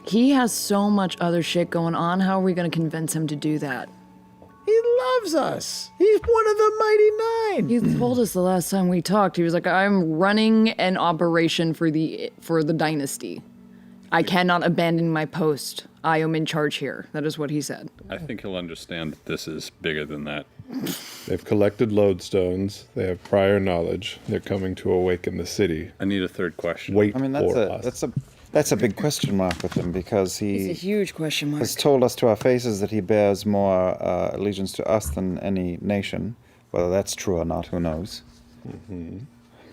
S3: He has so much other shit going on. How are we going to convince him to do that?
S2: He loves us. He's one of the Mighty Nine.
S3: You told us the last time we talked. He was like, "I'm running an operation for the dynasty. I cannot abandon my post. I am in charge here." That is what he said.
S14: I think he'll understand that this is bigger than that.
S12: They've collected lodestones. They have prior knowledge. They're coming to awaken the city.
S14: I need a third question.
S12: Wait
S7: I mean,
S12: for us.
S7: that's a big question mark with him because
S3: It's a
S7: he
S3: huge question mark.
S7: has told us to our faces that he bears more allegiance to us than any nation. Whether that's true or not, who knows?
S12: Mm-hmm.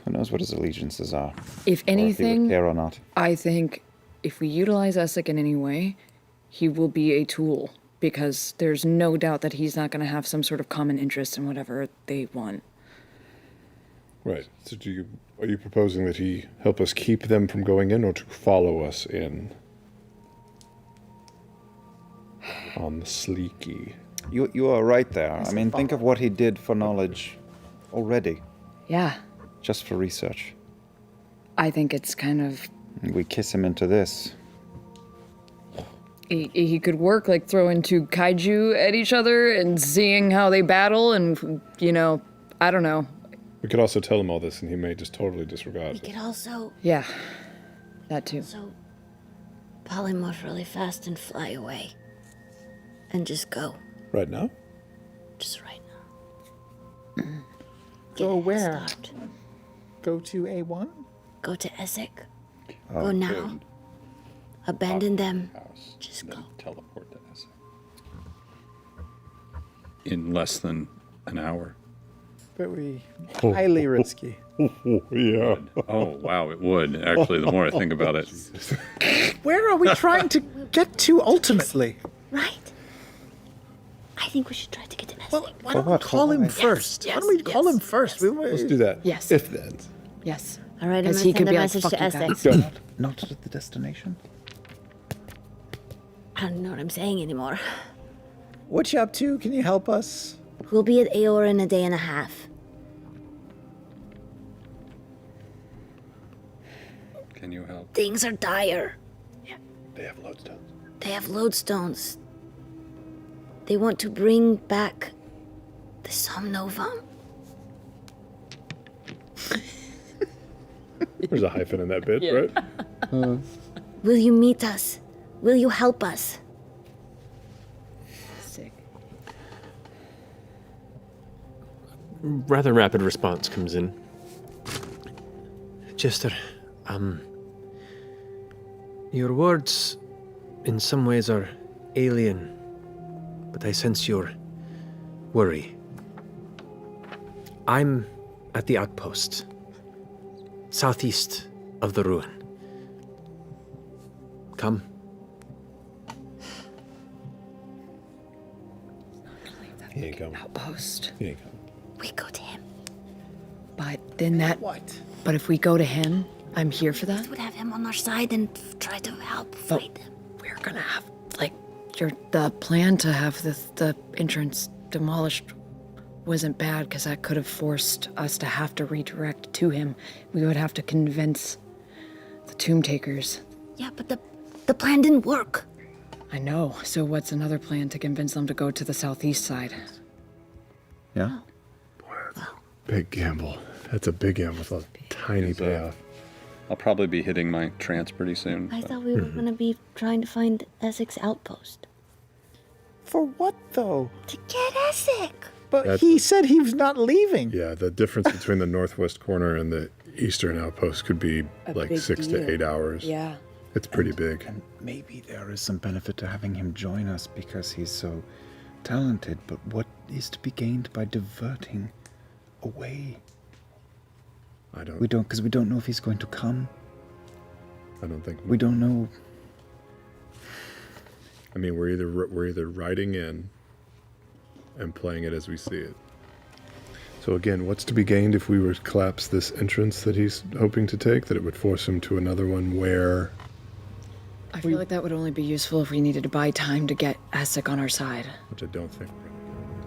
S7: Who knows what his allegiances are?
S3: If
S7: Or if he would
S3: anything,
S7: care or not.
S3: I think if we utilize Essek in any way, he will be a tool, because there's no doubt that he's not going to have some sort of common interest in whatever they want.
S12: Right. So are you proposing that he help us keep them from going in or to follow us in? On the sleeky.
S7: You are right there. I mean, think of what he did for knowledge already,
S3: Yeah,
S7: just for research.
S3: I think it's kind of...
S7: We kiss him into this.
S3: He could work like throwing two kaiju at each other and seeing how they battle, and, you know, I don't know.
S12: We could also tell him all this and he may just totally disregard
S10: We
S12: it.
S10: could also
S3: Yeah, that too.
S10: polymorph really fast and fly away. And just go.
S12: Right now?
S10: Just right now.
S2: Go where?
S10: Start.
S2: Go to A1?
S10: Go to Essek.
S7: Oh,
S10: Go now. Abandon them. Just go.
S14: Teleport to Essek. In less than an hour.
S2: Very highly risky.
S12: Yeah.
S14: Oh, wow, it would. Actually, the more I think about it.
S2: Where are we trying to get to ultimately?
S10: Right? I think we should try to get to Essek.
S2: Well, why don't we call him first? Why don't we call him first?
S12: Let's do that.
S3: Yes.
S12: If then.
S3: Yes.
S10: All right, I'm going
S3: Because
S10: to
S3: he could
S10: send a
S3: be like,
S10: message
S3: "Fuck
S10: to
S3: you
S10: Essek.
S3: guys."
S7: Not at the destination.
S10: I don't know what I'm saying anymore.
S2: What you up to? Can you help us?
S10: We'll be at Aor in a day and a half.
S14: Can you help?
S10: Things are dire.
S12: They have lodestones.
S10: They have lodestones. They want to bring back the Somnovam.
S12: There's a hyphen in that bit, right?
S10: Will you meet us? Will you help us?
S3: Sick.
S6: Rather rapid response comes in. Jester, your words in some ways are alien, but I sense your worry. I'm at the outpost, southeast of the ruin. Come.
S12: He ain't coming.
S3: Outpost.
S12: He ain't coming.
S10: We go to him.
S3: But then that...
S2: What?
S3: But if we go to him, I'm here for that.
S10: We would have him on our side and try to help fight them.
S3: We're gonna have, like, the plan to have the entrance demolished wasn't bad, because that could have forced us to have to redirect to him. We would have to convince the Tomb Takers.
S10: Yeah, but the plan didn't work.
S3: I know. So what's another plan to convince them to go to the southeast side?
S7: Yeah?
S12: Big gamble. That's a big gamble with a tiny payoff.
S14: I'll probably be hitting my trance pretty soon.
S10: I thought we were going to be trying to find Essek's outpost.
S2: For what, though?
S10: To get Essek.
S2: But he said he was not leaving.
S12: Yeah, the difference between the northwest corner and the eastern outpost could be like
S3: big
S12: 6
S3: deal.
S12: to 8 hours.
S3: Yeah.
S12: It's pretty big.
S7: And maybe there is some benefit to having him join us because he's so talented, but what is to be gained by diverting away? We don't, because we don't know if he's going to come.
S12: I don't think.
S7: We don't know.
S12: I mean, we're either riding in and playing it as we see it. So again, what's to be gained if we were to collapse this entrance that he's hoping to take? That it would force him to another one where...
S3: I feel like that would only be useful if we needed to buy time to get Essek on our side.
S12: Which I don't think.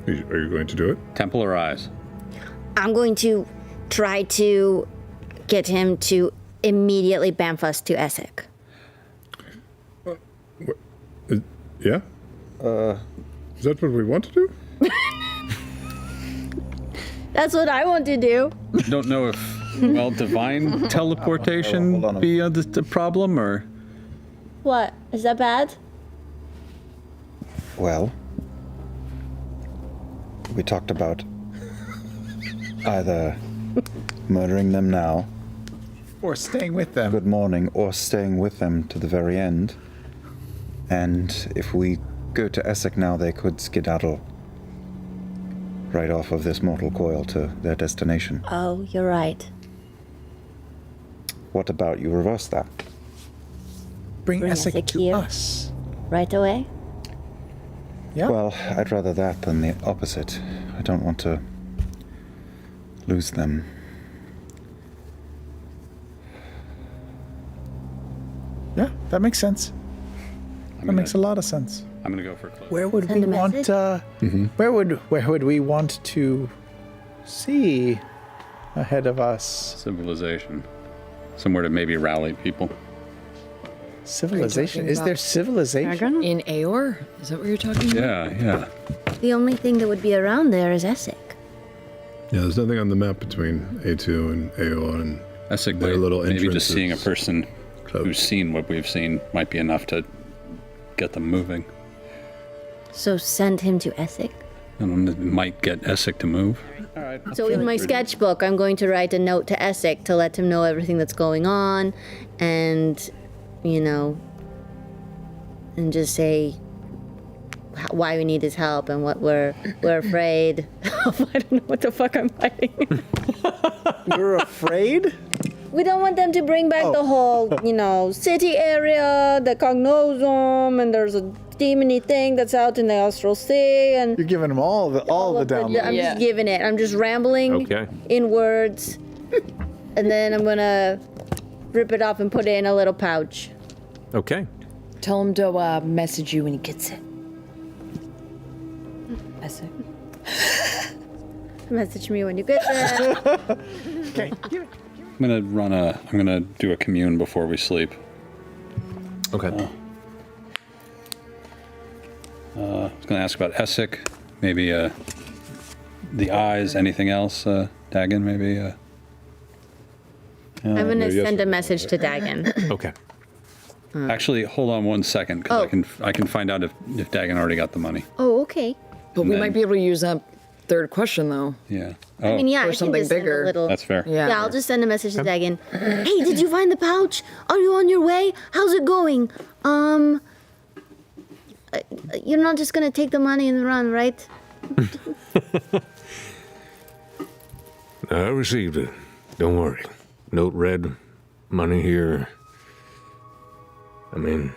S12: Are you going to do it?
S14: Temple or eyes?
S5: I'm going to try to get him to immediately bamf us to Essek.
S12: Yeah? Is that what we want to do?
S5: That's what I want to do.
S14: Don't know if, well, divine teleportation be the problem, or...
S5: What? Is that bad?
S7: Well, We talked about either murdering them now,
S2: or staying with them.
S7: Good morning, or staying with them to the very end. And if we go to Essek now, they could skedaddle right off of this mortal coil to their destination.
S10: Oh, you're right.
S7: What about you reverse that?
S2: Bring Essek
S10: Essek
S2: to
S10: here.
S2: us.
S10: Right away?
S2: Yeah.
S7: Well, I'd rather that than the opposite. I don't want to lose them.
S2: Yeah, that makes sense. That makes a lot of sense.
S14: I'm gonna go for close.
S2: Where would
S10: Send
S2: we
S10: a
S2: want?
S10: message?
S2: Where would we want to see ahead of us?
S14: Civilization. Somewhere to maybe rally people.
S2: Civilization? Is there civilization?
S3: In Aor? Is that what you're talking about?
S14: Yeah.
S10: The only thing that would be around there is Essek.
S12: Yeah, there's nothing on the map between A2 and AO and
S14: Essek,
S12: their little
S14: maybe
S12: entrances.
S14: just seeing a person who's seen what we've seen might be enough to get them moving.
S10: So send him to Essek.
S14: And it might get Essek to move.
S7: All right.
S10: So in my sketchbook, I'm going to write a note to Essek to let him know everything that's going on, and, and just say why we need his help and what we're afraid. I don't know what the fuck I'm writing.
S2: You're afraid?
S10: We don't want them to bring back the whole, city area, the cognosome, and there's a demony thing that's out in the Austral Sea, and
S2: You're giving them all the downloads.
S10: I'm just giving it. I'm just rambling in words, and then I'm gonna rip it off and put it in a little pouch.
S11: Okay.
S3: Tell him to message you when he gets it. Essek.
S10: Message me when you get there.
S2: Okay, give it.
S14: I'm gonna do a commune before we sleep.
S11: Okay.
S14: I was gonna ask about Essek, maybe the eyes, anything else, Dagon, maybe.
S10: I'm gonna send a message to Dagon.
S11: Okay.
S14: Actually, hold on one second, because I can find out if Dagon already got the money.
S10: Oh, okay.
S3: But we might be able to use that third question, though.
S14: Yeah.
S10: I mean, yeah,
S3: Or
S10: I can
S3: something
S10: just send
S3: bigger.
S10: a little.
S14: That's fair.
S3: Yeah.
S10: Yeah, I'll just send a message to Dagon. Hey, did you find the pouch? Are you on your way? How's it going? You're not just gonna take the money and run, right?
S13: I received it. Don't worry. Note read, money here. I mean,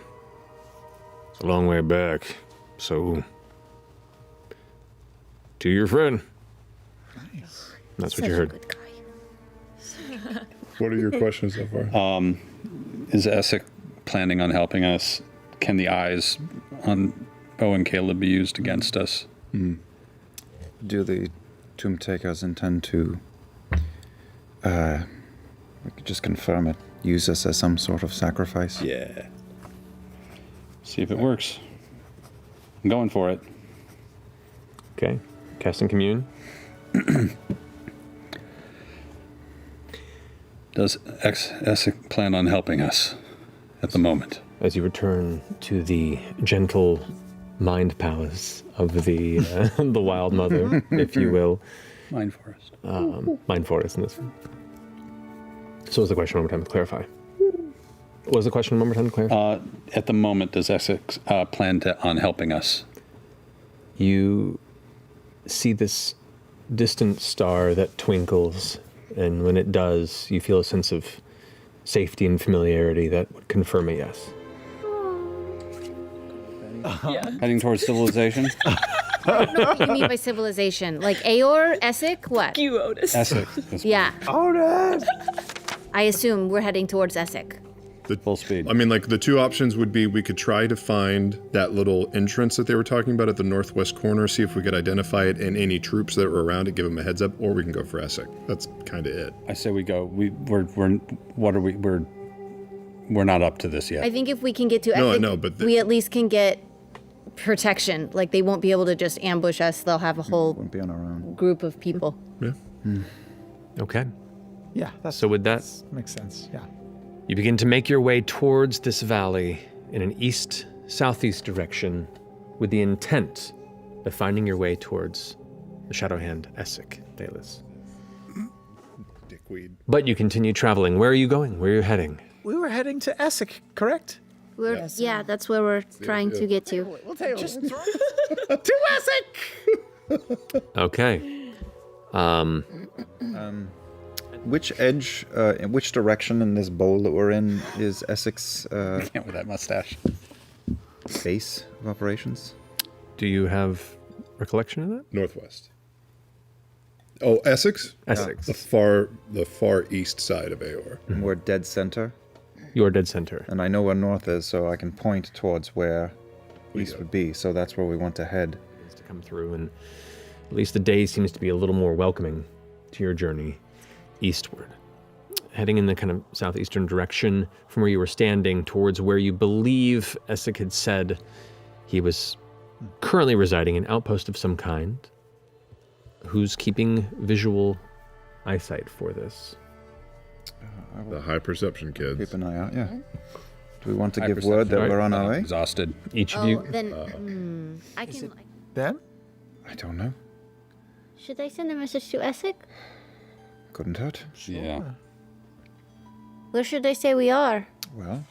S13: it's a long way back, so to your friend.
S2: Nice.
S13: That's what you heard.
S12: What are your questions so far?
S14: Is Essek planning on helping us? Can the eyes on Bo and Caleb be used against us?
S7: Do the Tomb Takers intend to, we could just confirm it, use us as some sort of sacrifice?
S14: Yeah. See if it works. I'm going for it.
S11: Okay. Casting commune.
S14: Does Essek plan on helping us at the moment?
S11: As you return to the gentle mind palace of the the Wild Mother, if you will.
S14: Mind Forest.
S11: Mind Forest in this one. So was the question one more time to clarify? What was the question one more time to clarify?
S14: At the moment, does Essek plan on helping us?
S11: You see this distant star that twinkles, and when it does, you feel a sense of safety and familiarity that would confirm a yes.
S14: Heading towards civilization?
S8: I don't know what you mean by civilization. Like Aor, Essek, what?
S3: You, Otis.
S14: Essek.
S8: Yeah.
S2: Otis!
S8: I assume we're heading towards Essek.
S14: Full speed.
S12: I mean, like, the two options would be we could try to find that little entrance that they were talking about at the northwest corner, see if we could identify it and any troops that were around it, give them a heads up, or we can go for Essek. That's kind of it.
S14: I say we go. We're not up to this yet.
S8: I think if we can get to
S12: No, I
S8: Essek,
S12: know, but
S8: we at least can get protection. Like they won't be able to just ambush us. They'll have a whole
S7: Wouldn't be on our own.
S8: group of people.
S12: Yeah.
S11: Okay.
S2: Yeah, that's
S11: So with that,
S2: makes sense. Yeah.
S11: you begin to make your way towards this valley in an east-southeast direction with the intent of finding your way towards the shadow hand, Essek, Thelyss.
S12: Dickweed.
S11: But you continue traveling. Where are you going? Where are you heading?
S2: We were heading to Essek, correct?
S5: Yeah, that's where we're trying to get to.
S2: Just to Essek.
S11: Okay.
S7: Which edge, in which direction in this bowl that we're in is Essek's
S14: With that mustache.
S7: base of operations?
S11: Do you have recollection of that?
S12: Northwest. Oh, Essex?
S11: Essex.
S12: The far east side of Aor.
S7: And we're dead center.
S11: You're dead center.
S7: And I know where north is, so I can point towards where east would be. So that's where we want to head.
S11: To come through, and at least the day seems to be a little more welcoming to your journey eastward. Heading in the kind of southeastern direction from where you were standing towards where you believe Essek had said he was currently residing, an outpost of some kind. Who's keeping visual eyesight for this?
S12: The high perception kids.
S7: Keep an eye out, yeah. Do we want to
S14: High
S7: give word that
S14: perception.
S7: we're on our way?
S14: Exhausted.
S11: Each of you.
S5: Then I can.
S2: Ben?
S7: I don't know.
S5: Should I send a message to Essek?
S7: Couldn't hurt.
S14: Yeah.
S5: Where should I say we are?
S7: Well,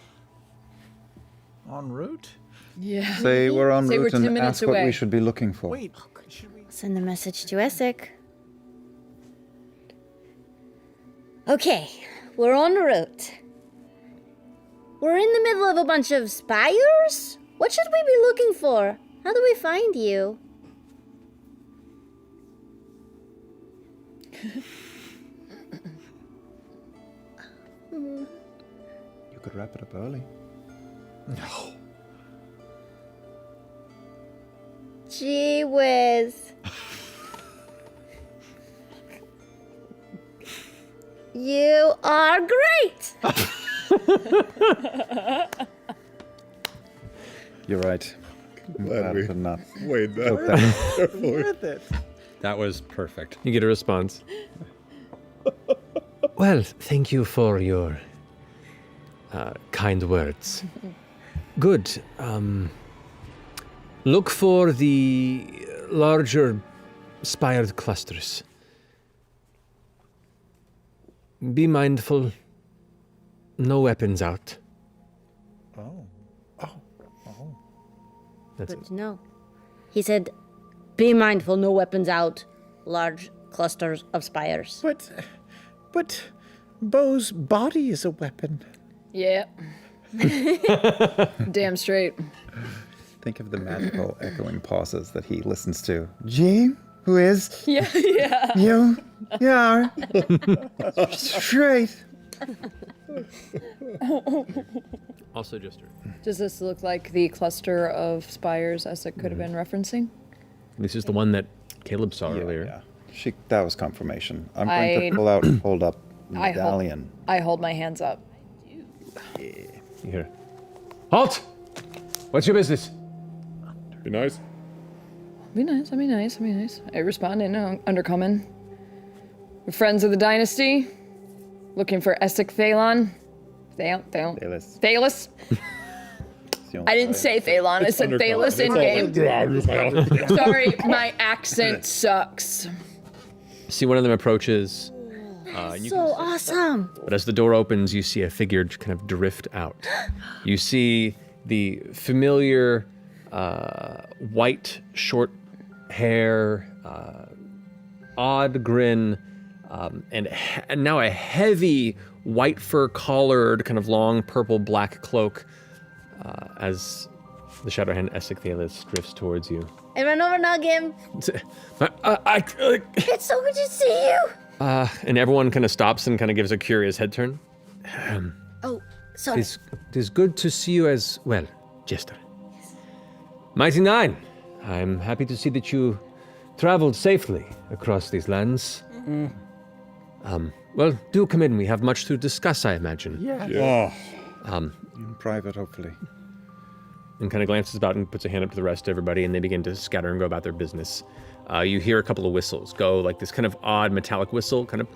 S2: En route?
S3: Yeah.
S7: say we're en
S3: Say we're
S7: route
S3: 2
S7: and
S3: minutes
S7: ask what
S3: away.
S7: we should be looking for.
S2: Wait, should we?
S5: Send a message to Essek. Okay, we're en route. We're in the middle of a bunch of spires? What should we be looking for? How do we find you?
S7: You could wrap it up early.
S2: No.
S5: Gee whiz. You are great!
S7: You're right. I'm
S12: Glad
S7: glad
S12: we
S7: to not
S12: weighed
S7: took
S12: that.
S7: that.
S12: carefully.
S2: Worth it.
S14: That was perfect.
S11: You get a response. Well, thank you for your kind words. Good. Look for the larger spired clusters. Be mindful. No weapons out. That's
S5: Good
S11: it.
S5: to know. He said, be mindful, no weapons out. Large clusters of spires.
S2: But Bo's body is a weapon.
S3: Yeah. Damn straight.
S7: Think of the magical echoing pauses that he listens to. G, who is?
S3: Yeah, yeah.
S7: You? Yeah. Straight.
S11: Also just her.
S3: Does this look like the cluster of spires Essek could have been referencing?
S11: This is the one that Caleb saw earlier.
S7: Yeah. That was confirmation. I'm going to pull out and hold up the medallion.
S3: I hold my hands up.
S11: You hear, halt! What's your business?
S12: Be nice.
S3: Be nice, I mean nice, I mean nice. I respond in Undercommon. We're friends of the dynasty. Looking for Essek Thelon.
S7: Thelyss.
S3: Thelyss. I didn't say Thelon, I said Thelyss in game. Sorry, my accent sucks.
S11: See one of them approaches. You
S5: So awesome!
S11: But as the door opens, you see a figure kind of drift out. You see the familiar white, short hair, odd grin, and now a heavy white fur collared, kind of long purple black cloak as the shadow hand Essek Thelyss drifts towards you.
S5: I run over and hug him. It's so good to see you!
S11: And everyone kind of stops and kind of gives a curious head turn.
S5: Oh, sorry.
S11: It is good to see you as well, Jester. Mighty Nine, I'm happy to see that you traveled safely across these lands. Well, do come in. We have much to discuss, I imagine.
S2: Yeah.
S7: In private, hopefully.
S11: And kind of glances about and puts a hand up to the rest of everybody, and they begin to scatter and go about their business. You hear a couple of whistles go, like this kind of odd metallic whistle, kind of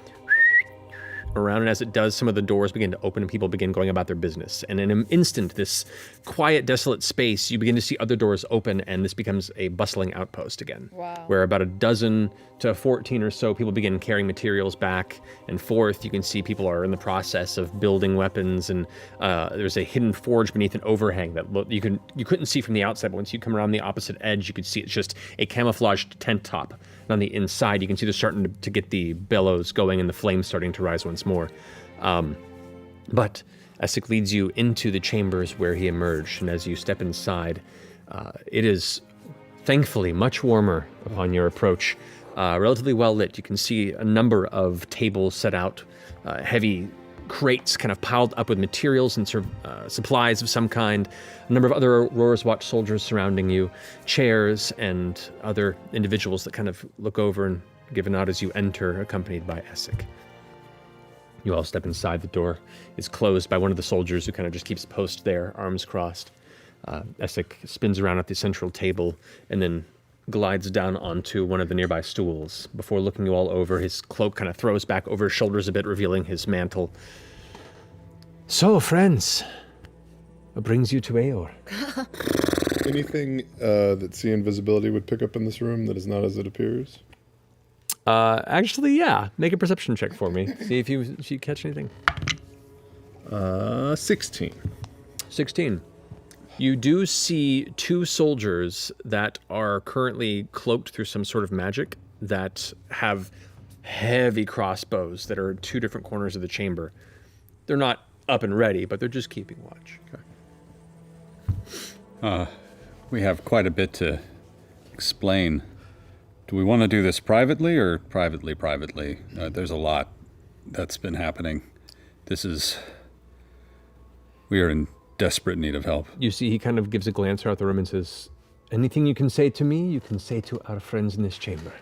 S11: around, and as it does, some of the doors begin to open and people begin going about their business. And in an instant, this quiet, desolate space, you begin to see other doors open, and this becomes a bustling outpost again.
S3: Wow.
S11: Where about 12 to 14 or so people begin carrying materials back and forth. You can see people are in the process of building weapons, and there's a hidden forge beneath an overhang that you couldn't see from the outside, but once you come around the opposite edge, you could see it's just a camouflaged tent top. And on the inside, you can see they're starting to get the bellows going and the flames starting to rise once more. But Essek leads you into the chambers where he emerged, and as you step inside, it is thankfully much warmer upon your approach. Relatively well lit. You can see a number of tables set out, heavy crates kind of piled up with materials and supplies of some kind. A number of other Aurora's Watch soldiers surrounding you, chairs and other individuals that kind of look over and give a nod as you enter, accompanied by Essek. You all step inside. The door is closed by one of the soldiers who kind of just keeps post there, arms crossed. Essek spins around at the central table and then glides down onto one of the nearby stools. Before looking you all over, his cloak kind of throws back over his shoulders a bit, revealing his mantle. So, friends, what brings you to Aor?
S12: Anything that see invisibility would pick up in this room that is not as it appears?
S11: Actually, yeah. Make a perception check for me. See if you catch anything.
S12: 16.
S11: 16. You do see two soldiers that are currently cloaked through some sort of magic that have heavy crossbows that are at two different corners of the chamber. They're not up and ready, but they're just keeping watch.
S14: Okay. We have quite a bit to explain. Do we want to do this privately or privately? There's a lot that's been happening. We are in desperate need of help.
S11: You see, he kind of gives a glance throughout the room and says, anything you can say to me, you can say to our friends in this chamber.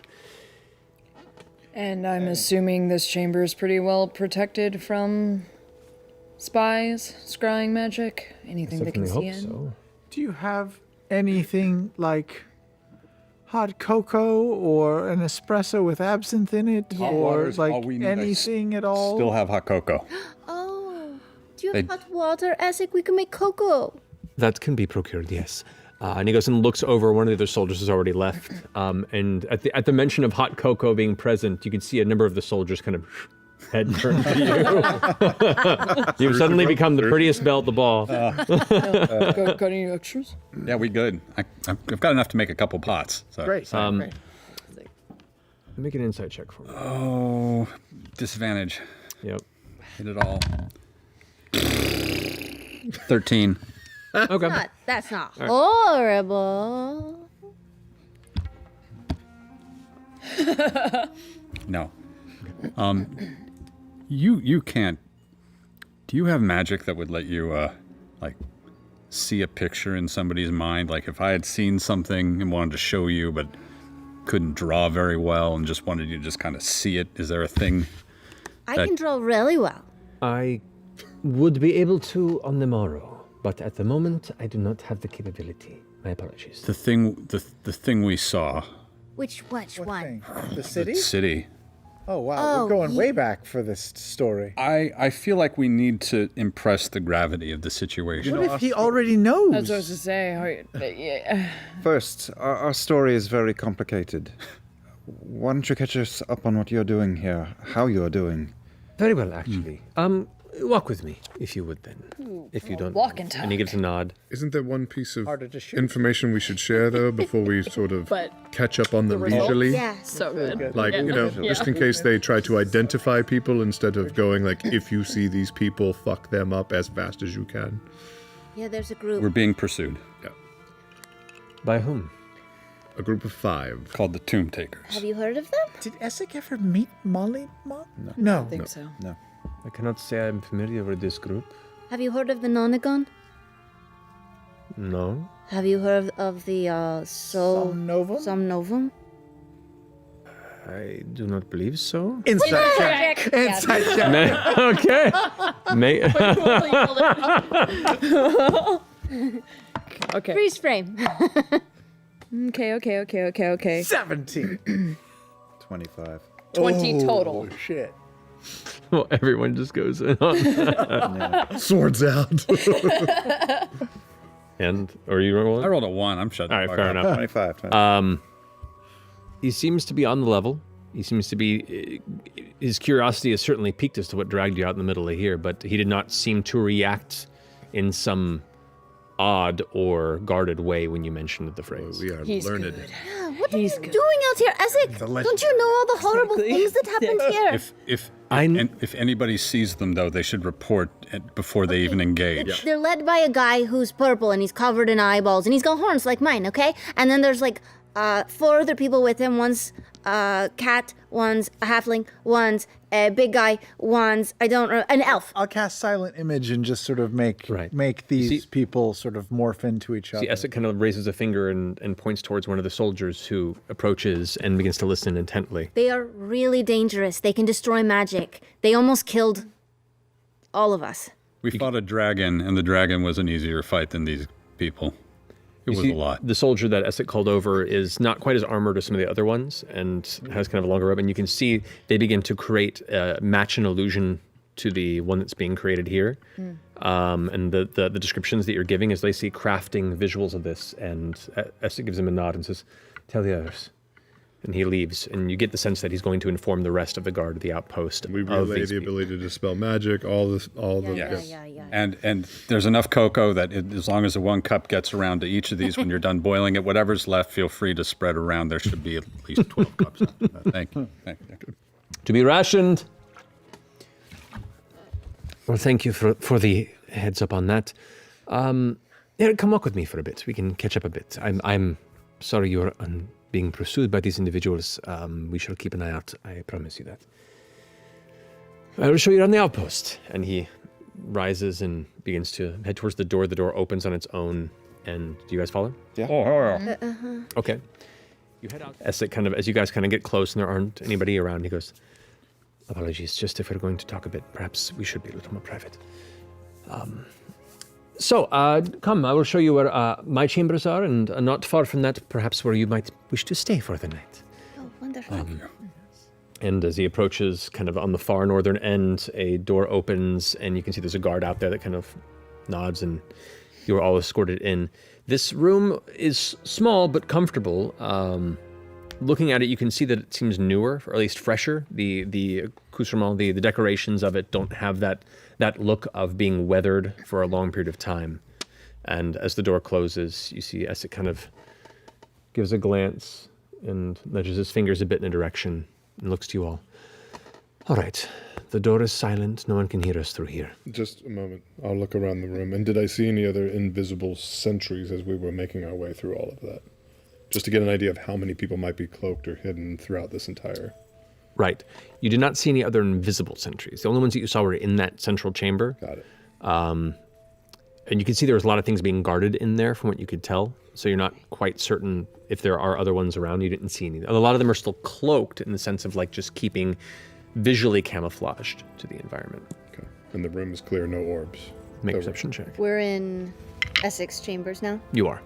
S3: And I'm assuming this chamber is pretty well protected from spies, scrying magic, anything they can see in.
S11: So.
S2: Do you have anything like hot cocoa or an espresso with absinthe in it, or like anything at all?
S14: Still have hot cocoa.
S5: Oh, do you have hot water, Essek? We can make cocoa.
S11: That can be procured, yes. And he goes and looks over. One of the other soldiers has already left. And at the mention of hot cocoa being present, you can see a number of the soldiers kind of head turn to you. You've suddenly become the prettiest belle at the ball.
S3: Got any extras?
S14: Yeah, we good. I've got enough to make a couple pots. So.
S2: Great. Great.
S11: Make an insight check for me.
S14: Oh, disadvantage.
S11: Yep.
S14: Hit it all. 13.
S11: Okay.
S5: That's not horrible.
S14: No. You can't. Do you have magic that would let you like see a picture in somebody's mind? Like if I had seen something and wanted to show you, but couldn't draw very well and just wanted you to just kind of see it. Is there a thing?
S5: I can draw really well.
S6: I would be able to on the morrow, but at the moment I do not have the capability. My apologies.
S14: The thing we saw.
S5: Which one?
S2: Thing? The city?
S14: The city.
S2: Oh, wow. We're going way back for this story.
S14: I feel like we need to impress the gravity of the situation.
S2: What if he already knows?
S3: That's what I was to say. Yeah.
S7: First, our story is very complicated. Why don't you catch us up on what you're doing here, how you're doing?
S6: Very well, actually. Walk with me, if you would then. If you don't.
S3: Walk in time.
S11: And he gives a nod.
S12: Isn't there one piece of
S2: Harder to shoot.
S12: information we should share, though, before we sort of catch up on them leisurely?
S5: Yeah.
S3: So good.
S12: Like, just in case they try to identify people instead of going, like, if you see these people, fuck them up as fast as you can.
S5: Yeah, there's a group.
S14: We're being pursued.
S12: Yeah.
S6: By whom?
S12: A group of 5.
S14: Called the Tomb Takers.
S5: Have you heard of them?
S2: Did Essek ever meet Molly?
S3: No. I think so.
S12: No.
S6: I cannot say I'm familiar with this group.
S5: Have you heard of the Nonagon?
S6: No.
S5: Have you heard of the
S2: Somnovum?
S5: Somnovum?
S6: I do not believe so.
S2: Inside check. Inside check.
S11: Okay.
S3: Okay.
S5: Freeze frame.
S3: Okay.
S2: 17.
S7: 25.
S3: 20 total.
S2: Oh, shit.
S11: Well, everyone just goes in on that.
S12: Swords out.
S11: And, or you roll?
S14: I rolled a 1. I'm shut.
S11: All right, fair enough.
S9: 25.
S11: He seems to be on the level. He seems to be, his curiosity is certainly piqued as to what dragged you out in the middle of here, but he did not seem to react in some odd or guarded way when you mentioned the phrase.
S12: We are
S3: He's
S12: learned.
S3: good.
S5: Yeah, what are you doing out here, Essek? Don't you know all the horrible things that happened here?
S14: If anybody sees them, though, they should report it before they even engage.
S5: They're led by a guy who's purple and he's covered in eyeballs and he's got horns like mine, okay? And then there's like 4 other people with him. One's a cat, one's a halfling, one's a big guy, one's, an elf.
S2: I'll cast Silent Image and just sort of make these people sort of morph into each other.
S11: See, Essek kind of raises a finger and points towards one of the soldiers who approaches and begins to listen intently.
S5: They are really dangerous. They can destroy magic. They almost killed all of us.
S14: We fought a dragon, and the dragon was an easier fight than these people. It was a lot.
S11: The soldier that Essek called over is not quite as armored as some of the other ones and has kind of a longer robe. And you can see they begin to create, match an illusion to the one that's being created here. And the descriptions that you're giving is they see crafting visuals of this. And Essek gives him a nod and says, "Tell the others." And he leaves, and you get the sense that he's going to inform the rest of the guard of the outpost.
S12: We relay the ability to dispel magic,
S14: And there's enough cocoa that as long as the 1 cup gets around to each of these when you're done boiling it, whatever's left, feel free to spread around. There should be at least 12 cups. Thank you.
S11: To be rationed. Well, thank you for the heads up on that. Here, come walk with me for a bit. We can catch up a bit. I'm sorry you're being pursued by these individuals. We shall keep an eye out. I promise you that. I will show you around the outpost. And he rises and begins to head towards the door. The door opens on its own. And do you guys follow?
S7: Yeah.
S11: Okay. You head out. Essek kind of, as you guys kind of get close and there aren't anybody around, he goes, "Apologies, just if we're going to talk a bit, perhaps we should be a little more private. Come, I will show you where my chambers are, and not far from that, perhaps where you might wish to stay for the night."
S5: Oh, wonderful.
S11: And as he approaches, kind of on the far northern end, a door opens, and you can see there's a guard out there that kind of nods, and you are all escorted in. This room is small but comfortable. Looking at it, you can see that it seems newer, or at least fresher. The accoutrement, the decorations of it don't have that look of being weathered for a long period of time. And as the door closes, you see Essek kind of gives a glance and nudges his fingers a bit in a direction and looks to you all. All right, the door is silent. No one can hear us through here.
S12: Just a moment. I'll look around the room. And did I see any other invisible sentries as we were making our way through all of that? Just to get an idea of how many people might be cloaked or hidden throughout this entire...
S11: Right. You did not see any other invisible sentries. The only ones that you saw were in that central chamber.
S12: Got it.
S11: And you can see there was a lot of things being guarded in there from what you could tell. So you're not quite certain if there are other ones around. You didn't see any. A lot of them are still cloaked in the sense of like just keeping visually camouflaged to the environment.
S12: Okay. And the room is clear, no orbs.
S11: Make a perception check.
S8: We're in Essek's chambers now.
S11: You are.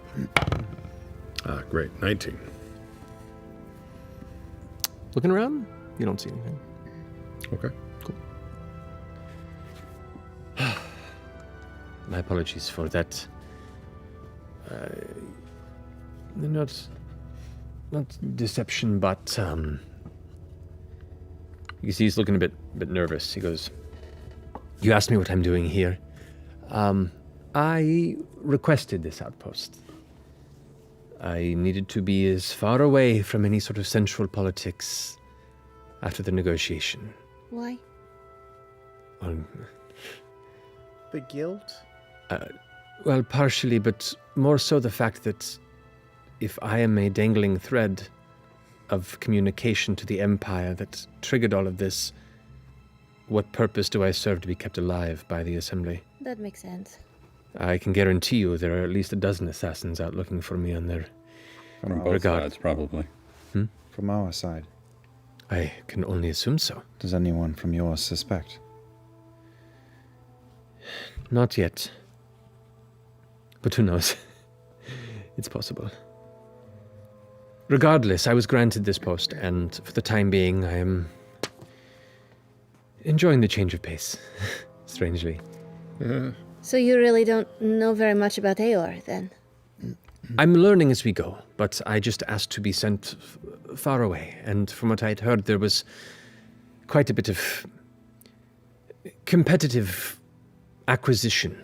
S12: Great. 19.
S11: Looking around, you don't see anything.
S12: Okay.
S11: Cool. My apologies for that. Not deception, but you see he's looking a bit nervous. He goes, "You asked me what I'm doing here. I requested this outpost. I needed to be as far away from any sort of central politics after the negotiation."
S8: Why?
S2: The guilt?
S11: Well, partially, but more so the fact that if I am a dangling thread of communication to the Empire that triggered all of this, what purpose do I serve to be kept alive by the Assembly?
S8: That makes sense.
S11: I can guarantee you there are at least a dozen assassins out looking for me on their
S14: From both sides, probably.
S7: From our side.
S11: I can only assume so.
S7: Does anyone from yours suspect?
S11: Not yet. But who knows? It's possible. Regardless, I was granted this post, and for the time being, I am
S6: Enjoying the change of pace, strangely.
S5: So you really don't know very much about Aor, then?
S6: I'm learning as we go, but I just asked to be sent far away, and from what I'd heard, there was quite a bit of competitive acquisition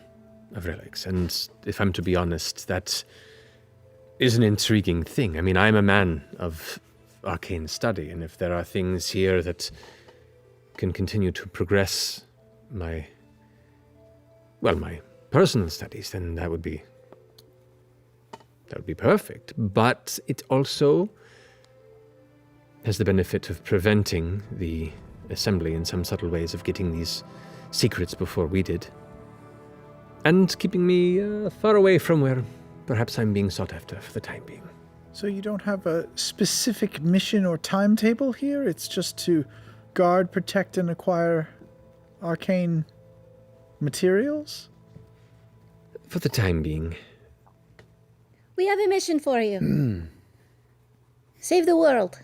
S6: of relics, and if I'm to be honest, that is an intriguing thing. I mean, I'm a man of arcane study, and if there are things here that can continue to progress my personal studies, then that would be perfect. But it also has the benefit of preventing the assembly in some subtle ways of getting these secrets before we did, and keeping me far away from where perhaps I'm being sought after for the time being.
S2: So you don't have a specific mission or timetable here? It's just to guard, protect, and acquire arcane materials?
S6: For the time being.
S5: We have a mission for you. Save the world.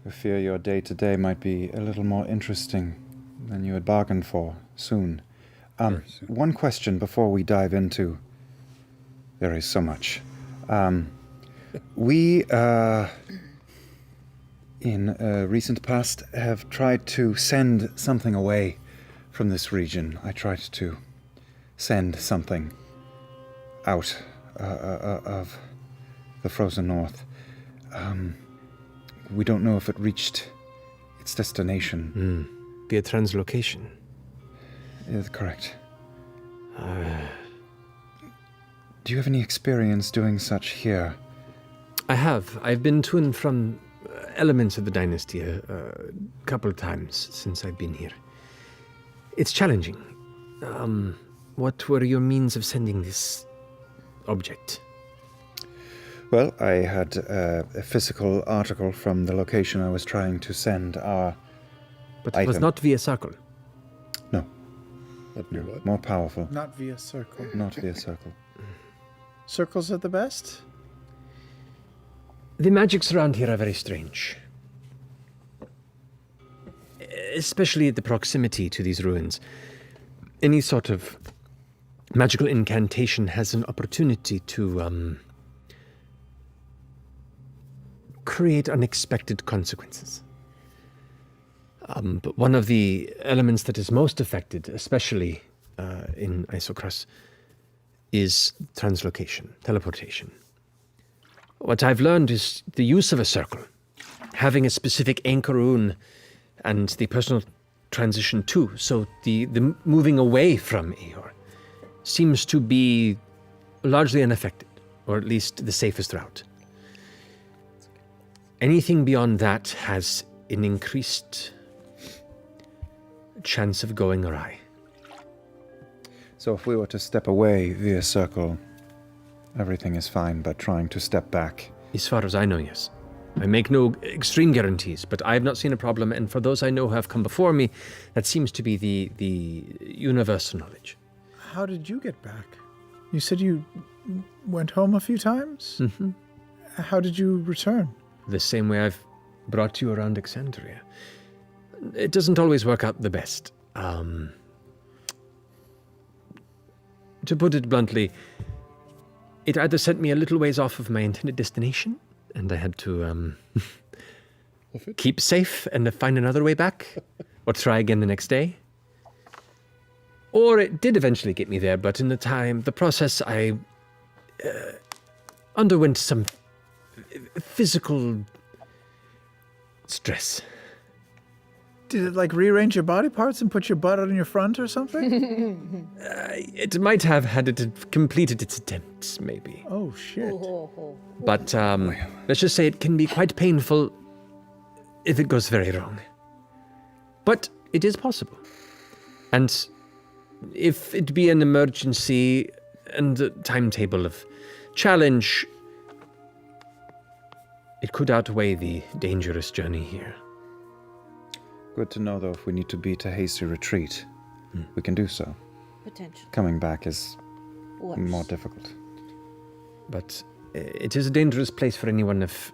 S7: I fear your day-to-day might be a little more interesting than you had bargained for soon. One question before we dive into... There is so much. We, in recent past, have tried to send something away from this region. I tried to send something out of the frozen north. We don't know if it reached its destination.
S6: Via translocation.
S7: Is correct. Do you have any experience doing such here?
S6: I have. I've been to and from elements of the dynasty a couple of times since I've been here. It's challenging. What were your means of sending this object?
S7: Well, I had a physical article from the location I was trying to send our
S6: But it was not via circle.
S7: No.
S12: Not what?
S7: More powerful.
S2: Not via circle.
S7: Not via circle.
S2: Circles are the best?
S6: The magics around here are very strange. Especially at the proximity to these ruins. Any sort of magical incantation has an opportunity to create unexpected consequences. But one of the elements that is most affected, especially in Isocross, is translocation, teleportation. What I've learned is the use of a circle, having a specific anchor rune, and the personal transition too. So the moving away from Aor seems to be largely unaffected, or at least the safest route. Anything beyond that has an increased chance of going awry.
S7: So if we were to step away via circle, everything is fine, but trying to step back...
S6: As far as I know, yes. I make no extreme guarantees, but I have not seen a problem, and for those I know who have come before me, that seems to be the universal knowledge.
S2: How did you get back? You said you went home a few times?
S6: Mm-hmm.
S2: How did you return?
S6: The same way I've brought you around Exandria. It doesn't always work out the best. To put it bluntly, it either sent me a little ways off of my intended destination, and I had to keep safe and find another way back, or try again the next day. Or it did eventually get me there, but in the process, I underwent some physical stress.
S2: Did it like rearrange your body parts and put your butt on your front or something?
S6: It might have had it completed its attempts, maybe.
S2: Oh, shit.
S6: But let's just say it can be quite painful if it goes very wrong. But it is possible. And if it be an emergency and a timetable of challenge, it could outweigh the dangerous journey here.
S7: Good to know, though, if we need to beat a hasty retreat, we can do so.
S5: Potentially.
S7: Coming back is
S5: Worse.
S7: more difficult.
S6: But it is a dangerous place for anyone of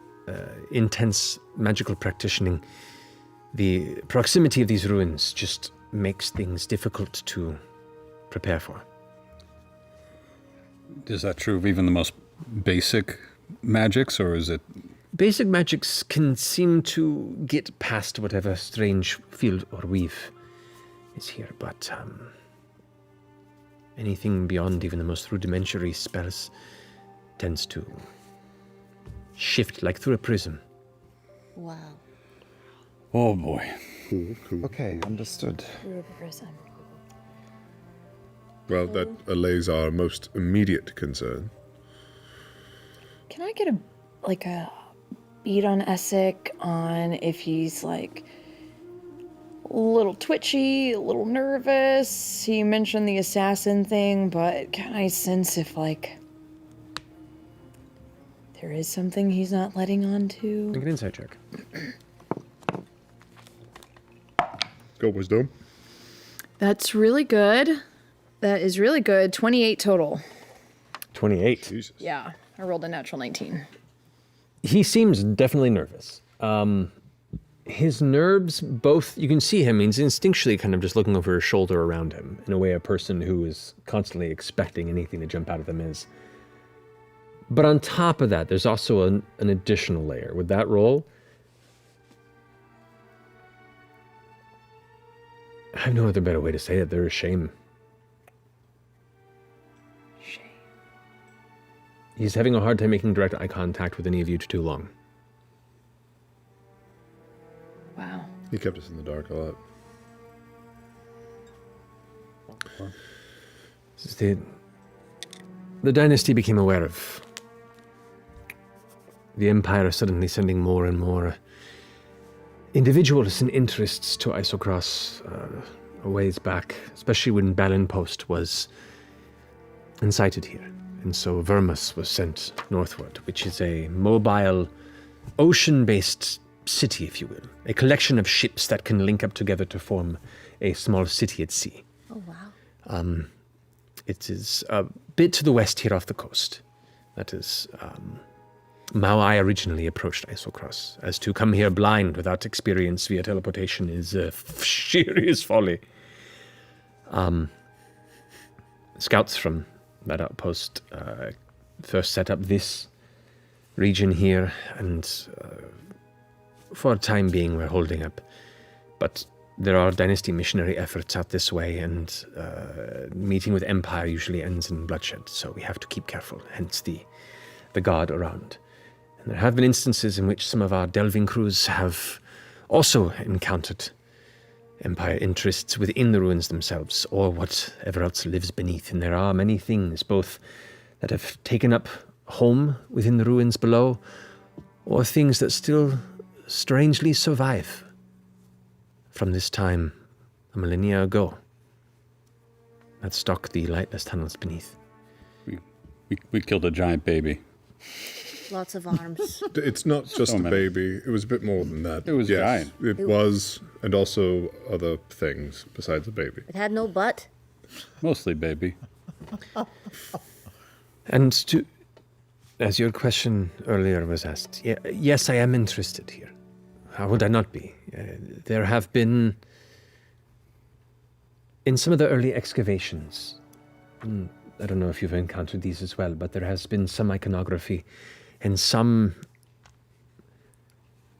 S6: intense magical practicing The proximity of these ruins just makes things difficult to prepare for.
S14: Is that true of even the most basic magics, or is it...
S6: Basic magics can seem to get past whatever strange field or weave is here, but anything beyond even the most rudimentary spells tends to shift like through a prism.
S10: Wow.
S14: Oh boy.
S12: Cool.
S7: Okay, understood.
S12: Well, that allays our most immediate concern.
S3: Can I get a beat on Essek on if he's like a little twitchy, a little nervous? He mentioned the assassin thing, but can I sense if there is something he's not letting on to?
S6: Make an insight check.
S12: Go wisdom.
S3: That's really good. That is really good. 28 total.
S11: 28.
S12: Jesus.
S3: Yeah, I rolled a natural 19.
S11: He seems definitely nervous. His nerves, both, you can see him, he's instinctually kind of just looking over his shoulder around him, in a way a person who is constantly expecting anything to jump out of them is. But on top of that, there's also an additional layer. With that roll, I have no other better way to say it. There is shame. He's having a hard time making direct eye contact with any of you for too long.
S3: Wow.
S12: He kept us in the dark a lot.
S6: The dynasty became aware of the Empire suddenly sending more and more individuals and interests to Isocross a ways back, especially when Balin Post was incited here. And so Vermus was sent northward, which is a mobile, ocean-based city, if you will. A collection of ships that can link up together to form a small city at sea.
S10: Oh, wow.
S6: It is a bit to the west here off the coast. That is how I originally approached Isocross. As to come here blind without experience via teleportation is serious folly. Scouts from that outpost first set up this region here, and for a time being we're holding up. But there are dynasty missionary efforts out this way, and meeting with Empire usually ends in bloodshed, so we have to keep careful, hence the guard around. And there have been instances in which some of our delving crews have also encountered Empire interests within the ruins themselves, or whatever else lives beneath. And there are many things, both that have taken up home within the ruins below, or things that still strangely survive from this time a millennia ago, that stalk the lightless tunnels beneath.
S14: We killed a giant baby.
S10: Lots of arms.
S12: It's not just a baby. It was a bit more than that.
S14: It was giant.
S12: It was, and also other things besides a baby.
S10: It had no butt.
S14: Mostly baby.
S6: And to, as your question earlier was asked, yes, I am interested here. How would I not be? There have been, in some of the early excavations, I don't know if you've encountered these as well, but there has been some iconography and some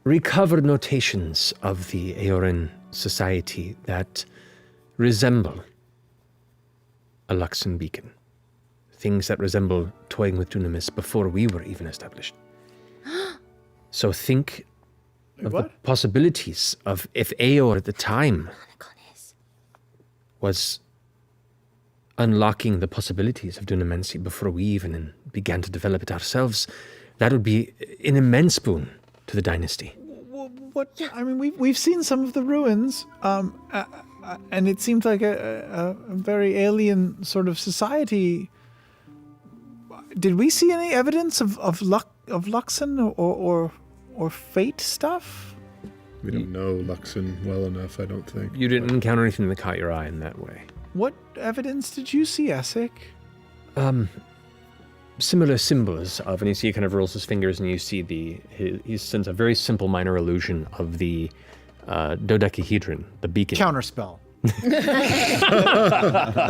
S6: recovered notations of the Eorin society that resemble a Luxon beacon. Things that resemble toying with Dunamis before we were even established. So think of the possibilities of if Eor at the time was unlocking the possibilities of Dunamancy before we even began to develop it ourselves. That would be an immense boon to the dynasty.
S2: What? I mean, we've seen some of the ruins, and it seemed like a very alien sort of society. Did we see any evidence of Luxon or fate stuff?
S12: We don't know Luxon well enough, I don't think.
S6: You didn't encounter anything that caught your eye in that way.
S2: What evidence did you see, Essek?
S6: Similar symbols of, and you see he kind of rolls his fingers and you see he sends a very simple minor illusion of the
S15: dodecahedron, the beacon.
S2: Counterspell.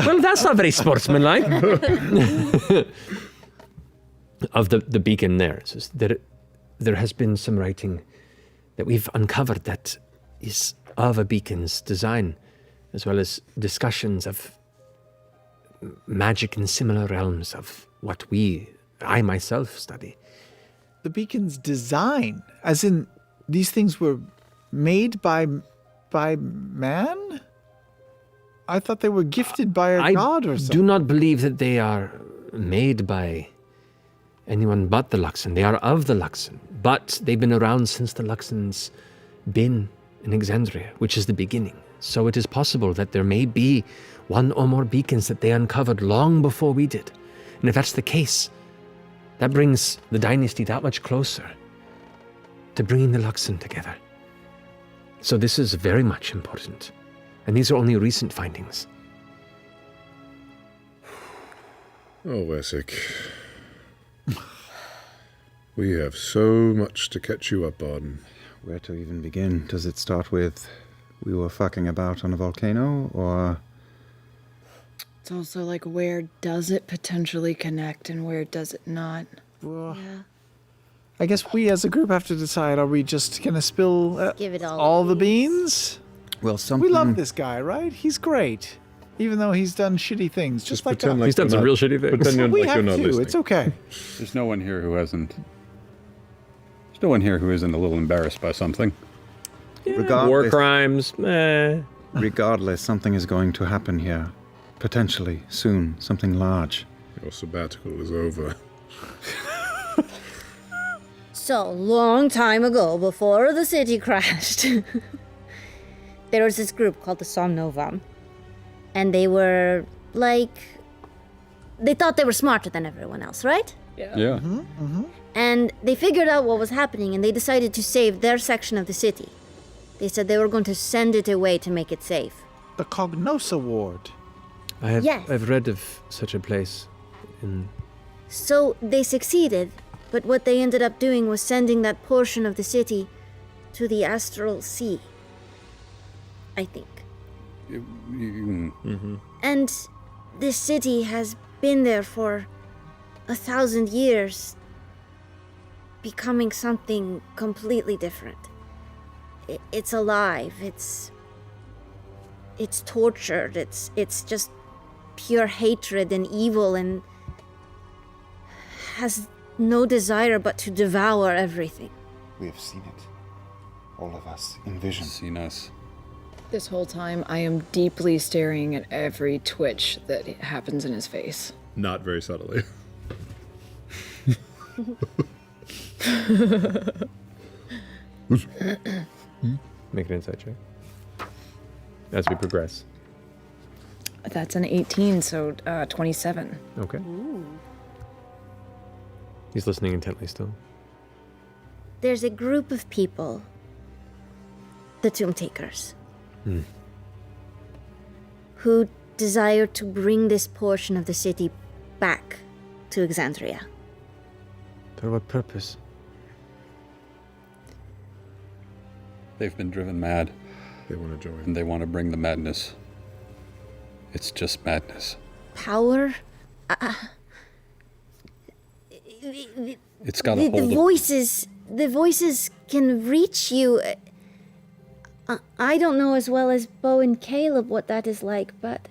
S15: Well, that's not very sportsmanlike. Of the beacon there. It says that there has been some writing that we've uncovered that is of a beacon's design, as well as discussions of magic in similar realms of what I myself study.
S2: The beacon's design, as in these things were made by man? I thought they were gifted by a god or something.
S15: I do not believe that they are made by anyone but the Luxon. They are of the Luxon, but they've been around since the Luxon's been in Exandria, which is the beginning. So it is possible that there may be one or more beacons that they uncovered long before we did. And if that's the case, that brings the dynasty that much closer to bringing the Luxon together. So this is very much important. And these are only recent findings.
S12: Oh, Essek. We have so much to catch you up on.
S7: Where to even begin? Does it start with we were fucking about on a volcano, or...
S3: It's also like, where does it potentially connect and where does it not?
S2: Yeah. I guess we as a group have to decide, are we just going to spill
S10: Give it
S2: all the beans?
S7: Well, something...
S2: We love this guy, right? He's great. Even though he's done shitty things, just like
S12: pretend
S2: us.
S15: He's done some real shitty things.
S12: Pretend you're,
S2: We
S12: like
S2: have
S12: you're not
S2: to.
S12: listening.
S2: It's okay.
S14: There's no one here who hasn't. There's no one here who isn't a little embarrassed by something.
S15: War crimes,
S7: Regardless, something is going to happen here. Potentially, soon. Something large.
S12: Your sabbatical is over.
S10: So, long time ago, before the city crashed, there was this group called the Somnova. And they were, like... They thought they were smarter than everyone else, right?
S14: Yeah.
S10: And they figured out what was happening, and they decided to save their section of the city. They said they were going to send it away to make it safe.
S2: The Cognosa Ward.
S10: Yes.
S15: I've read of such a place in...
S10: So they succeeded, but what they ended up doing was sending that portion of the city to the Astral Sea. I think. And this city has been there for 1,000 years, becoming something completely different. It's alive, it's tortured, it's just pure hatred and evil and has no desire but to devour everything.
S9: We have seen it. All of us, in vision.
S14: Seen us.
S3: This whole time, I am deeply staring at every twitch that happens in his face.
S12: Not very subtly.
S15: Make an insight check. As we progress.
S3: That's an 18, so 27.
S15: Okay. He's listening intently still.
S10: There's a group of people, the Tomb Takers, who desire to bring this portion of the city back to Exandria.
S15: For what purpose?
S14: They've been driven mad.
S12: They want to join.
S14: And they want to bring the madness. It's just madness.
S10: Power?
S14: It's got a hold
S10: The voices can reach you. I don't know as well as Bo and Caleb what that is like, but...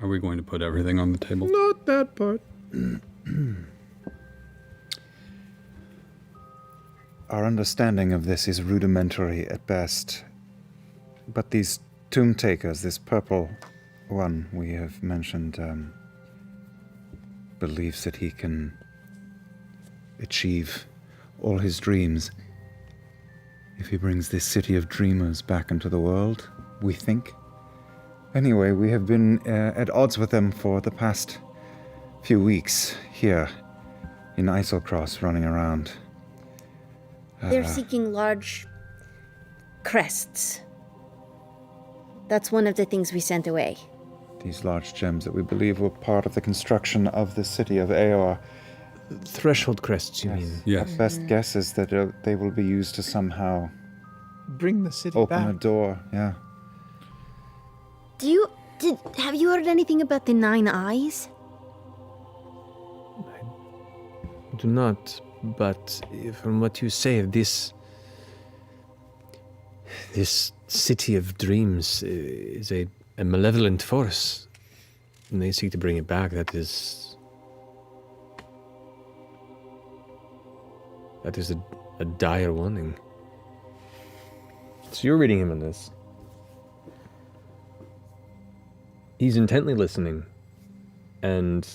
S14: Are we going to put everything on the table?
S12: Not that part.
S7: Our understanding of this is rudimentary at best. But these tomb takers, this purple one we have mentioned, believes that he can achieve all his dreams if he brings this city of dreamers back into the world, we think. Anyway, we have been at odds with them for the past few weeks here in Iselcross, running around.
S10: They're seeking large crests. That's one of the things we sent away.
S7: These large gems that we believe were part of the construction of the city of Aor.
S15: threshold crests, you mean?
S7: Our best guess is that they will be used to somehow
S2: bring the city
S7: open
S2: back.
S7: a door. Yeah.
S10: Have you heard anything about the 9 eyes?
S15: I do not, but from what you say, this city of dreams is a malevolent force, and they seek to bring it back. That is a dire warning.
S11: So you're reading him on this. He's intently listening and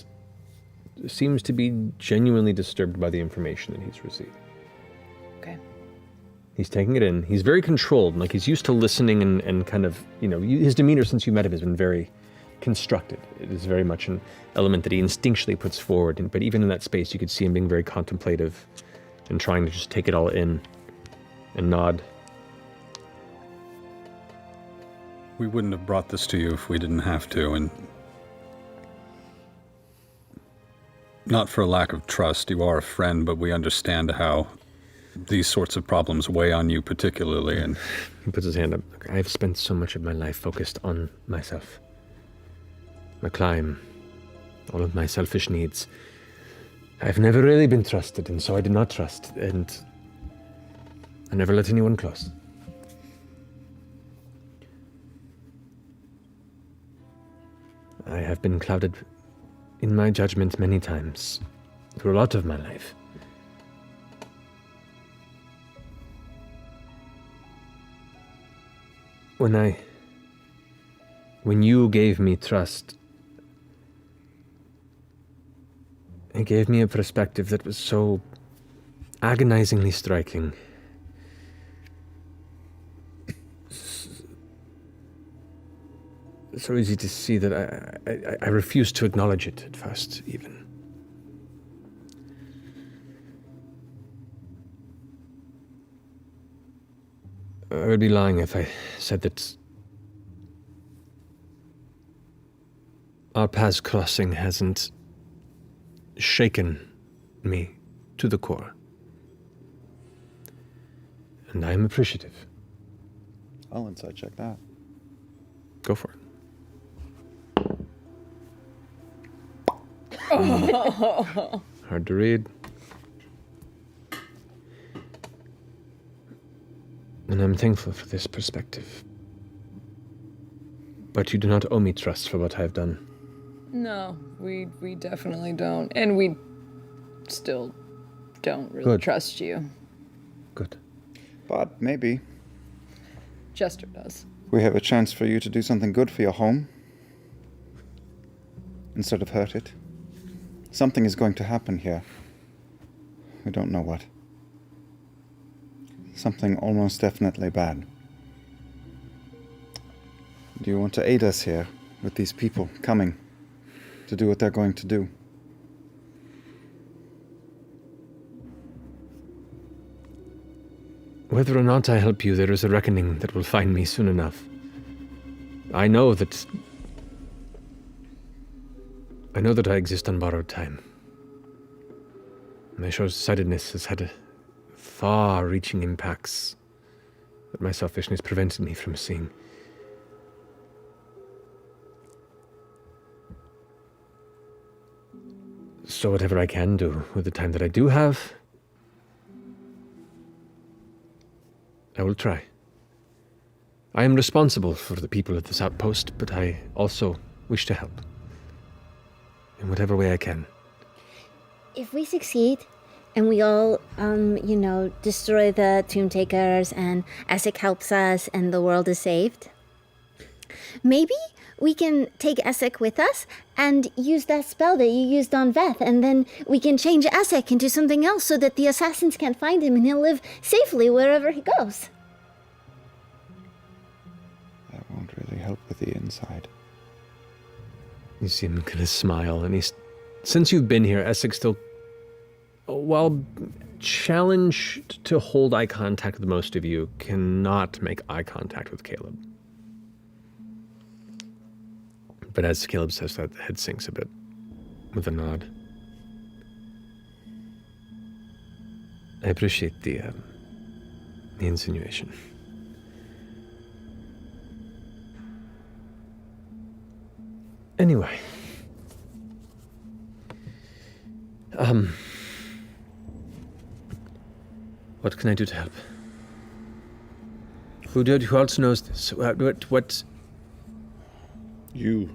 S11: seems to be genuinely disturbed by the information that he's received.
S3: Okay.
S11: He's taking it in. He's very controlled, like he's used to listening and kind of, his demeanor since you met him has been very constructed. It is very much an element that he instinctually puts forward, but even in that space you could see him being very contemplative and trying to just take it all in and nod.
S14: We wouldn't have brought this to you if we didn't have to, and not for a lack of trust. You are a friend, but we understand how these sorts of problems weigh on you particularly. And
S15: he puts his hand up. I've spent so much of my life focused on myself. My climb, all of my selfish needs. I've never really been trusted, and so I did not trust, and I never let anyone close. I have been clouded in my judgment many times, through a lot of my life. When you gave me trust, it gave me a perspective that was so agonizingly striking. So easy to see that I refused to acknowledge it at first, even. I would be lying if I said that our paths crossing hasn't shaken me to the core. And I am appreciative.
S7: I'll inside check that.
S15: Go for it. Hard to read. And I'm thankful for this perspective. But you do not owe me trust for what I have done.
S3: No, we definitely don't. And we still don't really
S15: Good.
S3: trust you.
S15: Good.
S7: But maybe
S3: Jester does.
S7: we have a chance for you to do something good for your home instead of hurt it. Something is going to happen here. We don't know what. Something almost definitely bad. Do you want to aid us here with these people coming to do what they're going to do?
S15: Whether or not I help you, there is a reckoning that will find me soon enough. I know that I exist on borrowed time. My short-sightedness has had far-reaching impacts that my selfishness prevented me from seeing. So whatever I can do with the time that I do have, I will try. I am responsible for the people at this outpost, but I also wish to help. In whatever way I can.
S10: If we succeed, and we all, destroy the Tomb Takers, and Essek helps us, and the world is saved, maybe we can take Essek with us and use that spell that you used on Veth, and then we can change Essek into something else so that the assassins can't find him and he'll live safely wherever he goes.
S7: That won't really help with the inside.
S15: You see him kind of smile, and since you've been here, Essek still, while challenged to hold eye contact with most of you, cannot make eye contact with Caleb. But as Caleb says that, the head sinks a bit, with a nod. I appreciate the insinuation. Anyway. What can I do to help? Who else knows this? What?
S12: You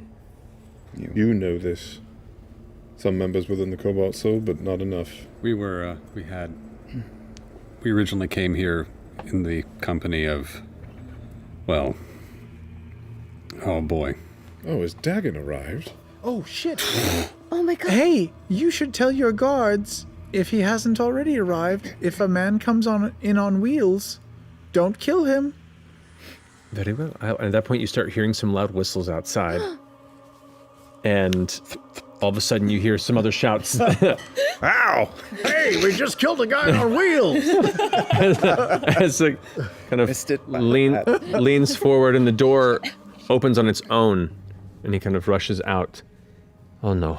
S12: know this. Some members within the Cobalt Soul, but not enough.
S14: We originally came here in the company of, well, oh boy.
S12: Oh, has Dagon arrived?
S2: Oh, shit.
S5: Oh my god.
S2: Hey, you should tell your guards, if he hasn't already arrived, if a man comes in on wheels, don't kill him.
S11: Very well. At that point, you start hearing some loud whistles outside. And all of a sudden, you hear some other shouts.
S12: Ow! Hey, we just killed a guy on wheels!
S11: As it kind of leans forward and the door opens on its own. And he kind of rushes out. Oh no.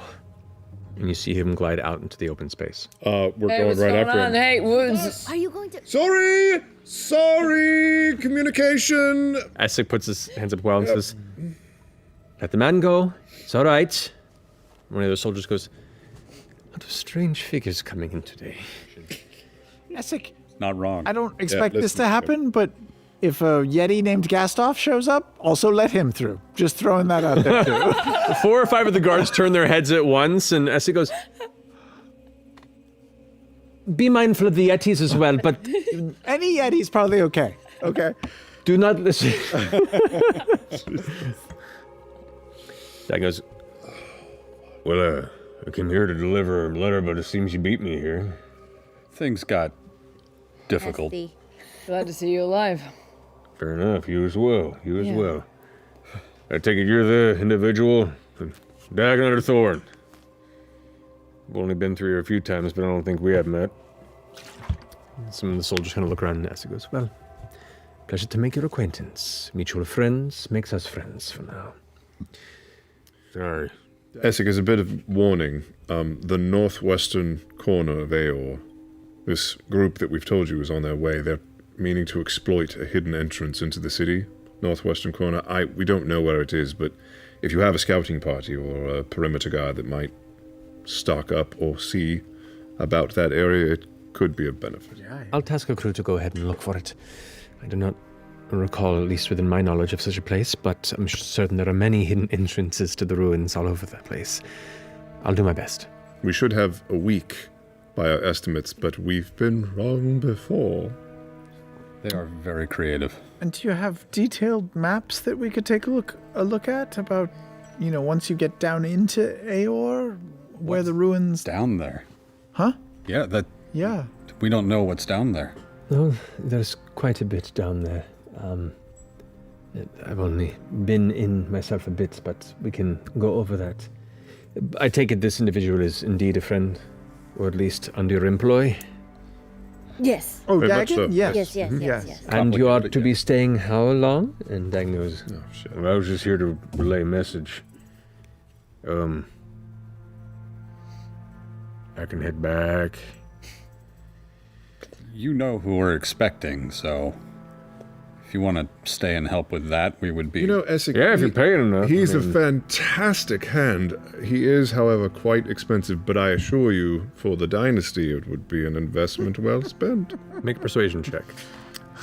S11: And you see him glide out into the open space.
S12: We're going right after him.
S3: Hey, Woods.
S5: Are you going to...
S12: Sorry! Communication!
S11: Essek puts his hands up well and says, let the man go. It's all right. One of the soldiers goes, a lot of strange figures coming in today.
S2: Essek,
S14: Not wrong.
S2: I don't expect this to happen, but if a Yeti named Gastov shows up, also let him through. Just throwing that out there, too.
S11: 4 or 5 of the guards turn their heads at once, and Essek goes, be mindful of the Yetis as well, but...
S2: Any Yeti's probably okay. Okay.
S11: Do not listen. That goes, well, I came here to deliver a letter, but it seems you beat me here.
S14: Things got difficult.
S3: Glad to see you alive.
S11: Fair enough, you as well, well. I take it you're the individual, Dagon under Thorn. I've only been through here a few times, but I don't think we have met. Some of the soldiers kind of look around and Essek goes, well, pleasure to make your acquaintance. Mutual friends makes us friends for now. Sorry.
S12: Essek, as a bit of warning, the northwestern corner of Aor, this group that we've told you is on their way, they're meaning to exploit a hidden entrance into the city, northwestern corner. We don't know where it is, but if you have a scouting party or a perimeter guard that might stock up or see about that area, it could be of benefit.
S15: I'll task a crew to go ahead and look for it. I do not recall, at least within my knowledge, of such a place, but I'm certain there are many hidden entrances to the ruins all over the place. I'll do my best.
S12: We should have a week by our estimates, but we've been wrong before.
S14: They are very creative.
S2: And do you have detailed maps that we could take a look at about, once you get down into Aor, where the ruins...
S14: Down there?
S2: Huh?
S14: Yeah,
S2: Yeah.
S14: We don't know what's down there.
S15: No, there's quite a bit down there. I've only been in myself a bit, but we can go over that. I take it this individual is indeed a friend, or at least under your employ?
S5: Yes.
S2: Oh,
S12: Very much
S2: Dagon?
S12: so.
S2: Yes.
S5: Yes.
S15: And you are to be staying how long? And Dagon goes,
S12: Oh, shit.
S11: Well, I was just here to relay a message. I can head back.
S14: You know who we're expecting, so if you want to stay and help with that, we would be...
S12: Essek...
S11: Yeah, if you're paying enough.
S12: He's a fantastic hand. He is, however, quite expensive, but I assure you, for the dynasty, it would be an investment well spent.
S11: Make a persuasion check.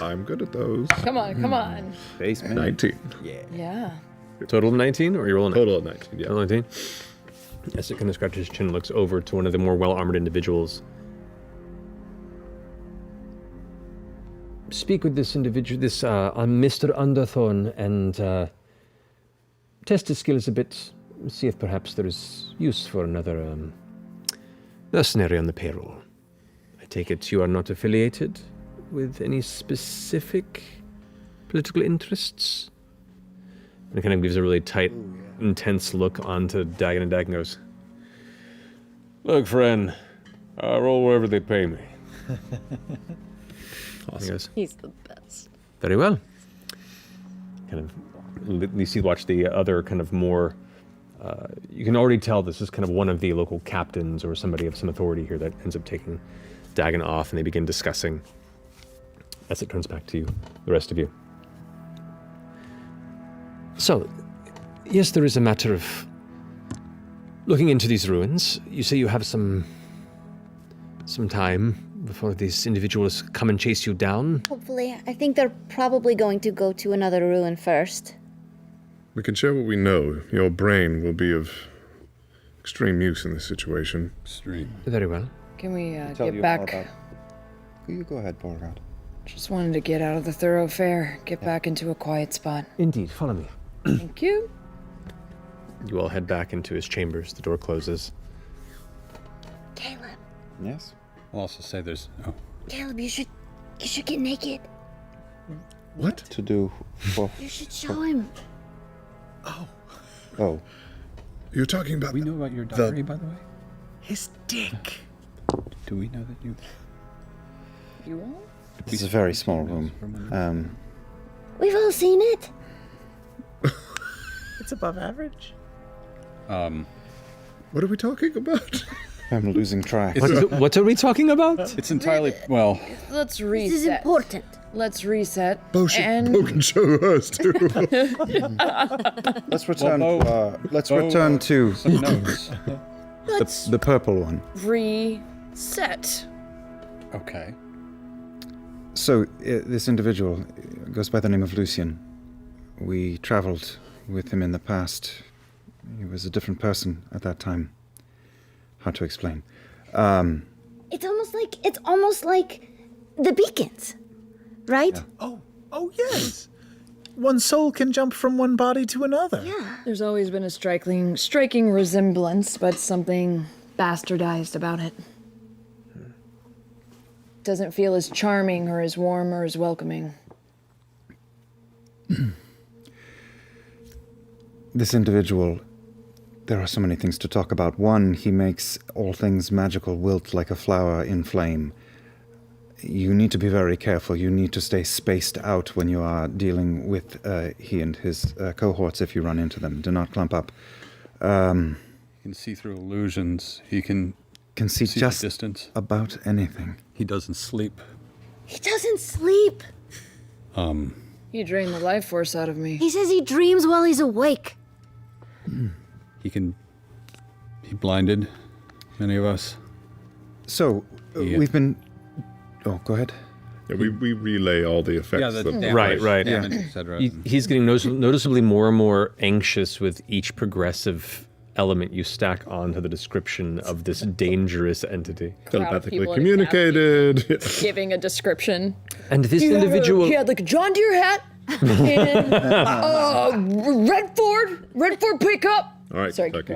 S12: I'm good at those.
S3: Come on.
S11: Basement.
S12: 19.
S3: Yeah.
S11: Total of 19, or you're rolling?
S12: Total of 19, yeah.
S11: Total 19? Essek kind of scratches his chin and looks over to one of the more well-armored individuals.
S15: speak with this individual, this Mr. Underthorn, and test his skills a bit, see if perhaps there is use for another mercenary on the payroll. I take it you are not affiliated with any specific political interests? And it kind of gives a really tight, intense look onto Dagon, and Dagon goes, "Look, friend, I'll roll wherever they pay me."
S3: Awesome.
S15: He goes,
S3: He's the best.
S15: "Very well." Kind of, you see, watch the other kind of more, you can already tell this is kind of one of the local captains or somebody of some authority here that ends up taking
S11: Dagon off, and they begin discussing. As it turns back to you, the rest of you.
S15: So, yes, there is a matter of looking into these ruins. You say you have some time before these individuals come and chase you down.
S10: Hopefully. I think they're probably going to go to another ruin first.
S12: We can share what we know. Your brain will be of extreme use in this situation.
S14: Extreme.
S15: Very well.
S3: Can we get back?
S9: You go ahead, Borgard.
S3: Just wanted to get out of the thoroughfare, get back into a quiet spot.
S15: Indeed, follow me.
S3: Thank you.
S11: You all head back into his chambers. The door closes.
S10: Caleb.
S14: Yes? I'll also say there's... Oh.
S10: Caleb, you should get naked.
S12: What?
S9: To do for...
S10: You should show him.
S9: Oh.
S12: You're talking about...
S14: We know about your diary, by the way?
S2: His dick.
S14: Do we know that you...
S3: You all?
S9: It's a very small room.
S10: We've all seen it.
S2: It's above average.
S12: What are we talking about?
S9: I'm losing track.
S15: What are we talking about?
S14: It's entirely... Well...
S3: Let's reset.
S10: This is important.
S3: Let's reset.
S12: Bo can show us too.
S9: Let's return return to
S14: Some notes.
S9: the purple one.
S3: Reset.
S14: Okay.
S9: So, this individual goes by the name of Lucian. We traveled with him in the past. He was a different person at that time. Hard to explain.
S10: It's almost like the beacons, right?
S9: Yeah.
S2: Oh yes. One soul can jump from one body to another.
S10: Yeah.
S3: There's always been a striking resemblance, but something bastardized about it. Doesn't feel as charming or as warm or as welcoming.
S9: This individual, there are so many things to talk about. One, he makes all things magical wilt like a flower in flame. You need to be very careful. You need to stay spaced out when you are dealing with he and his cohorts if you run into them. Do not clump up.
S14: He can see through illusions. He can
S9: see just
S14: distance.
S9: About anything.
S14: He doesn't sleep.
S10: He doesn't sleep.
S3: You drained the life force out of me.
S10: He says he dreams while he's awake.
S14: He blinded many of us.
S9: So, we've been... Oh, go ahead.
S12: Yeah, we relay all the effects.
S11: Right.
S14: Damage, et cetera.
S11: He's getting noticeably more and more anxious with each progressive element you stack onto the description of this dangerous entity.
S12: Telepathically communicated.
S3: Giving a description.
S15: And this individual...
S3: He had like a John Deere hat and Red Ford pickup.
S12: All right,
S3: sorry.
S12: Becky.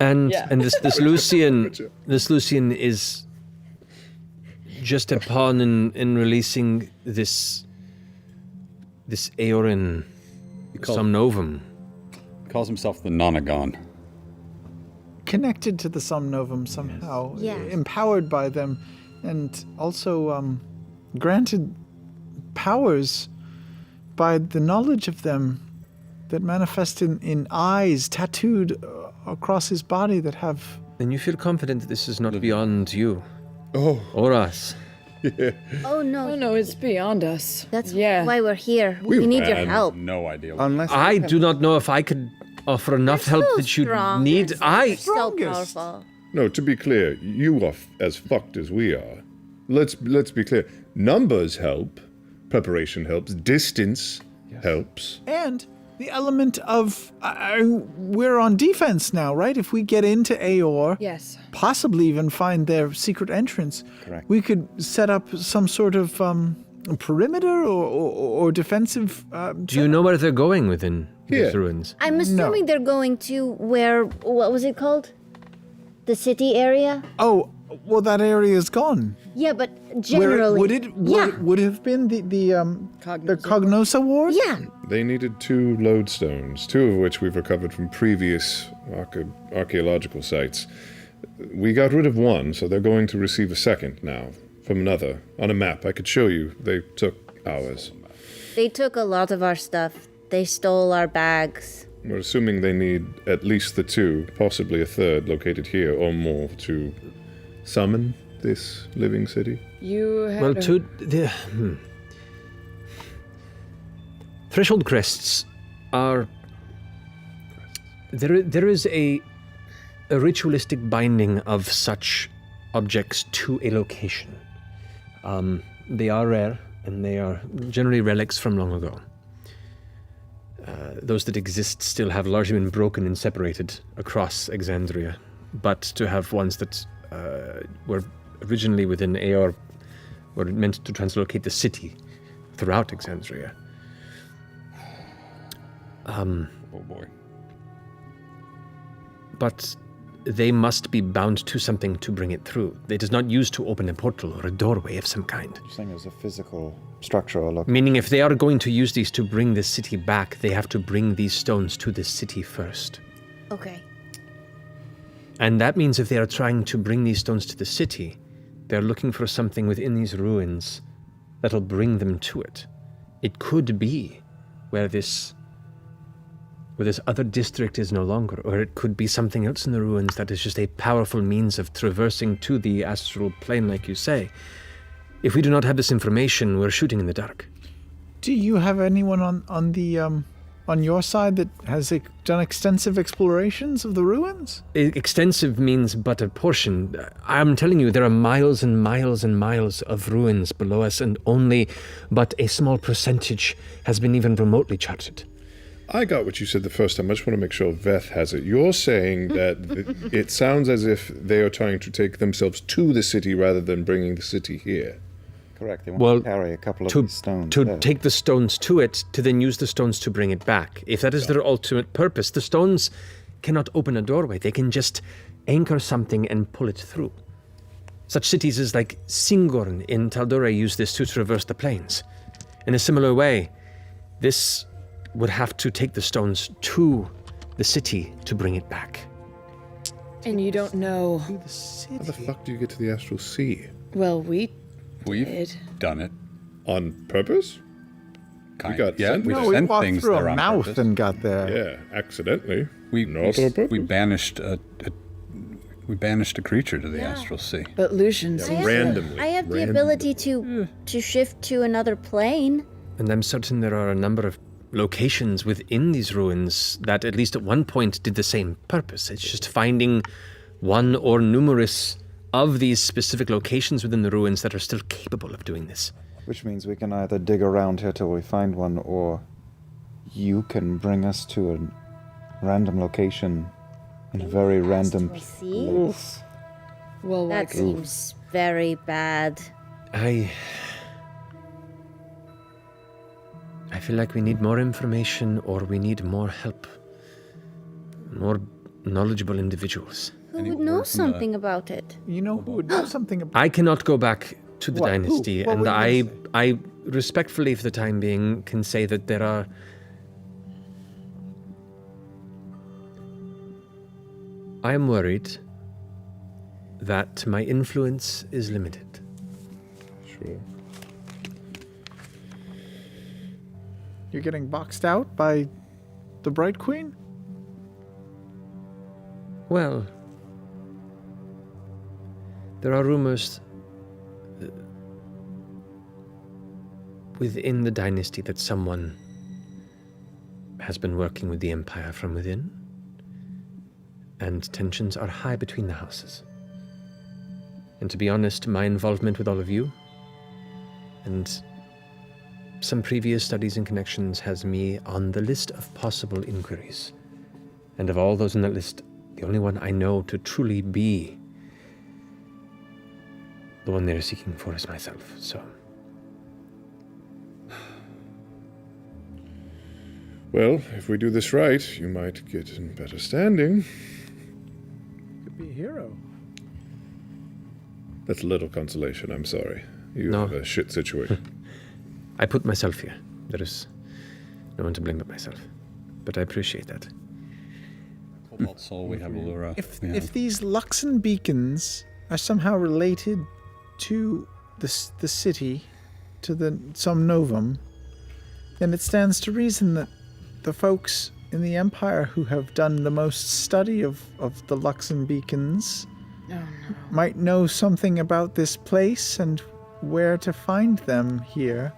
S15: And this Lucian is just a pawn in releasing this Aeorin Somnovum.
S14: He calls himself the Nonagon.
S2: Connected to the Somnovum somehow.
S10: Yes.
S2: Empowered by them. And also granted powers by the knowledge of them that manifest in eyes tattooed across his body that have...
S15: And you feel confident that this is not beyond you.
S12: Oh.
S15: Or us.
S12: Yeah.
S10: Oh no.
S3: Oh no, it's beyond us.
S10: That's
S3: yeah.
S10: why we're here. We need your help.
S14: No idea.
S9: Unless
S15: I do not know if I could offer enough help
S10: so
S15: that you
S10: strong.
S15: need.
S10: So powerful.
S12: No, to be clear, you are as fucked as we are. Let's be clear. Numbers help. Preparation helps. Distance helps.
S2: And the element of we're on defense now, right? If we get into Aeor,
S3: Yes.
S2: possibly even find their secret entrance,
S9: Correct.
S2: we could set up some sort of perimeter or defensive.
S15: Do you know where they're going within these ruins?
S10: I'm assuming they're going to where, what was it called? The city area?
S2: Oh, well, that area is gone.
S10: Yeah, but generally.
S2: Would have been the Cognosa ward?
S10: Yeah.
S12: They needed 2 lodestones, 2 of which we've recovered from previous archaeological sites. We got rid of 1, so they're going to receive a second now from another. On a map, I could show you. They took ours.
S10: They took a lot of our stuff. They stole our bags.
S12: We're assuming they need at least the two, possibly a third, located here or more to summon this living city.
S3: You had
S15: Well, threshold crests are. There is a ritualistic binding of such objects to a location. They are rare, and they are generally relics from long ago. Those that exist still have largely been broken and separated across Exandria, but to have ones that were originally within AR were meant to translocate the city throughout Exandria.
S14: Oh boy.
S15: But they must be bound to something to bring it through. It is not used to open a portal or a doorway of some kind.
S7: You're saying there's a physical structure or location.
S15: Meaning if they are going to use these to bring the city back, they have to bring these stones to the city first.
S5: Okay.
S15: And that means if they are trying to bring these stones to the city, they're looking for something within these ruins that'll bring them to it. It could be where this other district is no longer, or it could be something else in the ruins that is just a powerful means of traversing to the astral plane, like you say. If we do not have this information, we're shooting in the dark.
S2: Do you have anyone on your side that has done extensive explorations of the ruins?
S15: Extensive means but a portion. I'm telling you, there are miles and miles and miles of ruins below us, and only but a small percentage has been even remotely charted.
S12: I got what you said the first time. I just want to make sure Veth has it. You're saying that it sounds as if they are trying to take themselves to the city rather than bringing the city here.
S7: Correct. They want to carry a couple of these stones.
S15: To take the stones to it, to then use the stones to bring it back. If that is their ultimate purpose, the stones cannot open a doorway. They can just anchor something and pull it through. Such cities as like Singorn in Taldore use this to traverse the plains. In a similar way, this would have to take the stones to the city to bring it back.
S3: And you don't know.
S12: How the fuck do you get to the astral sea?
S3: Well,
S14: We've done it.
S12: On purpose?
S14: Kind
S12: we got sent
S2: No, we walked through a mouth and got there.
S12: Yeah, accidentally.
S14: We banished a creature to the astral sea.
S3: But Lucian seems
S12: randomly.
S5: I have the ability to shift to another plane.
S15: And I'm certain there are a number of locations within these ruins that at least at one point did the same purpose. It's just finding one or numerous of these specific locations within the ruins that are still capable of doing this.
S7: Which means we can either dig around here till we find one, or you can bring us to a random location in a very random place.
S3: Well,
S5: that seems very bad.
S15: I feel like we need more information, or we need more help. More knowledgeable individuals.
S5: Who would know something about it?
S2: You know who would know something about
S15: I cannot go back to the dynasty,
S2: What
S15: and
S2: were you
S15: I respectfully, for the time being, can say that there are... I am worried that my influence is limited.
S12: Sure.
S2: You're getting boxed out by the Bright Queen?
S15: Well, there are rumors within the dynasty that someone has been working with the Empire from within, and tensions are high between the houses. And to be honest, my involvement with all of you and some previous studies and connections has me on the list of possible inquiries. And of all those in that list, the only one I know to truly be the one they're seeking for is myself, so...
S12: Well, if we do this right, you might get in better standing.
S2: Could be a hero.
S12: That's a little consolation, I'm sorry. You
S15: No.
S12: have a shit situation.
S15: I put myself here. There is no one to blame but myself. But I appreciate that.
S14: Cobalt Soul, we have Allura.
S2: If these Luxon beacons are somehow related to the city, to the Somnovum, then it stands to reason that the folks in the Empire who have done the most study of the Luxon beacons might know something about this place and where to find them here.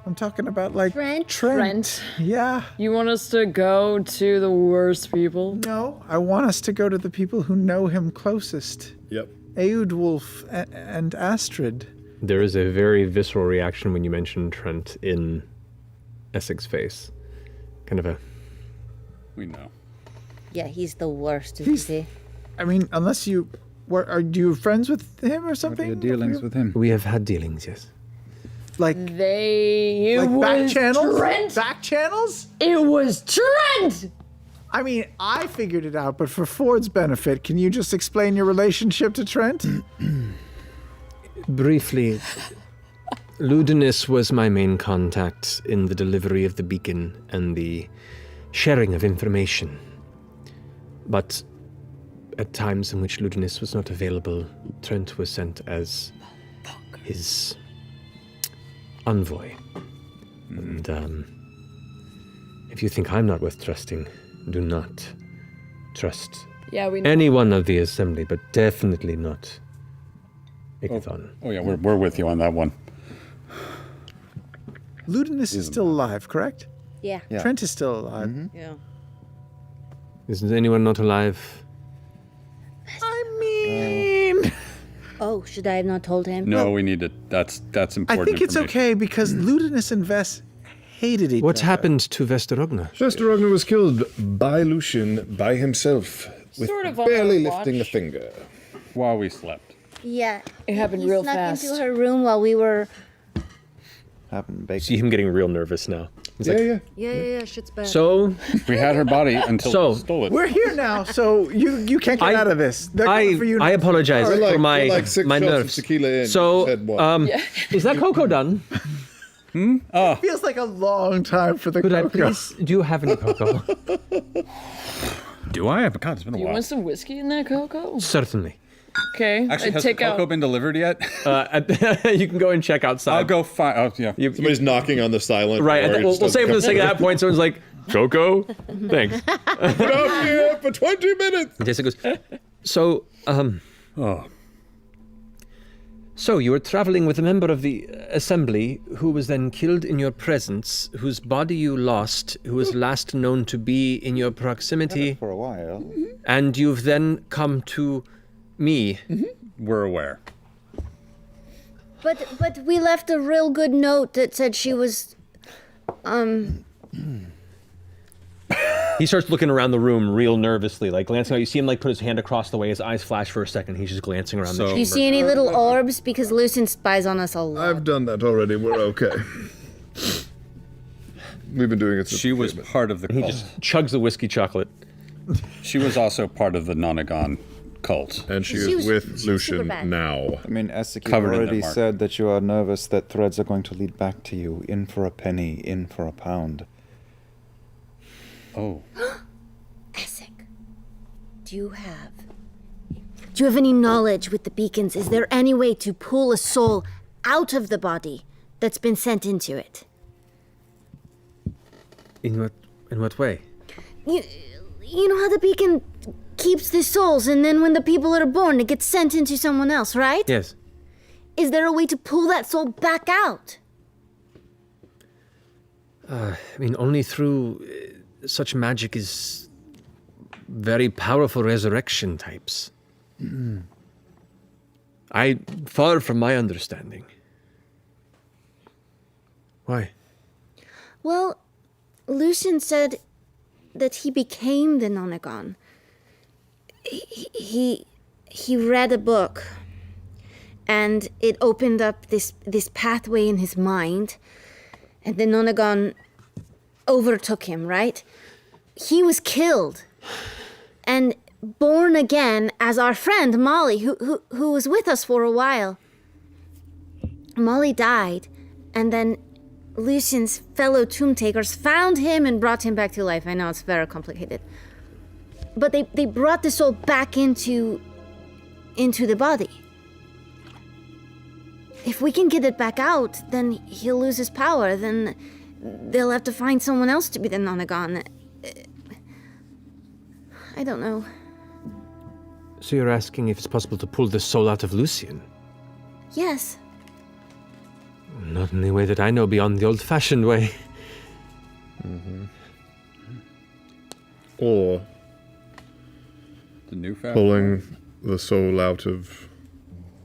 S2: I'm talking about, like, Trent. Yeah.
S3: You want us to go to the worst people?
S2: No, I want us to go to the people who know him closest.
S12: Yep.
S2: Eudwulf and Astrid.
S11: There is a very visceral reaction when you mention Trent in Essek's face. Kind of a...
S14: We know.
S10: Yeah, he's the worst, isn't he?
S2: I mean, unless you... Are you friends with him or something?
S7: What are your dealings with him?
S11: We have had dealings, yes.
S2: Like...
S3: It
S2: like back
S3: was
S2: channels?
S3: Trent.
S2: Back channels?
S3: It was Trent!
S2: I mean, I figured it out, but for Ford's benefit, can you just explain your relationship to Trent?
S15: Briefly, Ludinus was my main contact in the delivery of the beacon and the sharing of information. But at times in which Ludinus was not available, Trent was sent as his envoy. And if you think I'm not worth trusting, do not trust anyone of the assembly, but definitely not Ickathon.
S14: Oh yeah, we're with you on that one.
S2: Ludinus is still alive, correct?
S10: Yeah.
S2: Trent is still alive.
S10: Mm-hmm. Yeah.
S15: Is anyone not alive?
S2: I mean...
S10: Oh, should I have not told him?
S14: No, we need to. That's important.
S2: I think it's okay because Ludinus and Vess hated each
S15: What's
S2: other.
S15: happened to Vesterogna?
S12: Vesterogna was killed by Lucian by himself, with
S3: Sort of on
S12: barely
S3: our
S12: lifting a
S3: watch.
S12: finger.
S14: While we slept.
S10: Yeah.
S3: It happened
S10: he
S3: real
S10: snuck
S3: fast.
S10: into her room while we were...
S7: Happened bacon.
S11: See him getting real nervous now. He's
S12: Yeah.
S8: Yeah, shit's bad.
S11: So,
S14: We had her body until we stole it.
S2: We're here now, so you can't get out of this. They're coming for you
S11: I apologize
S12: We're like-
S11: for my
S12: we're like 6
S11: my
S12: shots of
S11: nerves.
S12: tequila in.
S11: So,
S12: Said one.
S11: is that cocoa done?
S2: It feels like a long time for the
S15: Could I
S2: cocoa.
S15: please? Do you have any cocoa?
S14: Do I? God, it's been a
S3: Do you
S14: while.
S3: want some whiskey in that cocoa?
S15: Certainly.
S3: Okay.
S14: Actually,
S3: I
S14: has the
S3: take
S14: cocoa
S3: out.
S14: been delivered yet?
S11: You can go and check outside.
S14: I'll go find. Oh, yeah.
S12: Somebody's knocking on the silent
S11: Right,
S12: door.
S11: we'll save for the second at that point. Someone's like, Cocoa? Thanks.
S12: Put up here for 20 minutes.
S15: And Jessica goes, so, So you were traveling with a member of the assembly who was then killed in your presence, whose body you lost, who was last known to be in your proximity.
S7: For a while.
S15: And you've then come to me.
S14: We're aware.
S5: But we left a real good note that said she was,
S11: He starts looking around the room real nervously, like glancing out. You see him like put his hand across the way. His eyes flash for a second. He's just glancing around the
S5: Do
S11: chamber.
S5: you see any little orbs? Because Lucien spies on us a lot.
S12: I've done that already. We're okay. We've been doing it since
S14: She was part of the
S11: He
S14: cult.
S11: just chugs the whiskey chocolate.
S14: She was also part of the Nonagon cult.
S12: And she
S10: She
S12: is
S10: was-
S12: with
S10: she was
S12: Lucian
S10: super bad.
S12: now.
S7: I mean, Essek, you
S14: Covered in
S7: already
S14: Denmark.
S7: said that you are nervous that threads are going to lead back to you. In for a penny, in for a pound.
S14: Oh.
S5: Essek, do you have any knowledge with the beacons? Is there any way to pull a soul out of the body that's been sent into it?
S15: In what way?
S5: You know how the beacon keeps the souls, and then when the people are born, it gets sent into someone else, right?
S15: Yes.
S5: Is there a way to pull that soul back out?
S15: I mean, only through such magic as very powerful resurrection types. Far from my understanding. Why?
S5: Well, Lucien said that he became the Nonagon. He read a book, and it opened up this pathway in his mind, and the Nonagon overtook him, right? He was killed and born again as our friend Molly, who was with us for a while. Molly died, and then Lucien's fellow tomb takers found him and brought him back to life. I know it's very complicated. But they brought the soul back into the body. If we can get it back out, then he'll lose his power. Then they'll have to find someone else to be the Nonagon. I don't know.
S15: So you're asking if it's possible to pull the soul out of Lucian?
S5: Yes.
S15: Not in the way that I know beyond the old-fashioned way.
S12: Mm-hmm. Or
S14: the new
S12: pulling the soul out of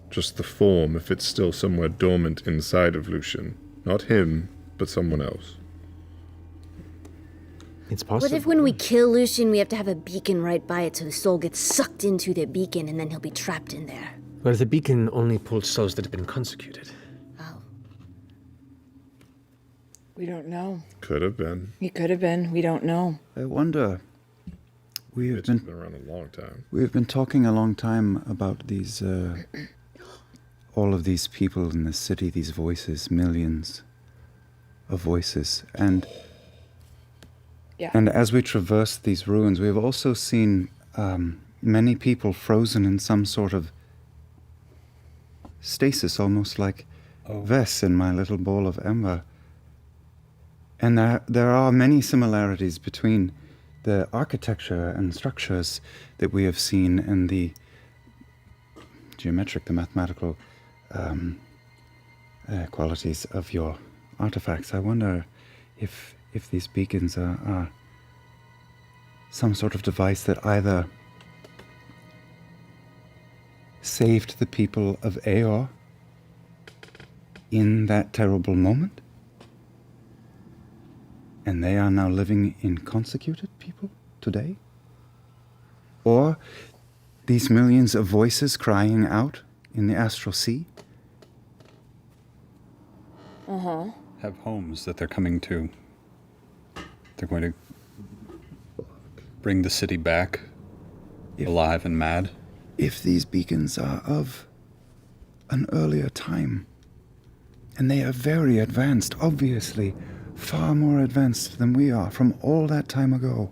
S12: just the form if it's still somewhere dormant inside of Lucian. Not him, but someone else.
S15: It's possible.
S5: What if when we kill Lucian, we have to have a beacon right by it so the soul gets sucked into the beacon and then he'll be trapped in there?
S15: Well, the beacon only pulls souls that have been consecrated.
S3: We don't know.
S12: Could have been.
S3: He could have been. We don't know.
S7: I wonder.
S12: It's been around a long time.
S7: We've been talking a long time about these, all of these people in the city, these voices, millions of voices. And as we traverse these ruins, we've also seen many people frozen in some sort of stasis, almost like Vess in my little ball of ember. And there are many similarities between the architecture and structures that we have seen and the geometric, the mathematical qualities of your artifacts. I wonder if these beacons are some sort of device that either saved the people of Aor in that terrible moment, and they are now living in consecuted people today? Or these millions of voices crying out in the astral sea?
S14: Have homes that they're coming to. They're going to bring the city back alive and mad.
S7: If these beacons are of an earlier time, and they are very advanced, obviously, far more advanced than we are from all that time ago.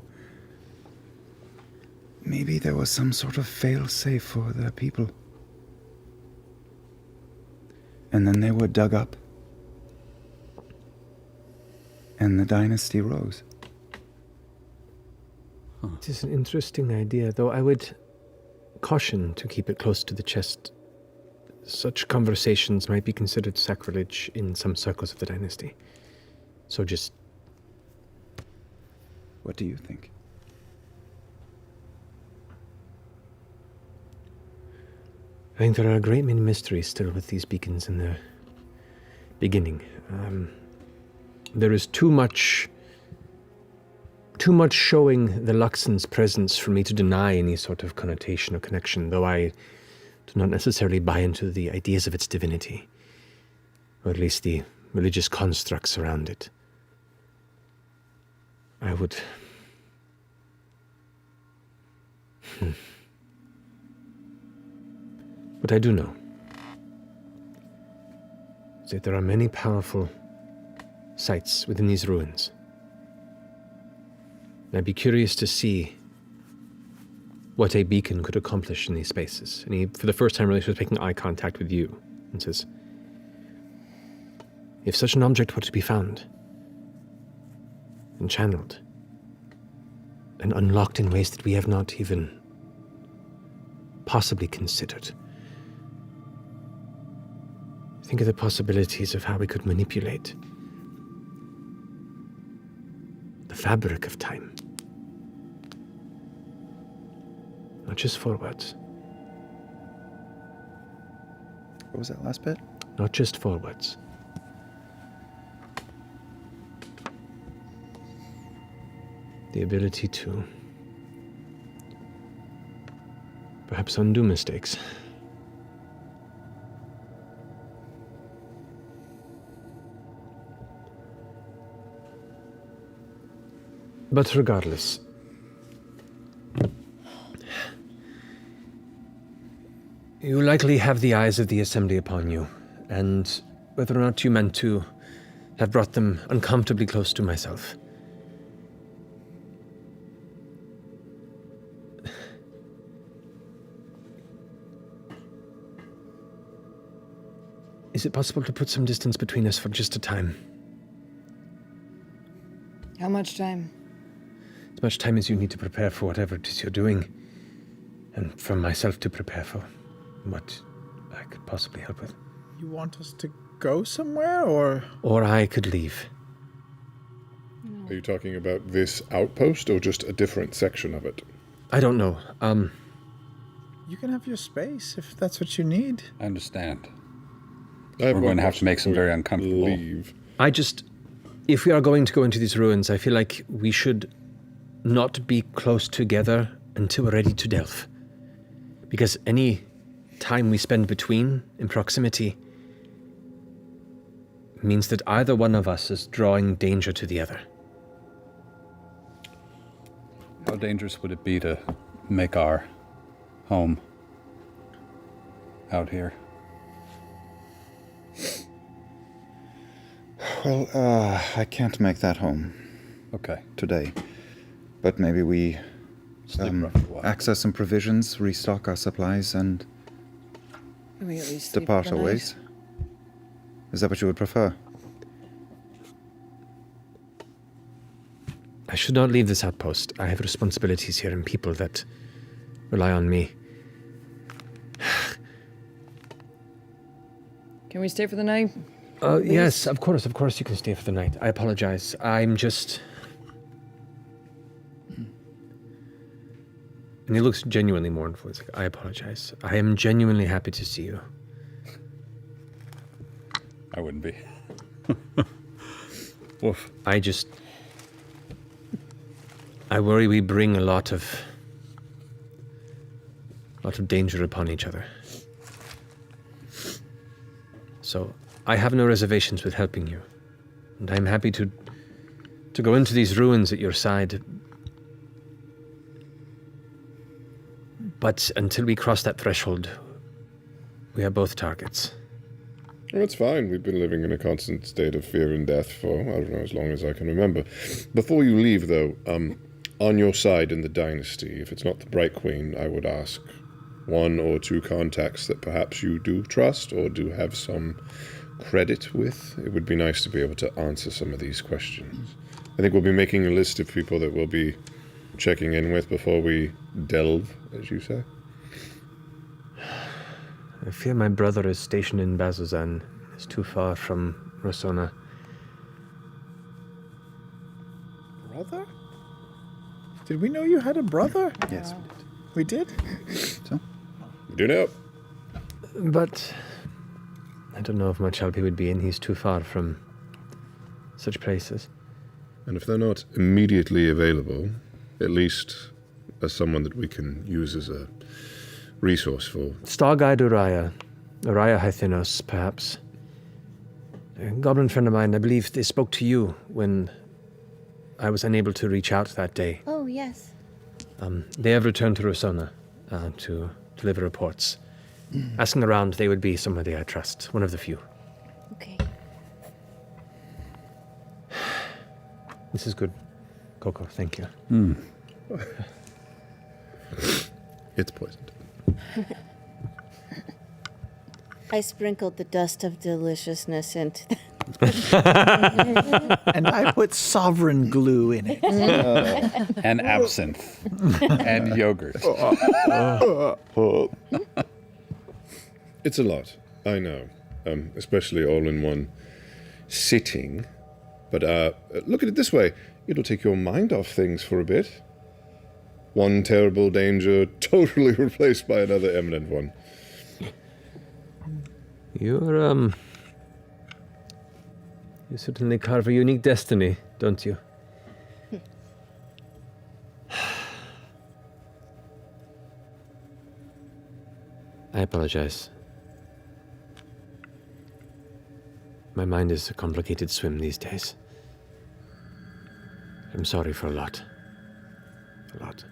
S7: Maybe there was some sort of fail-safe for their people. And then they were dug up. And the dynasty rose.
S15: It is an interesting idea, though I would caution to keep it close to the chest. Such conversations might be considered sacrilege in some circles of the dynasty. So just...
S7: What do you think?
S15: I think there are a great many mysteries still with these beacons in their beginning. There is too much showing the Luxon's presence for me to deny any sort of connotation or connection, though I do not necessarily buy into the ideas of its divinity, or at least the religious constructs around it. I would... What I do know is that there are many powerful sites within these ruins. And I'd be curious to see what a beacon could accomplish in these spaces. And he, for the first time, really was making eye contact with you and says, if such an object were to be found and channeled and unlocked in ways that we have not even possibly considered, think of the possibilities of how we could manipulate the fabric of time. Not just forwards.
S7: What was that last bit?
S15: Not just forwards. The ability to perhaps undo mistakes. But regardless, you likely have the eyes of the Assembly upon you, and whether or not you meant to, have brought them uncomfortably close to myself. Is it possible to put some distance between us for just a time?
S3: How much time?
S15: as much time as you need to prepare for whatever it is you're doing, and for myself to prepare for what I could possibly help with.
S2: You want us to go somewhere, or?
S15: Or I could leave.
S12: Are you talking about this outpost or just a different section of it?
S15: I don't know.
S2: You can have your space if that's what you need.
S14: I understand. We're going to have to make some very uncomfortable.
S12: Leave.
S15: If we are going to go into these ruins, I feel like we should not be close together until we're ready to delve. Because any time we spend in proximity, means that either one of us is drawing danger to the other.
S14: How dangerous would it be to make our home out here?
S7: Well, I can't make that home.
S14: Okay.
S7: Today. But maybe we access some provisions, restock our supplies, and
S3: Can we at least sleep
S7: depart
S3: for
S7: our
S3: the night?
S7: ways. Is that what you would prefer?
S15: I should not leave this outpost. I have responsibilities here and people that rely on me.
S3: Can we stay for the night?
S15: Yes, of course you can stay for the night. I apologize. I'm just... And he looks genuinely mournful. He's like, I apologize. I am genuinely happy to see you.
S14: I wouldn't be. Woof.
S15: I worry we bring a lot of danger upon each other. So I have no reservations with helping you. And I'm happy to go into these ruins at your side. But until we cross that threshold, we are both targets.
S12: Well, it's fine. We've been living in a constant state of fear and death for, I don't know, as long as I can remember. Before you leave, though, on your side in the dynasty, if it's not the Bright Queen, I would ask one or two contacts that perhaps you do trust or do have some credit with. It would be nice to be able to answer some of these questions. I think we'll be making a list of people that we'll be checking in with before we delve, as you say.
S15: I fear my brother is stationed in Bazuzan. It's too far from Rosona.
S2: Brother? Did we know you had a brother?
S7: Yes,
S2: we did.
S7: So?
S12: We do know.
S15: But I don't know if much help he would be in. He's too far from such places.
S12: And if they're not immediately available, at least as someone that we can use as a resource for.
S15: Star Guide Uriah Hythinos, perhaps. A goblin friend of mine, I believe they spoke to you when I was unable to reach out that day.
S5: Oh, yes.
S15: They have returned to Rosona to deliver reports. Asking around, they would be somebody I trust, one of the few.
S5: Okay.
S15: This is good, Coco, thank you.
S12: It's poisoned.
S10: I sprinkled the dust of deliciousness into that.
S2: And I put sovereign glue in it.
S14: And absinthe. And yogurt.
S12: It's a lot, I know, especially all in one sitting. But look at it this way. It'll take your mind off things for a bit. One terrible danger totally replaced by another eminent one.
S15: You certainly carve a unique destiny, don't you? I apologize. My mind is a complicated swim these days. I'm sorry for a lot. A lot.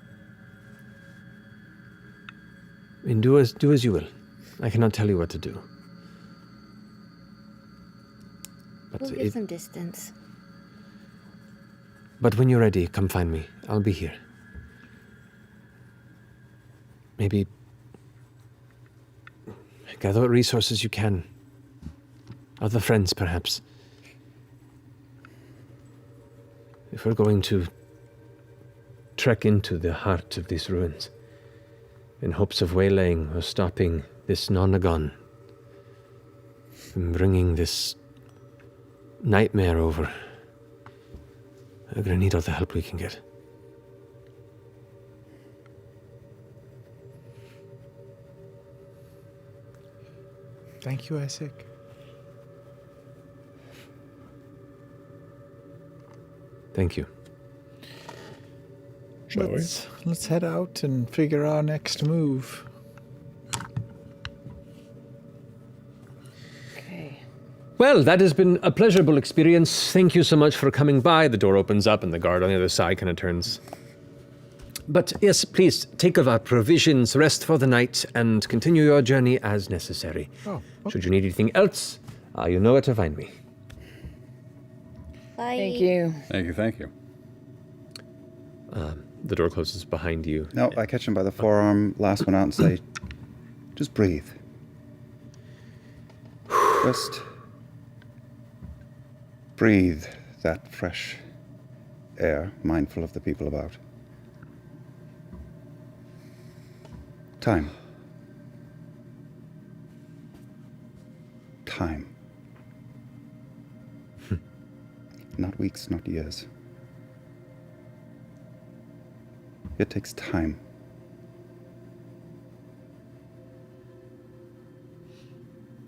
S15: I mean, do as you will. I cannot tell you what to do. But
S10: We'll give some distance.
S15: But when you're ready, come find me. I'll be here. Maybe gather what resources you can. Other friends, perhaps. If we're going to trek into the heart of these ruins in hopes of waylaying or stopping this Nonagon from bringing this nightmare over. We're gonna need all the help we can get.
S2: Thank you, Essek.
S15: Thank you.
S2: Let's head out and figure our next move.
S15: Well, that has been a pleasurable experience. Thank you so much for coming by. The door opens up and the guard on the other side kind of turns. But yes, please take of our provisions, rest for the night, and continue your journey as necessary. Should you need anything else, you know where to find me.
S5: Bye.
S3: Thank you.
S14: Thank you, thank you.
S15: The door closes behind you.
S9: No, I catch him by the forearm, last one out, and say, just breathe. Just breathe that fresh air, mindful of the people about. Time. Time. Not weeks, not years. It takes time.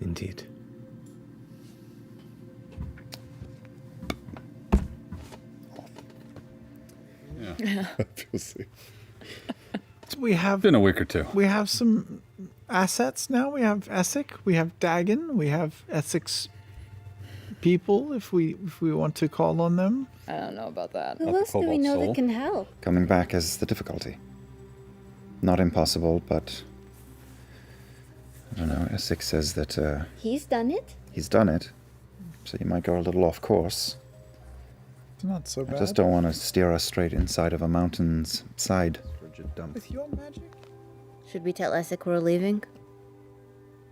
S15: Indeed.
S14: Yeah.
S12: We'll see.
S2: We have
S14: been a week or two.
S2: We have some assets now. We have Essek, we have Dagon, we have Essek's people, if we want to call on them.
S3: I don't know about that.
S5: Who else do we know that can help?
S9: Coming back is the difficulty. Not impossible, but I don't know. Essek says that
S5: He's done it.
S9: he's done it, so you might go a little off course.
S2: It's not so bad.
S9: I just don't want to steer us straight inside of a mountain's side.
S2: With your magic?
S10: Should we tell Essek we're leaving?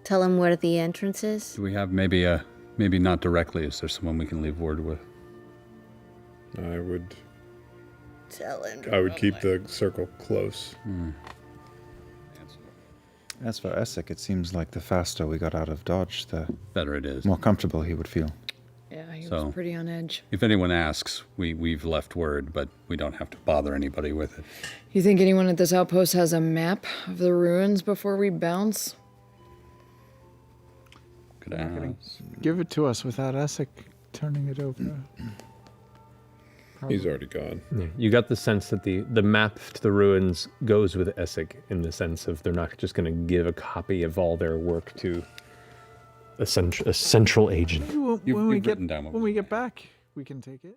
S10: Tell him where the entrance is?
S14: Do we have maybe not directly, is there someone we can leave word with?
S12: I would
S10: Tell him.
S12: I would keep the circle close.
S9: As for Essek, it seems like the faster we got out of Dodge, the
S14: better it is.
S9: More comfortable he would feel.
S3: Yeah, he
S14: So,
S3: was pretty on edge.
S14: If anyone asks, we've left word, but we don't have to bother anybody with it.
S3: You think anyone at this outpost has a map of the ruins before we bounce?
S14: Could I
S2: Give it to us without Essek turning it over.
S12: He's already gone.
S15: Yeah, you got the sense that the map to the ruins goes with Essek in the sense of they're not just going to give a copy of all their work to a central agent.
S2: When we get back, we can take it.